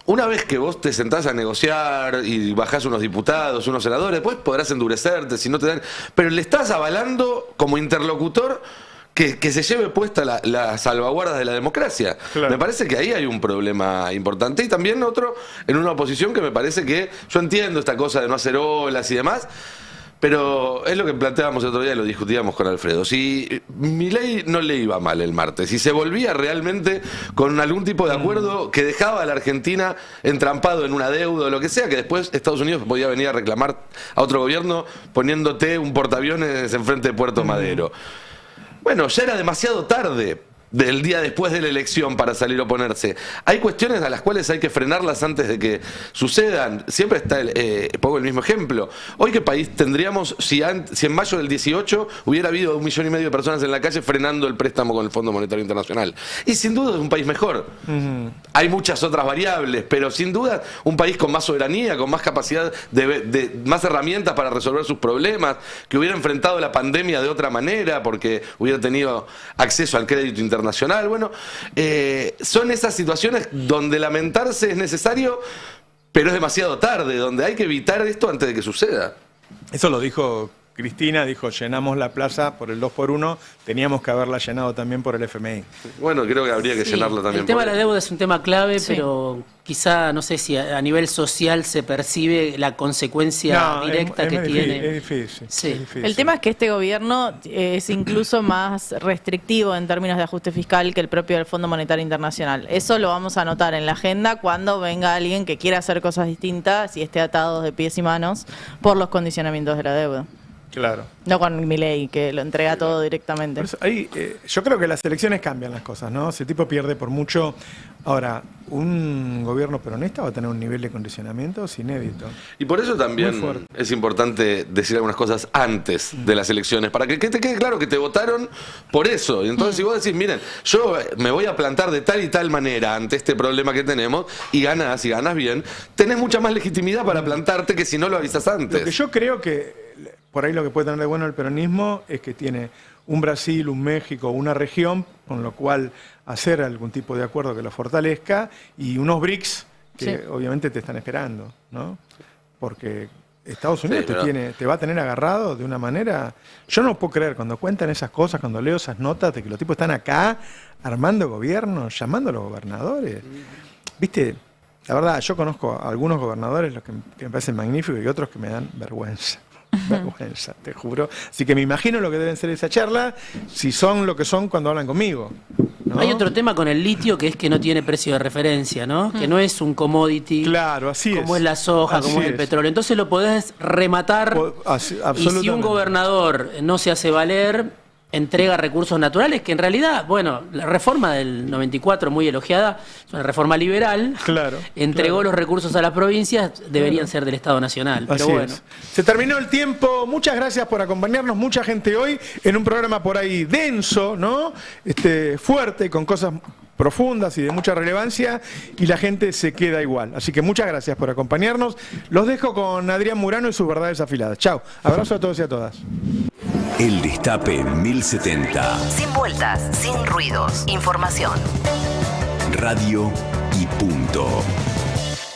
una vez que vos te sentás a negociar y bajás unos diputados, unos senadores, después podrás endurecerte si no te dan... Pero le estás avalando como interlocutor que se lleve puesta las salvaguardas de la democracia. Claro. Me parece que ahí hay un problema importante. Y también otro, en una oposición que me parece que... Yo entiendo esta cosa de no hacer olas y demás, pero es lo que planteábamos el otro día y lo discutíamos con Alfredo. Si Milei no le iba mal el martes, si se volvía realmente con algún tipo de acuerdo que dejaba a la Argentina entrampado en una deuda o lo que sea, que después Estados Unidos podía venir a reclamar a otro gobierno poniéndote un portaaviones enfrente de Puerto Madero. Bueno, ya era demasiado tarde del día después de la elección para salir a oponerse. Hay cuestiones a las cuales hay que frenarlas antes de que sucedan. Siempre está, pongo el mismo ejemplo. Hoy, ¿qué país tendríamos si en mayo del 18 hubiera habido 1,5 millones de personas en la calle frenando el préstamo con el Fondo Monetario Internacional? Y sin duda es un país mejor. Hay muchas otras variables, pero sin duda un país con más soberanía, con más capacidad, de más herramientas para resolver sus problemas, que hubiera enfrentado la pandemia de otra manera porque hubiera tenido acceso al crédito internacional. Bueno, son esas situaciones donde lamentarse es necesario, pero es demasiado tarde, donde hay que evitar esto antes de que suceda. Eso lo dijo Cristina, dijo, llenamos la plaza por el 2x1, teníamos que haberla llenado también por el FMI. Bueno, creo que habría que llenarla también. El tema de la deuda es un tema clave, pero quizá, no sé si a nivel social se percibe la consecuencia directa que tiene. Es difícil, sí. Es difícil. El tema es que este gobierno es incluso más restrictivo en términos de ajuste fiscal que el propio del Fondo Monetario Internacional. Eso lo vamos a anotar en la agenda cuando venga alguien que quiera hacer cosas distintas y esté atado de pies y manos por los condicionamientos de la deuda. Claro. No con Milei, que lo entrega todo directamente. Por eso, ahí, yo creo que las elecciones cambian las cosas, ¿no? Si el tipo pierde por mucho. Ahora, un gobierno peronista va a tener un nivel de condicionamientos inédito. Y por eso también es importante decir algunas cosas antes de las elecciones, para que te quede claro que te votaron por eso. Y entonces si vos decís, miren, yo me voy a plantar de tal y tal manera ante este problema que tenemos, y ganas bien, tenés mucha más legitimidad para plantarte que si no lo avisas antes. Lo que yo creo que, por ahí lo que puede tener de bueno el peronismo es que tiene un Brasil, un México, una región, con lo cual hacer algún tipo de acuerdo que lo fortalezca, y unos BRICS que obviamente te están esperando, ¿no? Porque Estados Unidos te va a tener agarrado de una manera. Yo no puedo creer, cuando cuentan esas cosas, cuando leo esas notas de que los tipos están acá armando gobiernos, llamando a los gobernadores. ¿Viste? La verdad, yo conozco a algunos gobernadores, los que me parecen magníficos, y otros que me dan vergüenza. Vergüenza, te juro. Así que me imagino lo que deben ser esa charla, si son lo que son cuando hablan conmigo, ¿no? Hay otro tema con el litio, que es que no tiene precio de referencia, ¿no? Que no es un commodity. Claro, así es. Como es la soja, como es el petróleo. Entonces lo podés rematar. Y si un gobernador no se hace valer, entrega recursos naturales, que en realidad, bueno, la reforma del 94, muy elogiada, es una reforma liberal. Claro. Entregó los recursos a las provincias, deberían ser del Estado Nacional. Pero bueno. Se terminó el tiempo. Muchas gracias por acompañarnos. Mucha gente hoy en un programa por ahí denso, ¿no? Fuerte, con cosas profundas y de mucha relevancia, y la gente se queda igual. Así que muchas gracias por acompañarnos. Los dejo con Adrián Murano y sus verdades afiladas. Chao. Abrazo a todos y a todas. El Destape 1070. Sin vueltas, sin ruidos. Información. Radio y punto.